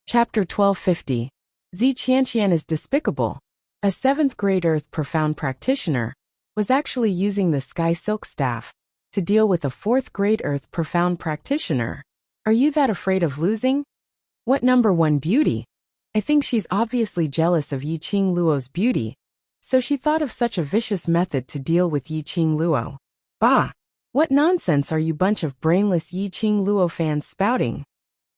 Chapter 1250. Zi Qianqian is despicable. A 7th grade Earth Profound practitioner was actually using the Sky Silk Staff to deal with a 4th grade Earth Profound practitioner. Are you that afraid of losing? What number 1 beauty? I think she's obviously jealous of Yi Qingluo's beauty, so she thought of such a vicious method to deal with Yi Qingluo. Bah! What nonsense are you bunch of brainless Yi Qingluo fans spouting?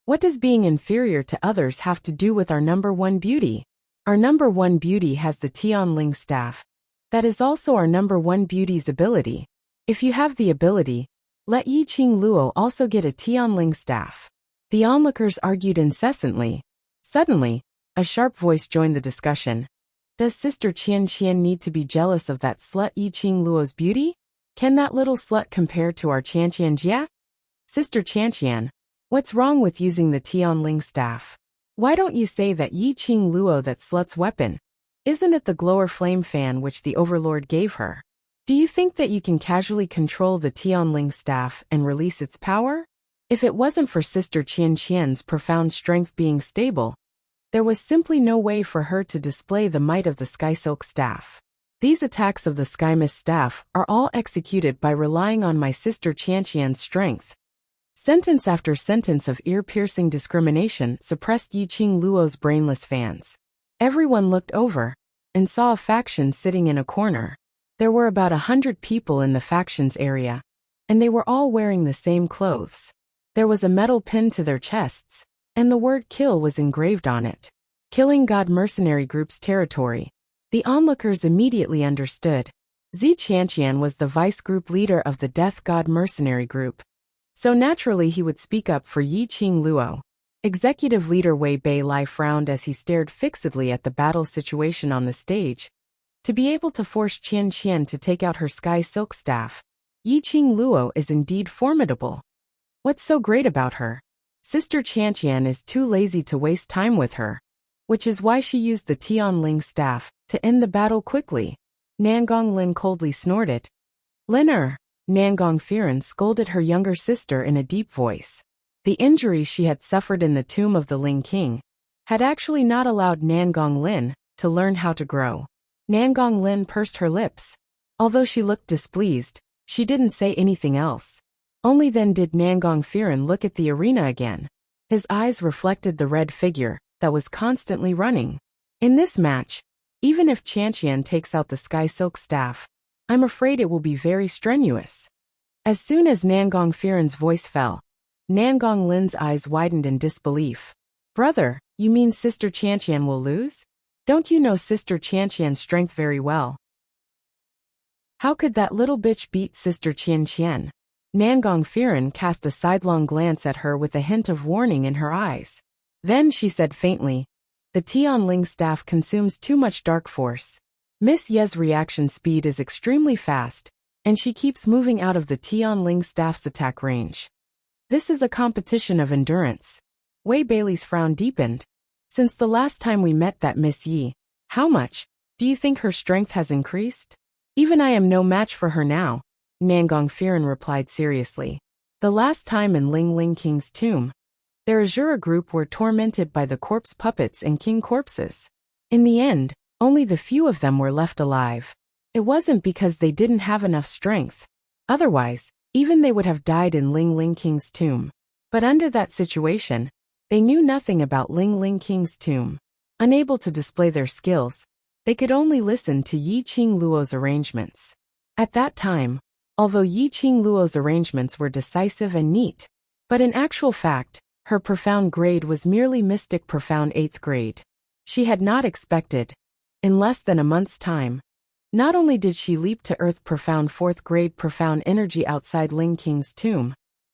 What does being inferior to others have to do with our number 1 beauty? Our number 1 beauty has the Tianling staff. That is also our number 1 beauty's ability. If you have the ability, let Yi Qingluo also get a Tianling staff. The onlookers argued incessantly. Suddenly, a sharp voice joined the discussion. Does Sister Qianqian need to be jealous of that slut Yi Qingluo's beauty? Can that little slut compare to our Qianqian Jia? Sister Qianqian, what's wrong with using the Tianling staff? Why don't you say that Yi Qingluo that slut's weapon? Isn't it the glower flame fan which the Overlord gave her? Do you think that you can casually control the Tianling staff and release its power? If it wasn't for Sister Qianqian's profound strength being stable, there was simply no way for her to display the might of the Sky Silk staff. These attacks of the Sky Mist staff are all executed by relying on my Sister Qianqian's strength. Sentence after sentence of ear-piercing discrimination suppressed Yi Qingluo's brainless fans. Everyone looked over and saw a faction sitting in a corner. There were about 100 people in the factions area, and they were all wearing the same clothes. There was a metal pin to their chests, and the word kill was engraved on it. Killing God Mercenary Group's territory. The onlookers immediately understood. Zi Qianqian was the vice group leader of the Death God Mercenary Group, so naturally he would speak up for Yi Qingluo. Executive leader Wei Beilai frowned as he stared fixedly at the battle situation on the stage. To be able to force Qianqian to take out her Sky Silk staff, Yi Qingluo is indeed formidable. What's so great about her? Sister Qianqian is too lazy to waste time with her, which is why she used the Tianling staff to end the battle quickly. Nangong Lin coldly snorted. Lin Nangong Firen scolded her younger sister in a deep voice. The injuries she had suffered in the tomb of the Ling King had actually not allowed Nangong Lin to learn how to grow. Nangong Lin pursed her lips. Although she looked displeased, she didn't say anything else. Only then did Nangong Firen look at the arena again. His eyes reflected the red figure that was constantly running. In this match, even if Qianqian takes out the Sky Silk staff, I'm afraid it will be very strenuous. As soon as Nangong Firen's voice fell, Nangong Lin's eyes widened in disbelief. Brother, you mean Sister Qianqian will lose? Don't you know Sister Qianqian's strength very well? How could that little bitch beat Sister Qianqian? Nangong Firen cast a sidelong glance at her with a hint of warning in her eyes. Then she said faintly, the Tianling staff consumes too much dark force. Miss Ye's reaction speed is extremely fast, and she keeps moving out of the Tianling staff's attack range. This is a competition of endurance. Wei Bailey's frown deepened. Since the last time we met that Miss Yi, how much do you think her strength has increased? Even I am no match for her now, Nangong Firen replied seriously. The last time in Ling King's tomb, their Azura group were tormented by the corpse puppets and king corpses. In the end, only the few of them were left alive. It wasn't because they didn't have enough strength. Otherwise, even they would have died in Ling King's tomb. But under that situation, they knew nothing about Ling King's tomb. Unable to display their skills, they could only listen to Yi Qingluo's arrangements. At that time, although Yi Qingluo's arrangements were decisive and neat, but in actual fact, her profound grade was merely mystic profound 8th grade. She had not expected, in less than a month's time, not only did she leap to earth profound 4th grade profound energy outside Ling King's tomb,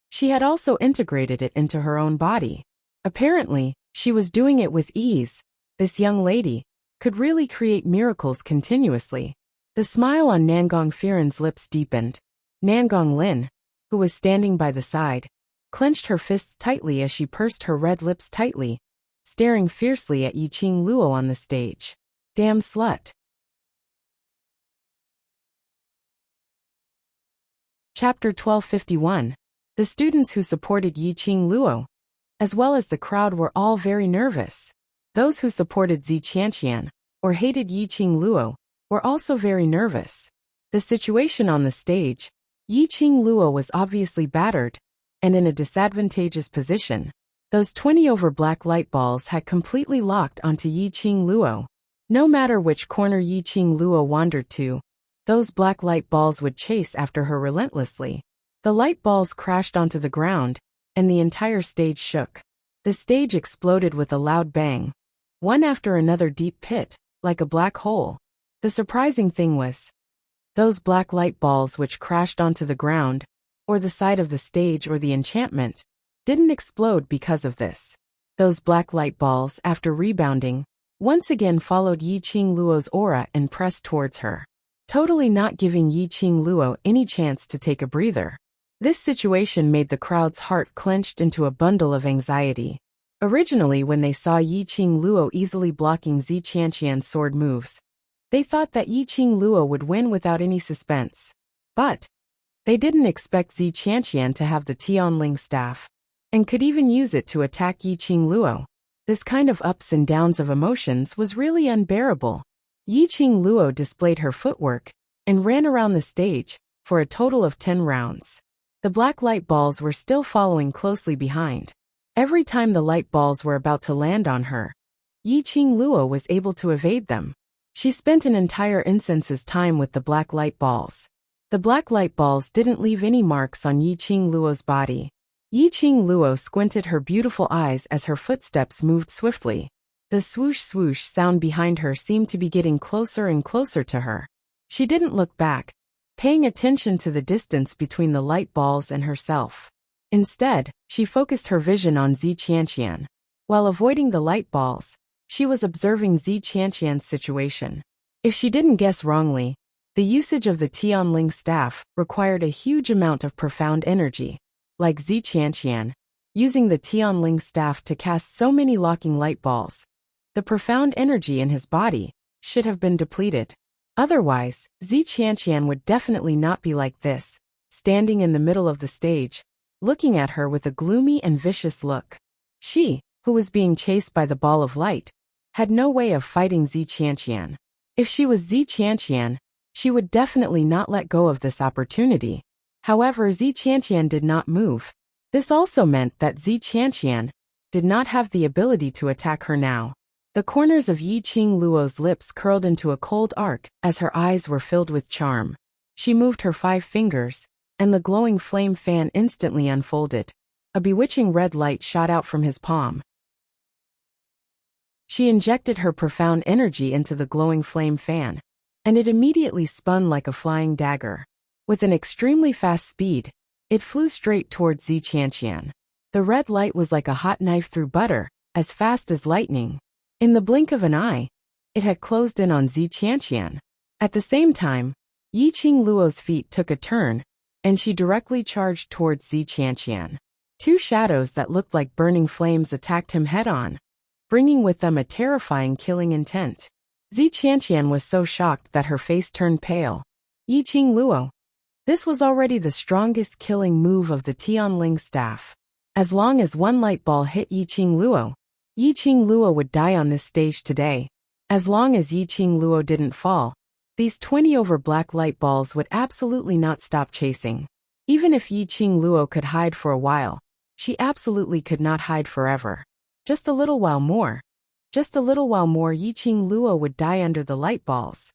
she had also integrated it into her own body. Apparently, She was doing it with ease. This young lady could really create miracles continuously. The smile on Nangong Firen's lips deepened. Nangong Lin, who was standing by the side, clenched her fists tightly as she pursed her red lips tightly, staring fiercely at Yiqing Luo on the stage. Damn slut. Chapter 1251. The students who supported Yiqing Luo, as well as the crowd, were all very nervous. Those who supported Zi Qianqian, or hated Yiqing Luo, were also very nervous. The situation on the stage, Yiqing Luo was obviously battered, and in a disadvantageous position. Those 20 over black light balls had completely locked onto Yiqing Luo. No matter which corner Yiqing Luo wandered to, those black light balls would chase after her relentlessly. The light balls crashed onto the ground, and the entire stage shook. The stage exploded with a loud bang, one after another deep pit, like a black hole. The surprising thing was, those black light balls which crashed onto the ground, or the side of the stage or the enchantment, didn't explode because of this. Those black light balls, after rebounding, once again followed Yiqing Luo's aura and pressed towards her, totally not giving Yiqing Luo any chance to take a breather. This situation made the crowd's heart clenched into a bundle of anxiety. Originally, when they saw Yiqing Luo easily blocking Zi Qianqian's sword moves, they thought that Yiqing Luo would win without any suspense. But they didn't expect Zi Qianqian to have the Tianling staff, and could even use it to attack Yiqing Luo. This kind of ups and downs of emotions was really unbearable. Yiqing Luo displayed her footwork and ran around the stage for a total of 10 rounds. The black light balls were still following closely behind. Every time the light balls were about to land on her, Yiqing Luo was able to evade them. She spent an entire instance's time with the black light balls. The black light balls didn't leave any marks on Yiqing Luo's body. Yiqing Luo squinted her beautiful eyes as her footsteps moved swiftly. The swoosh swoosh sound behind her seemed to be getting closer and closer to her. She didn't look back, paying attention to the distance between the light balls and herself. Instead, she focused her vision on Zi Qianqian. While avoiding the light balls, she was observing Zi Qianqian's situation. If she didn't guess wrongly, the usage of the Tianling staff required a huge amount of profound energy. Like Zi Qianqian, using the Tianling staff to cast so many locking light balls, the profound energy in his body should have been depleted. Otherwise, Zi Qianqian would definitely not be like this, standing in the middle of the stage, looking at her with a gloomy and vicious look. She, who was being chased by the ball of light, had no way of fighting Zi Qianqian. If she was Zi Qianqian, she would definitely not let go of this opportunity. However, Zi Qianqian did not move. This also meant that Zi Qianqian did not have the ability to attack her now. The corners of Yiqing Luo's lips curled into a cold arc as her eyes were filled with charm. She moved her 5 fingers, and the glowing flame fan instantly unfolded. A bewitching red light shot out from his palm. She injected her profound energy into the glowing flame fan, and it immediately spun like a flying dagger. With an extremely fast speed, it flew straight towards Zi Qianqian. The red light was like a hot knife through butter, as fast as lightning. In the blink of an eye, it had closed in on Zi Qianqian. At the same time, Yiqing Luo's feet took a turn, and she directly charged towards Zi Qianqian. 2 shadows that looked like burning flames attacked him head-on, bringing with them a terrifying killing intent. Zi Qianqian was so shocked that her face turned pale. Yiqing Luo. This was already the strongest killing move of the Tianling staff. As long as one light ball hit Yiqing Luo would die on this stage today. As long as Yiqing Luo didn't fall, these 20 over black light balls would absolutely not stop chasing. Even if Yiqing Luo could hide for a while, she absolutely could not hide forever. Just a little while more, Yiqing Luo would die under the light balls.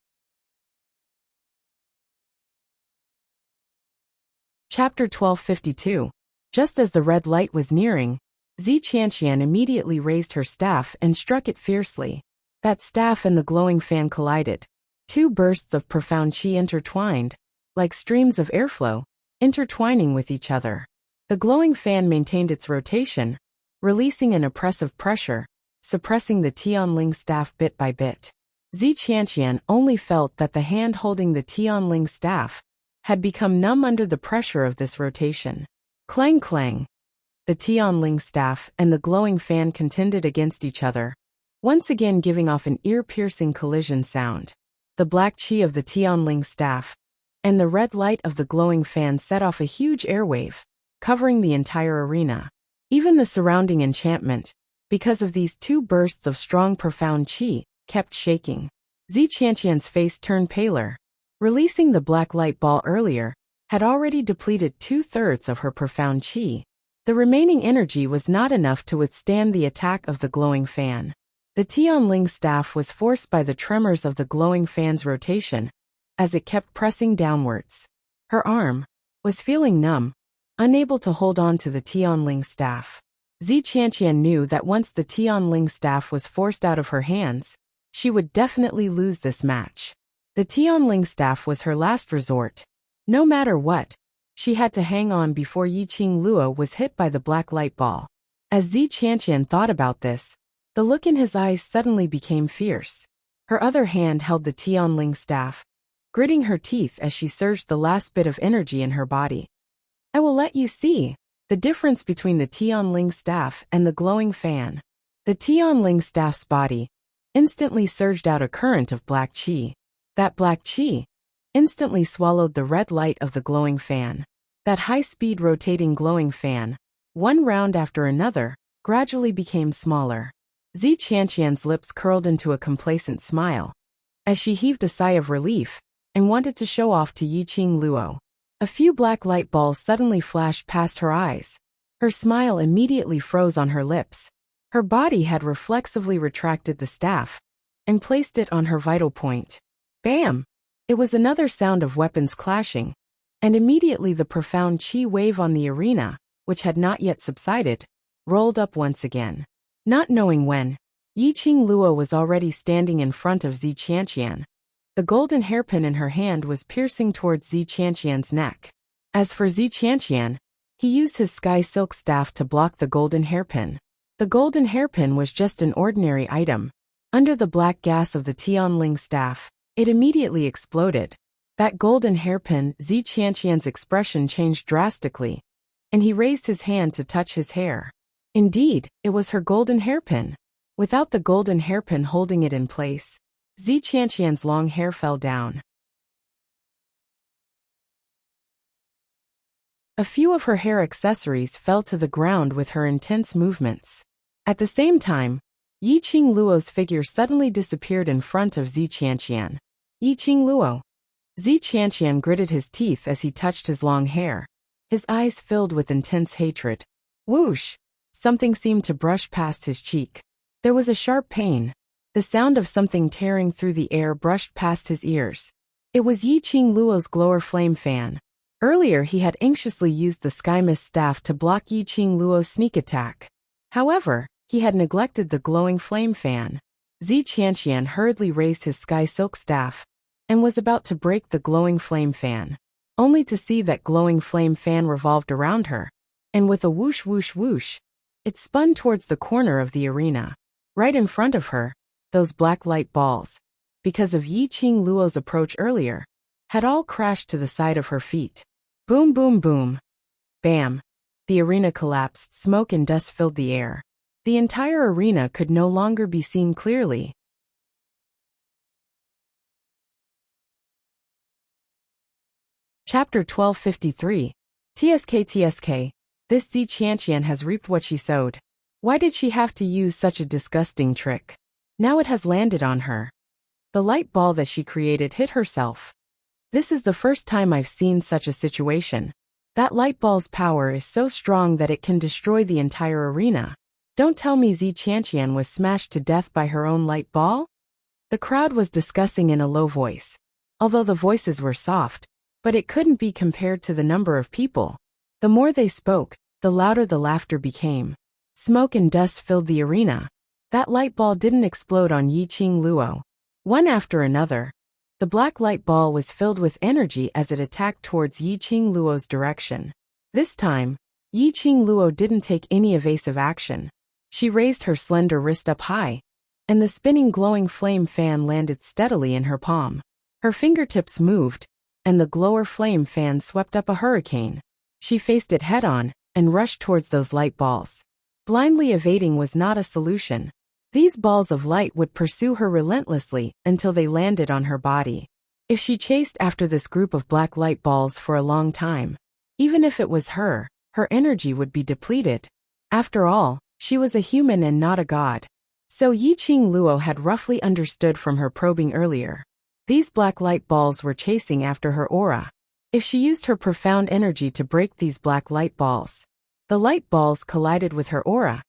Chapter 1252. Just as the red light was nearing, Zi Qianqian immediately raised her staff and struck it fiercely. That staff and the glowing fan collided. 2 bursts of profound qi intertwined, like streams of airflow, intertwining with each other. The glowing fan maintained its rotation, releasing an oppressive pressure, suppressing the Tianling staff bit by bit. Zi Qianqian only felt that the hand holding the Tianling staff had become numb under the pressure of this rotation. Clang clang. The Tianling staff and the glowing fan contended against each other, once again giving off an ear-piercing collision sound. The black qi of the Tianling staff and the red light of the glowing fan set off a huge airwave, covering the entire arena. Even the surrounding enchantment, because of these two bursts of strong profound qi, kept shaking. Zi Qianqian's face turned paler. Releasing the black light ball earlier had already depleted 2/3 of her profound qi. The remaining energy was not enough to withstand the attack of the glowing fan. The Tianling staff was forced by the tremors of the glowing fan's rotation, as it kept pressing downwards. Her arm was feeling numb, unable to hold on to the Tianling staff. Zi Qianqian knew that once the Tianling staff was forced out of her hands, she would definitely lose this match. The Tianling staff was her last resort. No matter what, she had to hang on before Yiqing Luo was hit by the black light ball. As Zi Qianqian thought about this, the look in his eyes suddenly became fierce. Her other hand held the Tianling staff, gritting her teeth as she surged the last bit of energy in her body. I will let you see the difference between the Tianling staff and the glowing fan. The Tianling staff's body instantly surged out a current of black qi. That black qi instantly swallowed the red light of the glowing fan. That high-speed rotating glowing fan, one round after another, gradually became smaller. Zi Qianqian's lips curled into a complacent smile, as she heaved a sigh of relief and wanted to show off to Yiqing Luo. A few black light balls suddenly flashed past her eyes. Her smile immediately froze on her lips. Her body had reflexively retracted the staff and placed it on her vital point. Bam! It was another sound of weapons clashing, and immediately the profound qi wave on the arena, which had not yet subsided, rolled up once again. Not knowing when, Yiqing Luo was already standing in front of Zi Qianqian. The golden hairpin in her hand was piercing towards Zi Qianqian's neck. As for Zi Qianqian, he used his sky silk staff to block the golden hairpin. The golden hairpin was just an ordinary item. Under the black gas of the Tianling staff, it immediately exploded. That golden hairpin, Zi Qianqian's expression changed drastically, and he raised his hand to touch his hair. Indeed, it was her golden hairpin. Without the golden hairpin holding it in place, Zi Qianqian's long hair fell down. A few of her hair accessories fell to the ground with her intense movements. At the same time, Yiqing Luo's figure suddenly disappeared in front of Zi Qianqian. Yiqing Luo. Zi Qianqian gritted his teeth as he touched his long hair, his eyes filled with intense hatred. Whoosh! Something seemed to brush past his cheek. There was a sharp pain. The sound of something tearing through the air brushed past his ears. It was Yiqing Luo's glower flame fan. Earlier he had anxiously used the Sky Mist staff to block Yiqing Luo's sneak attack. However, he had neglected the glowing flame fan. Zi Qianqian hurriedly raised his sky silk staff and was about to break the glowing flame fan, only to see that glowing flame fan revolved around her, and with a whoosh whoosh whoosh, it spun towards the corner of the arena. Right in front of her, those black light balls, because of Yiqing Luo's approach earlier, had all crashed to the side of her feet. Boom boom boom. Bam. The arena collapsed, smoke and dust filled the air. The entire arena could no longer be seen clearly. Chapter 1253. TSK. This Zi Qianqian has reaped what she sowed. Why did she have to use such a disgusting trick? Now it has landed on her. The light ball that she created hit herself. This is the first time I've seen such a situation. That light ball's power is so strong that it can destroy the entire arena. Don't tell me Zi Qianqian was smashed to death by her own light ball? The crowd was discussing in a low voice. Although the voices were soft, but it couldn't be compared to the number of people. The more they spoke, the louder the laughter became. Smoke and dust filled the arena. That light ball didn't explode on Yiqing Luo. One after another, the black light ball was filled with energy as it attacked towards Yiqing Luo's direction. This time, Yiqing Luo didn't take any evasive action. She raised her slender wrist up high, and the spinning glowing flame fan landed steadily in her palm. Her fingertips moved, and the glower flame fan swept up a hurricane. She faced it head-on and rushed towards those light balls. Blindly evading was not a solution. These balls of light would pursue her relentlessly until they landed on her body. If she chased after this group of black light balls for a long time, even if it was her energy would be depleted. After all, she was a human and not a god. So Yiqing Luo had roughly understood from her probing earlier. These black light balls were chasing after her aura. If she used her profound energy to break these black light balls, the light balls collided with her aura.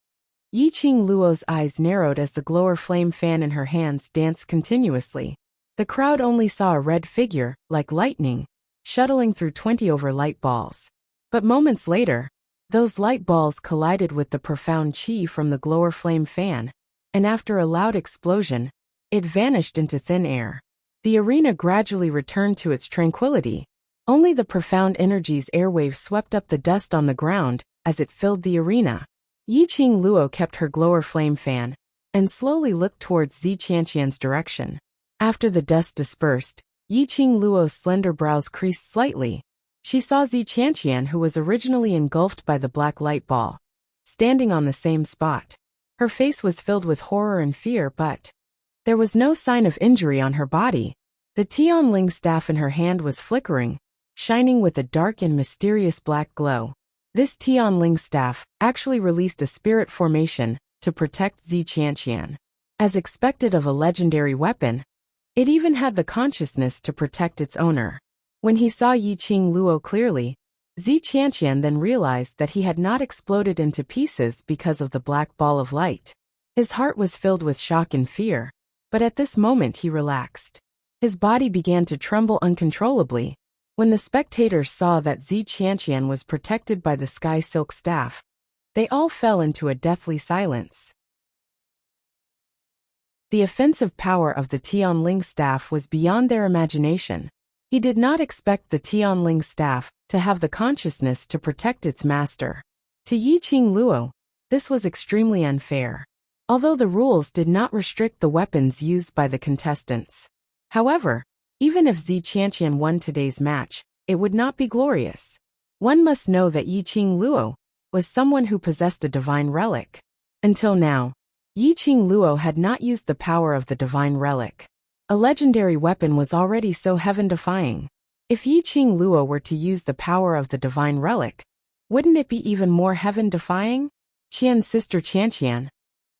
Yiqing Luo's eyes narrowed as the glower flame fan in her hands danced continuously. The crowd only saw a red figure, like lightning, shuttling through 20 over light balls. But moments later, those light balls collided with the profound chi from the glower flame fan, and after a loud explosion, it vanished into thin air. The arena gradually returned to its tranquility. Only the profound energy's airwaves swept up the dust on the ground as it filled the arena. Yiqing Luo kept her glower flame fan and slowly looked towards Zi Qianqian's direction. After the dust dispersed, Yiqing Luo's slender brows creased slightly. She saw Zi Qianqian, who was originally engulfed by the black light ball, standing on the same spot. Her face was filled with horror and fear, but there was no sign of injury on her body. The Tianling staff in her hand was flickering, shining with a dark and mysterious black glow. This Tianling staff actually released a spirit formation to protect Zi Qianqian. As expected of a legendary weapon, it even had the consciousness to protect its owner. When he saw Yiqing Luo clearly, Zi Qianqian then realized that he had not exploded into pieces because of the black ball of light. His heart was filled with shock and fear, but at this moment he relaxed. His body began to tremble uncontrollably. When the spectators saw that Zi Qianqian was protected by the sky silk staff, they all fell into a deathly silence. The offensive power of the Tianling staff was beyond their imagination. He did not expect the Tianling staff to have the consciousness to protect its master. To Yiqing Luo, this was extremely unfair. Although the rules did not restrict the weapons used by the contestants. However, even if Zi Qianqian won today's match, it would not be glorious. One must know that Yiqing Luo was someone who possessed a divine relic. Until now, Yiqing Luo had not used the power of the divine relic. A legendary weapon was already so heaven-defying. If Yiqing Luo were to use the power of the divine relic, wouldn't it be even more heaven-defying? Qian's sister Qianqian.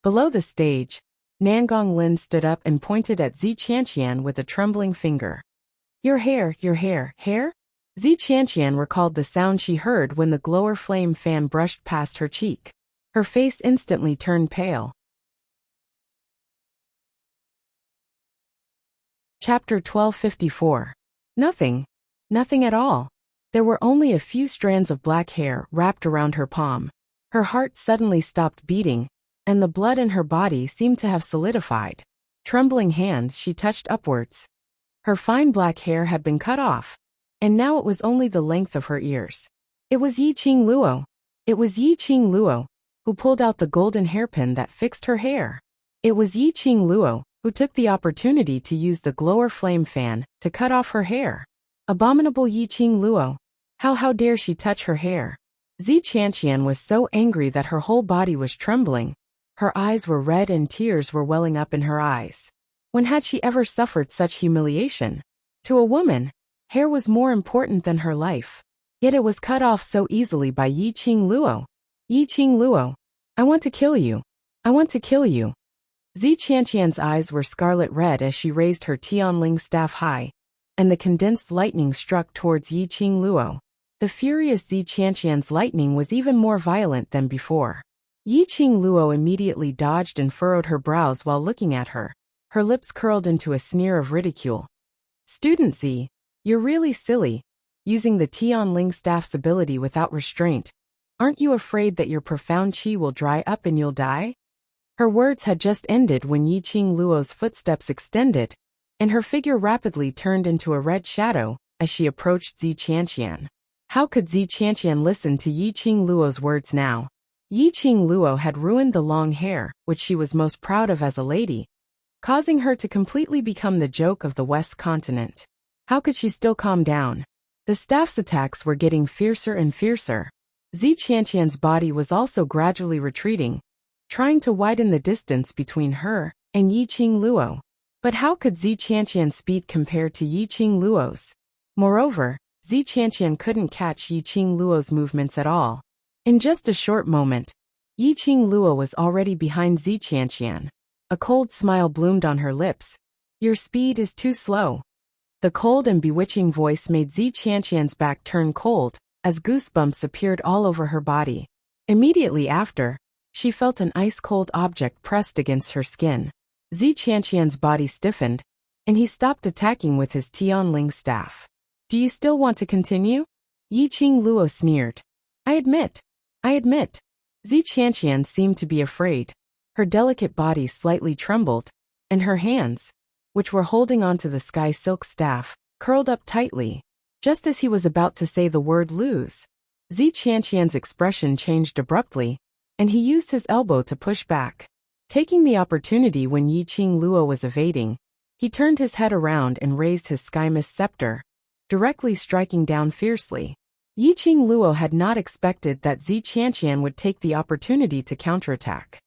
Below the stage, Nangong Lin stood up and pointed at Zi Qianqian with a trembling finger. Your hair, hair? Zi Qianqian recalled the sound she heard when the glower flame fan brushed past her cheek. Her face instantly turned pale. Chapter 1254. Nothing at all. There were only a few strands of black hair wrapped around her palm. Her heart suddenly stopped beating, and the blood in her body seemed to have solidified. Trembling hands, she touched upwards. Her fine black hair had been cut off, and now it was only the length of her ears. It was Yiqing Luo, who pulled out the golden hairpin that fixed her hair. It was Yiqing Luo, who took the opportunity to use the glower flame fan to cut off her hair. Abominable Yiqing Luo. How dare she touch her hair? Zi Qianqian was so angry that her whole body was trembling. Her eyes were red and tears were welling up in her eyes. When had she ever suffered such humiliation? To a woman, hair was more important than her life. Yet it was cut off so easily by Yiqing Luo. Yiqing Luo, I want to kill you. Zi Qianqian's eyes were scarlet red as she raised her Tianling staff high, and the condensed lightning struck towards Yiqing Luo. The furious Zi Qianqian's lightning was even more violent than before. Yiqing Luo immediately dodged and furrowed her brows while looking at her. Her lips curled into a sneer of ridicule. Student Zi, you're really silly, using the Tianling staff's ability without restraint. Aren't you afraid that your profound qi will dry up and you'll die? Her words had just ended when Yiqing Luo's footsteps extended, and her figure rapidly turned into a red shadow as she approached Zi Qianqian. How could Zi Qianqian listen to Yiqing Luo's words now? Yi Qing Luo had ruined the long hair, which she was most proud of as a lady, causing her to completely become the joke of the West continent. How could she still calm down? The staff's attacks were getting fiercer and fiercer. Zi Qianqian's body was also gradually retreating, trying to widen the distance between her and Yi Qing Luo. But how could Zi Qianqian's speed compare to Yi Qing Luo's? Moreover, Zi Qianqian couldn't catch Yi Qing Luo's movements at all. In just a short moment, Yi Qing Luo was already behind Zi Qianqian. A cold smile bloomed on her lips. Your speed is too slow. The cold and bewitching voice made Zi Qianqian's back turn cold, as goosebumps appeared all over her body. Immediately after, she felt an ice-cold object pressed against her skin. Zi Qianqian's body stiffened, and he stopped attacking with his Tianling staff. Do you still want to continue? Yi Qing Luo sneered. I admit. Zi Qianqian seemed to be afraid. Her delicate body slightly trembled, and her hands, which were holding onto the sky silk staff, curled up tightly. Just as he was about to say the word lose, Zi Qianqian's expression changed abruptly, and he used his elbow to push back. Taking the opportunity when Yi Qing Luo was evading, he turned his head around and raised his sky mist scepter, directly striking down fiercely. Yi Qing Luo had not expected that Zi Qianqian would take the opportunity to counterattack.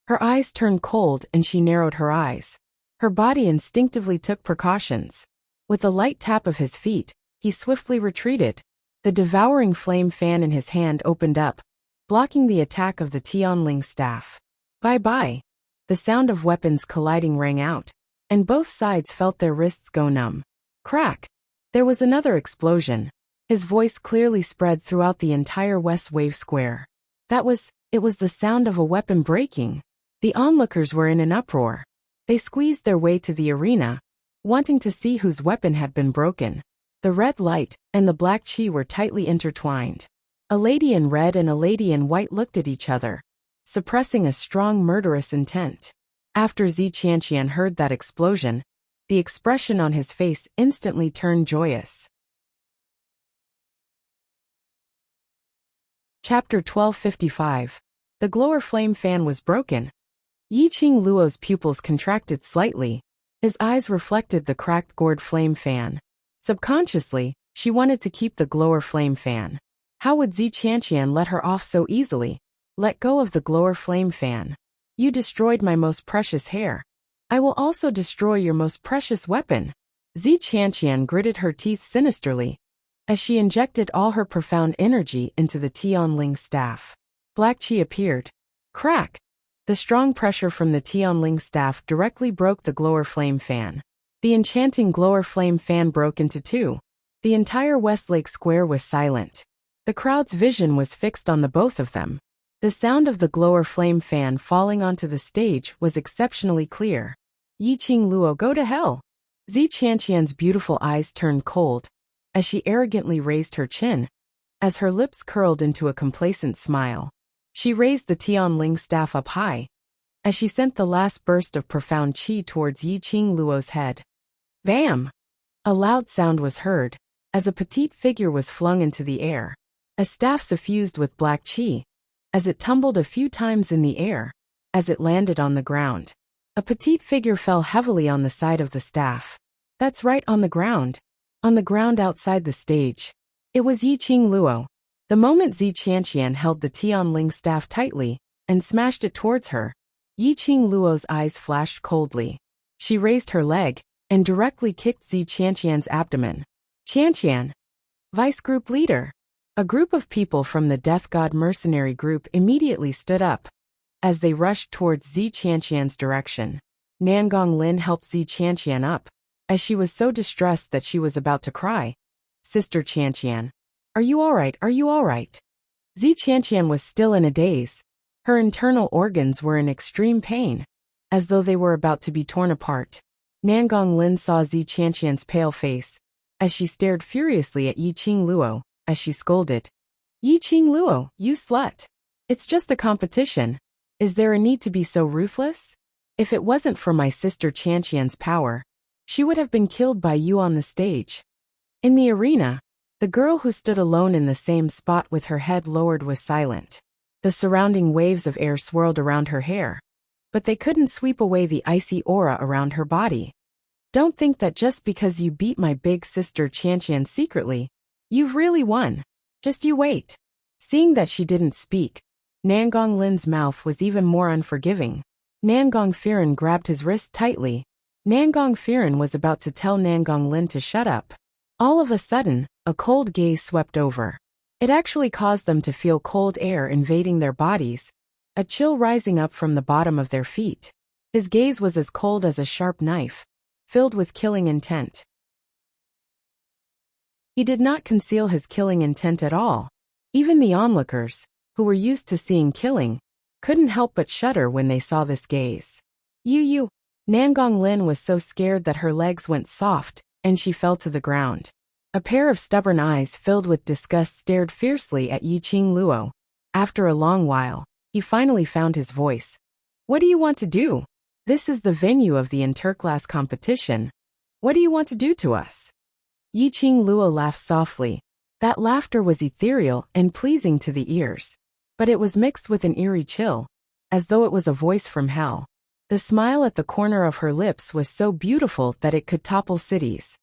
Her eyes turned cold and she narrowed her eyes. Her body instinctively took precautions. With a light tap of his feet, he swiftly retreated. The devouring flame fan in his hand opened up, blocking the attack of the Tianling staff. Bye-bye. The sound of weapons colliding rang out, and both sides felt their wrists go numb. Crack! There was another explosion. His voice clearly spread throughout the entire West Wave Square. It was the sound of a weapon breaking. The onlookers were in an uproar. They squeezed their way to the arena, wanting to see whose weapon had been broken. The red light and the black chi were tightly intertwined. A lady in red and a lady in white looked at each other, suppressing a strong murderous intent. After Zi Qianqian heard that explosion, the expression on his face instantly turned joyous. Chapter 1255. The glower flame fan was broken. Yi Qing Luo's pupils contracted slightly. His eyes reflected the cracked gourd flame fan. Subconsciously, she wanted to keep the glower flame fan. How would Zi Qianqian let her off so easily? Let go of the glower flame fan. You destroyed my most precious hair. I will also destroy your most precious weapon. Zi Qianqian gritted her teeth sinisterly, as she injected all her profound energy into the Tianling staff. Black chi appeared. Crack! The strong pressure from the Tianling staff directly broke the glower flame fan. The enchanting glower flame fan broke into two. The entire Westlake Square was silent. The crowd's vision was fixed on the both of them. The sound of the glower flame fan falling onto the stage was exceptionally clear. Yi Qing Luo, go to hell! Zi Qianqian's beautiful eyes turned cold, as she arrogantly raised her chin, as her lips curled into a complacent smile. She raised the Tianling staff up high, as she sent the last burst of profound chi towards Yi Qing Luo's head. Bam! A loud sound was heard, as a petite figure was flung into the air. A staff suffused with black chi, as it tumbled a few times in the air, as it landed on the ground. A petite figure fell heavily on the side of the staff. That's right, on the ground. On the ground outside the stage. It was Yi Qing Luo. The moment Zi Qianqian held the Tianling staff tightly and smashed it towards her, Yi Qing Luo's eyes flashed coldly. She raised her leg and directly kicked Zi Qianqian's abdomen. Qianqian, Vice Group Leader. A group of people from the Death God mercenary group immediately stood up, as they rushed towards Zi Qianqian's direction. Nangong Lin helped Zi Qianqian up, as she was so distressed that she was about to cry. Sister Qianqian, are you alright? Are you alright? Zi Qianqian was still in a daze. Her internal organs were in extreme pain, as though they were about to be torn apart. Nangong Lin saw Zi Qianqian's pale face, as she stared furiously at Yi Qing Luo, as she scolded. Yi Qing Luo, you slut! It's just a competition. Is there a need to be so ruthless? If it wasn't for my sister Qianqian's power, she would have been killed by you on the stage. In the arena, The girl who stood alone in the same spot with her head lowered was silent. The surrounding waves of air swirled around her hair, but they couldn't sweep away the icy aura around her body. Don't think that just because you beat my big sister Qianqian secretly, you've really won. Just you wait. Seeing that she didn't speak, Nangong Lin's mouth was even more unforgiving. Nangong Firen grabbed his wrist tightly. Nangong Firen was about to tell Nangong Lin to shut up. All of a sudden, a cold gaze swept over. It actually caused them to feel cold air invading their bodies, a chill rising up from the bottom of their feet. His gaze was as cold as a sharp knife, filled with killing intent. He did not conceal his killing intent at all. Even the onlookers, who were used to seeing killing, couldn't help but shudder when they saw this gaze. You. Nangong Lin was so scared that her legs went soft, and she fell to the ground. A pair of stubborn eyes filled with disgust stared fiercely at Yiqing Luo. After a long while, he finally found his voice. What do you want to do? This is the venue of the interclass competition. What do you want to do to us? Yiqing Luo laughed softly. That laughter was ethereal and pleasing to the ears. But it was mixed with an eerie chill, as though it was a voice from hell. The smile at the corner of her lips was so beautiful that it could topple cities.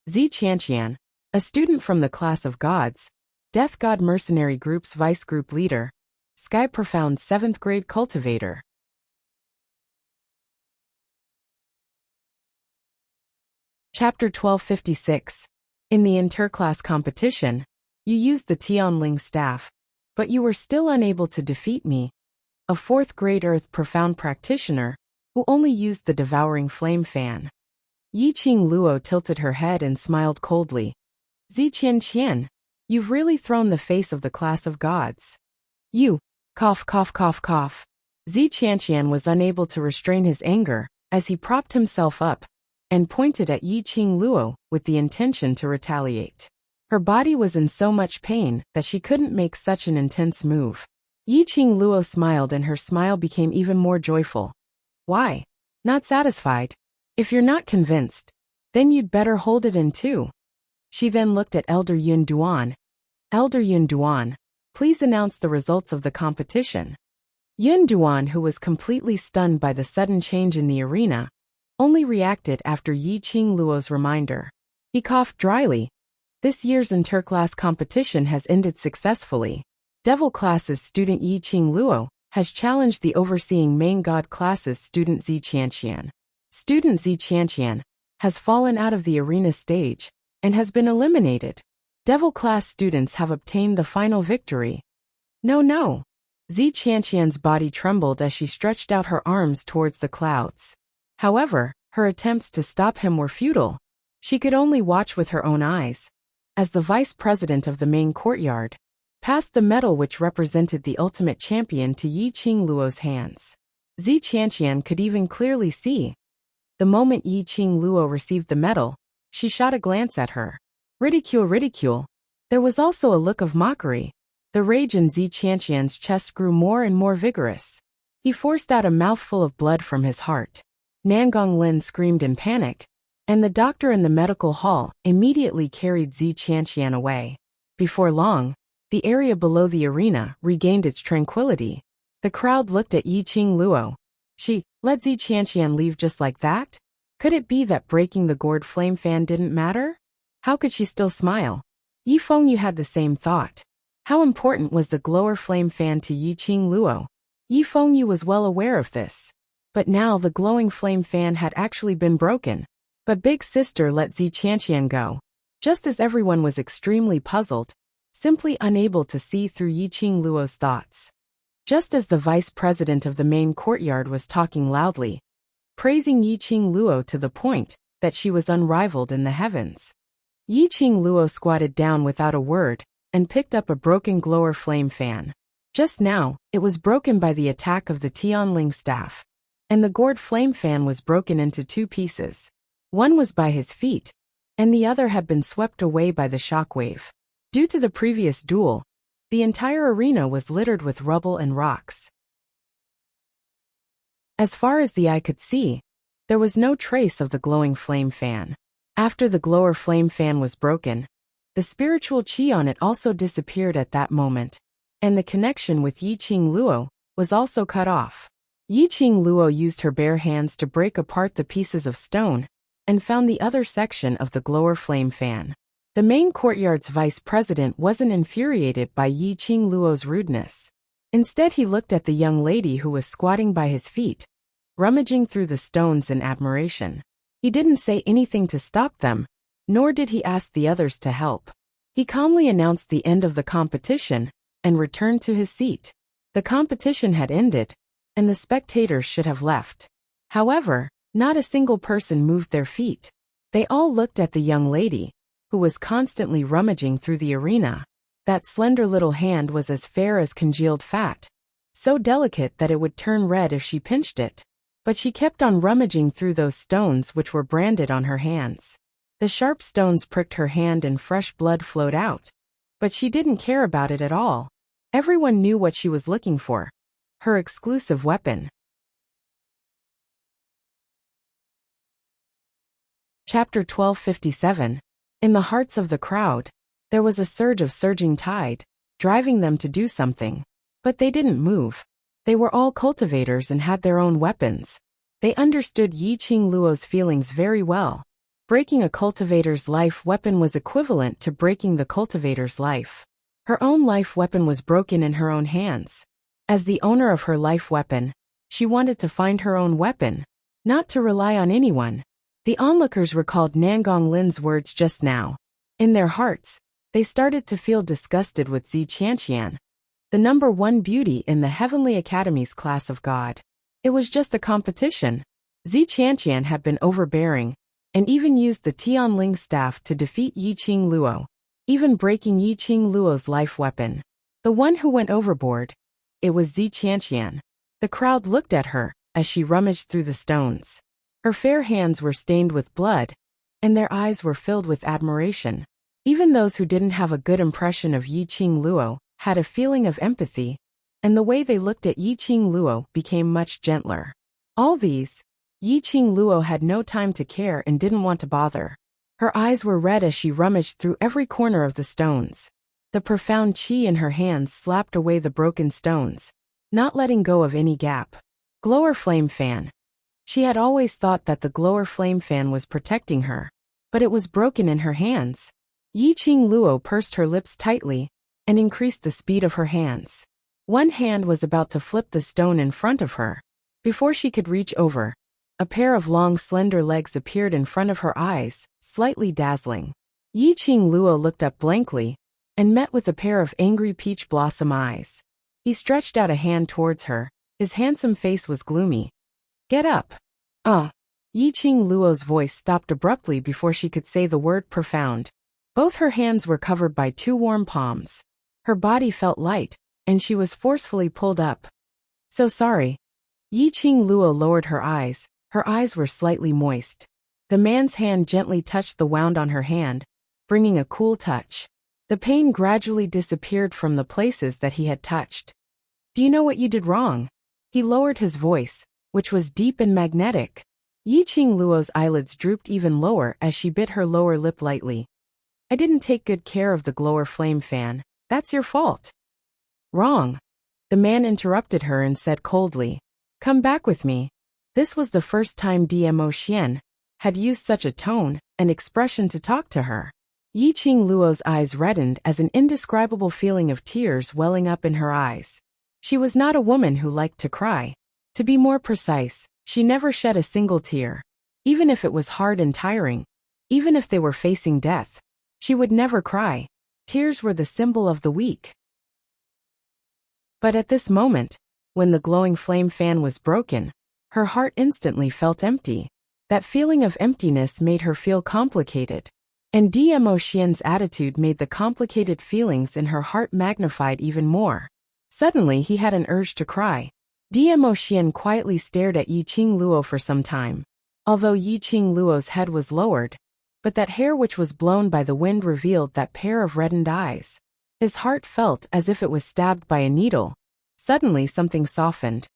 Zi Qianqian, a student from the class of gods, Death God Mercenary Group's vice group leader, Sky Profound 7th grade cultivator. Chapter 1256. In the interclass competition, you used the Tianling staff, but you were still unable to defeat me, a 4th grade Earth Profound practitioner, who only used the devouring flame fan. Yiqing Luo tilted her head and smiled coldly. Zi Qianqian, you've really thrown the face of the class of gods. You, cough cough cough cough. Zi Qianqian was unable to restrain his anger, as he propped himself up, and pointed at Yiqing Luo with the intention to retaliate. Her body was in so much pain that she couldn't make such an intense move. Yiqing Luo smiled and her smile became even more joyful. Why? Not satisfied? If you're not convinced, then you'd better hold it in too. She then looked at Elder Yun Duan. Elder Yun Duan, please announce the results of the competition. Yun Duan, who was completely stunned by the sudden change in the arena, only reacted after Yiqing Luo's reminder. He coughed dryly. This year's interclass competition has ended successfully. Devil Class's student Yiqing Luo has challenged the overseeing main god class's student Zi Qianqian. Student Zi Qianqian has fallen out of the arena stage and has been eliminated. Devil Class students have obtained the final victory. No. Zi Qianqian's body trembled as she stretched out her arms towards the clouds. However, her attempts to stop him were futile. She could only watch with her own eyes, as the vice president of the main courtyard passed the medal which represented the ultimate champion to Yiqing Luo's hands. Zi Qianqian could even clearly see. The moment Yiqing Luo received the medal, she shot a glance at her. Ridicule. There was also a look of mockery. The rage in Zi Qianqian's chest grew more and more vigorous. He forced out a mouthful of blood from his heart. Nangong Lin screamed in panic, and the doctor in the medical hall immediately carried Zi Qianqian away. Before long, the area below the arena regained its tranquility. The crowd looked at Yiqing Luo. She let Zi Qianqian leave just like that? Could it be that breaking the gourd flame fan didn't matter? How could she still smile? Yi Fengyu had the same thought. How important was the glower flame fan to Yiqing Luo? Yi Fengyu was well aware of this. But now the glowing flame fan had actually been broken. But Big Sister let Zi Qianqian go. Just as everyone was extremely puzzled, simply unable to see through Yiqing Luo's thoughts. Just as the vice president of the main courtyard was talking loudly, praising Yiqing Luo to the point that she was unrivaled in the heavens. Yiqing Luo squatted down without a word and picked up a broken glower flame fan. Just now, it was broken by the attack of the Tianling staff, and the gourd flame fan was broken into 2 pieces. One was by his feet, and the other had been swept away by the shockwave. Due to the previous duel, the entire arena was littered with rubble and rocks. As far as the eye could see, there was no trace of the glowing flame fan. After the glower flame fan was broken, The spiritual qi on it also disappeared at that moment, and the connection with Yiqing Luo was also cut off. Yiqing Luo used her bare hands to break apart the pieces of stone and found the other section of the glower flame fan. The main courtyard's vice president wasn't infuriated by Yiqing Luo's rudeness. Instead, he looked at the young lady who was squatting by his feet, rummaging through the stones in admiration. He didn't say anything to stop them, nor did he ask the others to help. He calmly announced the end of the competition and returned to his seat. The competition had ended, and the spectators should have left. However, not a single person moved their feet. They all looked at the young lady, who was constantly rummaging through the arena. That slender little hand was as fair as congealed fat, so delicate that it would turn red if she pinched it. But she kept on rummaging through those stones which were branded on her hands. The sharp stones pricked her hand and fresh blood flowed out, but she didn't care about it at all. Everyone knew what she was looking for: her exclusive weapon. Chapter 1257. In the hearts of the crowd, there was a surge of surging tide, driving them to do something. But they didn't move. They were all cultivators and had their own weapons. They understood Yiqing Luo's feelings very well. Breaking a cultivator's life weapon was equivalent to breaking the cultivator's life. Her own life weapon was broken in her own hands. As the owner of her life weapon, she wanted to find her own weapon, not to rely on anyone. The onlookers recalled Nangong Lin's words just now. In their hearts, they started to feel disgusted with Zi Qianqian, the number one beauty in the Heavenly Academy's class of God. It was just a competition. Zi Qianqian had been overbearing, and even used the Tianling staff to defeat Yiqing Luo, even breaking Yiqing Luo's life weapon. The one who went overboard, it was Zi Qianqian. The crowd looked at her as she rummaged through the stones. Her fair hands were stained with blood, and their eyes were filled with admiration. Even those who didn't have a good impression of Yiqing Luo had a feeling of empathy, and the way they looked at Yiqing Luo became much gentler. All these, Yiqing Luo had no time to care and didn't want to bother. Her eyes were red as she rummaged through every corner of the stones. The profound qi in her hands slapped away the broken stones, not letting go of any gap. Glower flame fan. She had always thought that the glower flame fan was protecting her, but it was broken in her hands. Yiqing Luo pursed her lips tightly and increased the speed of her hands. One hand was about to flip the stone in front of her. Before she could reach over, a pair of long slender legs appeared in front of her eyes, slightly dazzling. Yiqing Luo looked up blankly and met with a pair of angry peach blossom eyes. He stretched out a hand towards her. His handsome face was gloomy. "Get up." Yiqing Luo's voice stopped abruptly before she could say the word profound. Both her hands were covered by two warm palms. Her body felt light, and she was forcefully pulled up. "So sorry." Yiqing Luo lowered her eyes. Her eyes were slightly moist. The man's hand gently touched the wound on her hand, bringing a cool touch. The pain gradually disappeared from the places that he had touched. "Do you know what you did wrong?" He lowered his voice, which was deep and magnetic. Yiqing Luo's eyelids drooped even lower as she bit her lower lip lightly. "I didn't take good care of the glower flame fan. That's your fault." "Wrong." The man interrupted her and said coldly, "Come back with me." This was the first time Dmo Xian had used such a tone and expression to talk to her. Yiqing Luo's eyes reddened as an indescribable feeling of tears welling up in her eyes. She was not a woman who liked to cry. To be more precise, she never shed a single tear. Even if it was hard and tiring, even if they were facing death, she would never cry. Tears were the symbol of the weak. But at this moment, when the glowing flame fan was broken, her heart instantly felt empty. That feeling of emptiness made her feel complicated. And Dmo Xian's attitude made the complicated feelings in her heart magnified even more. Suddenly he had an urge to cry. Dmo Xian quietly stared at Yiqing Luo for some time. Although Yiqing Luo's head was lowered, but that hair which was blown by the wind revealed that pair of reddened eyes. His heart felt as if it was stabbed by a needle. Suddenly something softened.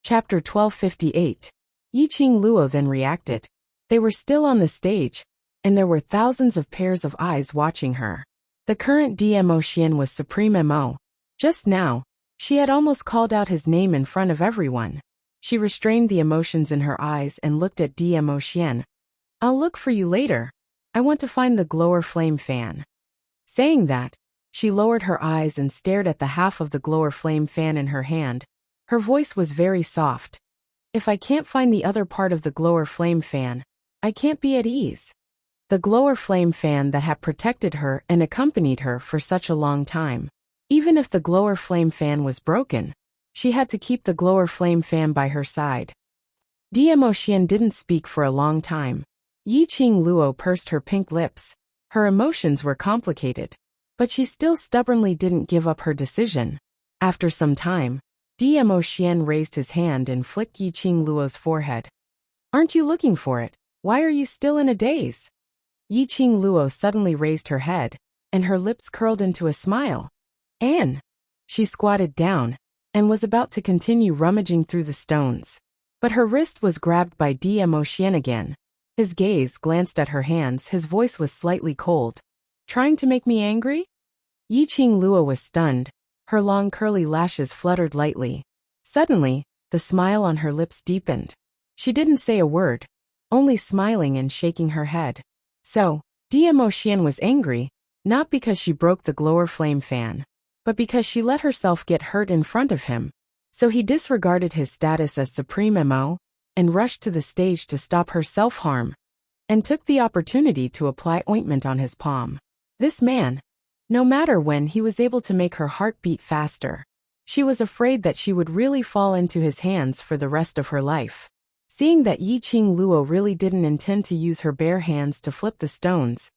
Chapter 1258. Yiqing Luo then reacted. They were still on the stage, and there were thousands of pairs of eyes watching her. The current Emotion was Supreme Mo. Just now, she had almost called out his name in front of everyone. She restrained the emotions in her eyes and looked at Emotion. I'll look for you later. I want to find the glower flame fan. Saying that, she lowered her eyes and stared at the half of the glower flame fan in her hand. Her voice was very soft. If I can't find the other part of the glower flame fan, I can't be at ease. The glower flame fan that had protected her and accompanied her for such a long time. Even if the glower flame fan was broken, she had to keep the glower flame fan by her side. Emotion didn't speak for a long time. Yiqing Luo pursed her pink lips. Her emotions were complicated, but she still stubbornly didn't give up her decision. After some time, Emotion raised his hand and flicked Yiqing Luo's forehead. Aren't you looking for it? Why are you still in a daze? Yiqing Luo suddenly raised her head, and her lips curled into a smile. Anne. She squatted down, and was about to continue rummaging through the stones. But her wrist was grabbed by Emotion again. His gaze glanced at her hands, his voice was slightly cold. Trying to make me angry? Yiqing Luo was stunned. Her long curly lashes fluttered lightly. Suddenly, the smile on her lips deepened. She didn't say a word, only smiling and shaking her head. So, Emotion was angry, not because she broke the glower flame fan, but because she let herself get hurt in front of him. So he disregarded his status as Supreme Mo, and rushed to the stage to stop her self-harm, and took the opportunity to apply ointment on his palm. This man, no matter when, he was able to make her heart beat faster. She was afraid that she would really fall into his hands for the rest of her life. Seeing that Yiqing Luo really didn't intend to use her bare hands to flip the stones,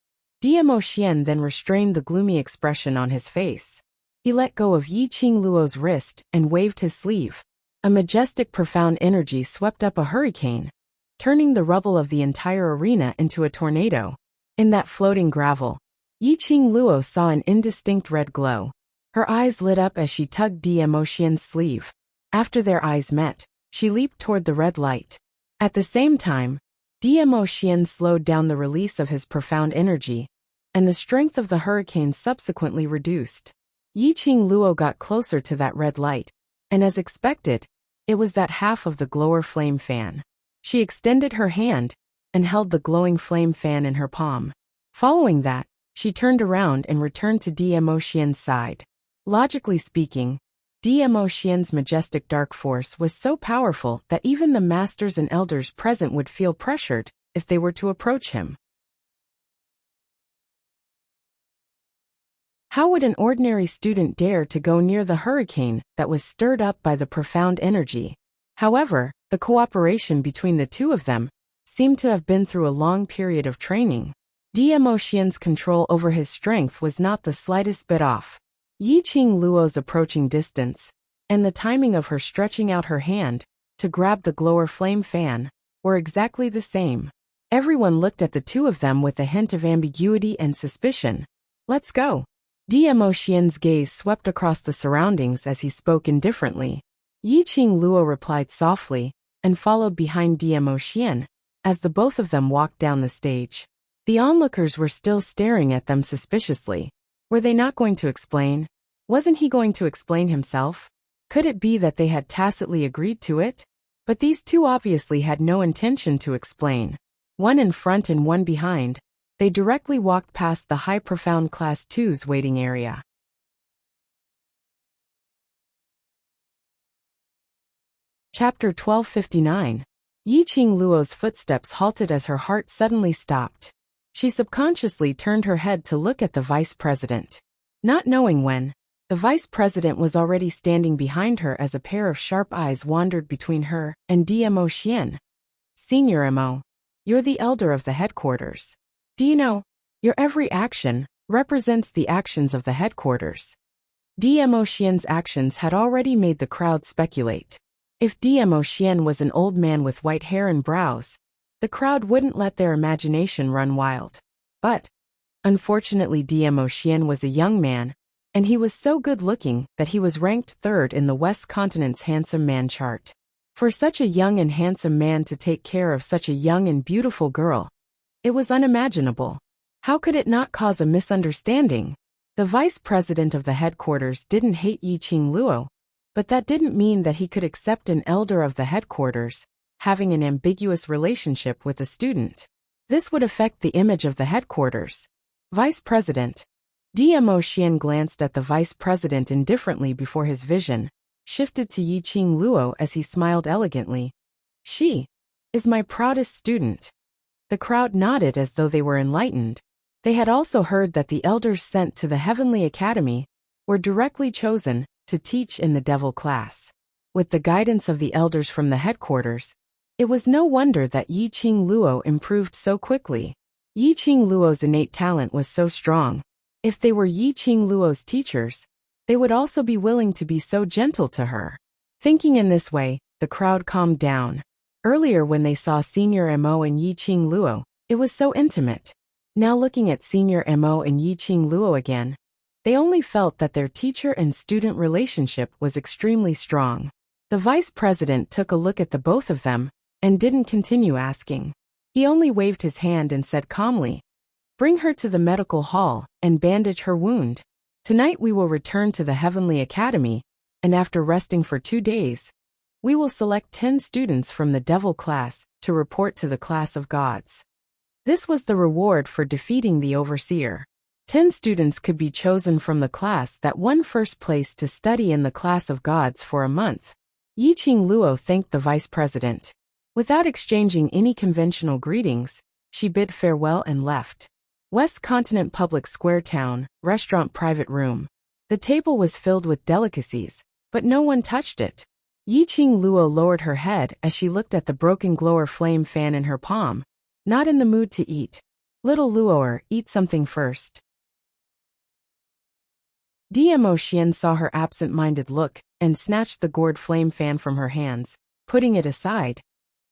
Emotion then restrained the gloomy expression on his face. He let go of Yiqing Luo's wrist and waved his sleeve. A majestic, profound energy swept up a hurricane, turning the rubble of the entire arena into a tornado. In that floating gravel, Yiqing Luo saw an indistinct red glow. Her eyes lit up as she tugged Emotion's sleeve. After their eyes met, she leaped toward the red light. At the same time, Emotion slowed down the release of his profound energy, and the strength of the hurricane subsequently reduced. Yiqing Luo got closer to that red light, and as expected, it was that half of the glower flame fan. She extended her hand and held the glowing flame fan in her palm. Following that, she turned around and returned to Emotion's side. Logically speaking, Emotion's majestic dark force was so powerful that even the masters and elders present would feel pressured if they were to approach him. How would an ordinary student dare to go near the hurricane that was stirred up by the profound energy? However, the cooperation between the two of them seemed to have been through a long period of training. Emotion's control over his strength was not the slightest bit off. Yiqing Luo's approaching distance, and the timing of her stretching out her hand to grab the glower flame fan, were exactly the same. Everyone looked at the two of them with a hint of ambiguity and suspicion. Let's go. Emotion's gaze swept across the surroundings as he spoke indifferently. Yiqing Luo replied softly, and followed behind Emotion, as the both of them walked down the stage. The onlookers were still staring at them suspiciously. Were they not going to explain? Wasn't he going to explain himself? Could it be that they had tacitly agreed to it? But these two obviously had no intention to explain. One in front and one behind, they directly walked past the high profound Class 2's waiting area. Chapter 1259. Yiqing Luo's footsteps halted as her heart suddenly stopped. She subconsciously turned her head to look at the vice president. Not knowing when, the vice president was already standing behind her as a pair of sharp eyes wandered between her and Emotion. Senior Mo, you're the elder of the headquarters. Do you know, your every action represents the actions of the headquarters. Emotion's actions had already made the crowd speculate. If Emotion was an old man with white hair and brows, the crowd wouldn't let their imagination run wild. But, unfortunately, Emotion was a young man, and he was so good-looking that he was ranked third in the West Continent's handsome man chart. For such a young and handsome man to take care of such a young and beautiful girl, it was unimaginable. How could it not cause a misunderstanding? The vice president of the headquarters didn't hate Yiqing Luo, but that didn't mean that he could accept an elder of the headquarters having an ambiguous relationship with a student. This would affect the image of the headquarters. Vice President. Dmo Xian glanced at the vice president indifferently before his vision shifted to Yiqing Luo as he smiled elegantly. She is my proudest student. The crowd nodded as though they were enlightened. They had also heard that the elders sent to the Heavenly Academy were directly chosen to teach in the devil class. With the guidance of the elders from the headquarters, it was no wonder that Yiqing Luo improved so quickly. Yiqing Luo's innate talent was so strong. If they were Yiqing Luo's teachers, they would also be willing to be so gentle to her. Thinking in this way, the crowd calmed down. Earlier when they saw Senior Mo and Yiqing Luo, it was so intimate. Now looking at Senior Mo and Yiqing Luo again, they only felt that their teacher and student relationship was extremely strong. The vice president took a look at the both of them and didn't continue asking. He only waved his hand and said calmly, "Bring her to the medical hall and bandage her wound. Tonight we will return to the Heavenly Academy, and after resting for 2 days, we will select 10 students from the devil class to report to the class of gods." This was the reward for defeating the overseer. 10 students could be chosen from the class that won first place to study in the class of gods for a month. Yiqing Luo thanked the vice president. Without exchanging any conventional greetings, she bid farewell and left. West Continent Public Square Town, restaurant private room. The table was filled with delicacies, but no one touched it. Yiqing Luo lowered her head as she looked at the broken glower flame fan in her palm, not in the mood to eat. "Little Luoer, eat something first." Dmo Xian saw her absent-minded look and snatched the gourd flame fan from her hands, putting it aside.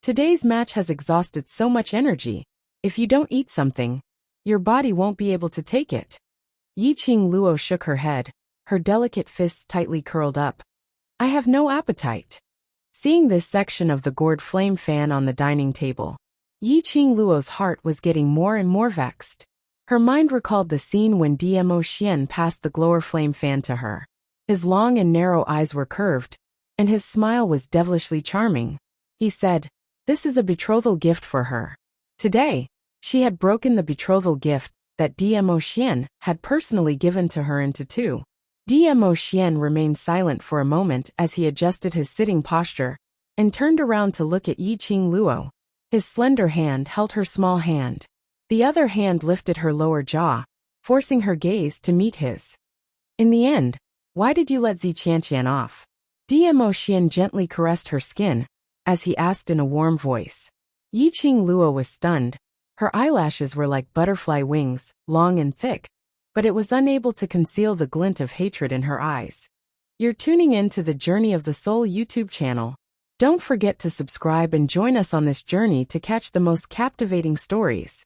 "Today's match has exhausted so much energy. If you don't eat something, your body won't be able to take it." Yiqing Luo shook her head, her delicate fists tightly curled up. "I have no appetite." Seeing this section of the gourd flame fan on the dining table, Yiqing Luo's heart was getting more and more vexed. Her mind recalled the scene when Dmo Xian passed the glower flame fan to her. His long and narrow eyes were curved, and his smile was devilishly charming. He said, "This is a betrothal gift for her." Today, she had broken the betrothal gift that Dmo Xian had personally given to her into two. Dmo Xian remained silent for a moment as he adjusted his sitting posture and turned around to look at Yiqing Luo. His slender hand held her small hand. The other hand lifted her lower jaw, forcing her gaze to meet his. "In the end, why did you let Ziqianqian off?" Dmo Xian gently caressed her skin as he asked in a warm voice. Yiqing Luo was stunned. Her eyelashes were like butterfly wings, long and thick, but it was unable to conceal the glint of hatred in her eyes. You're tuning in to the Journey of the Soul YouTube channel. Don't forget to subscribe and join us on this journey to catch the most captivating stories.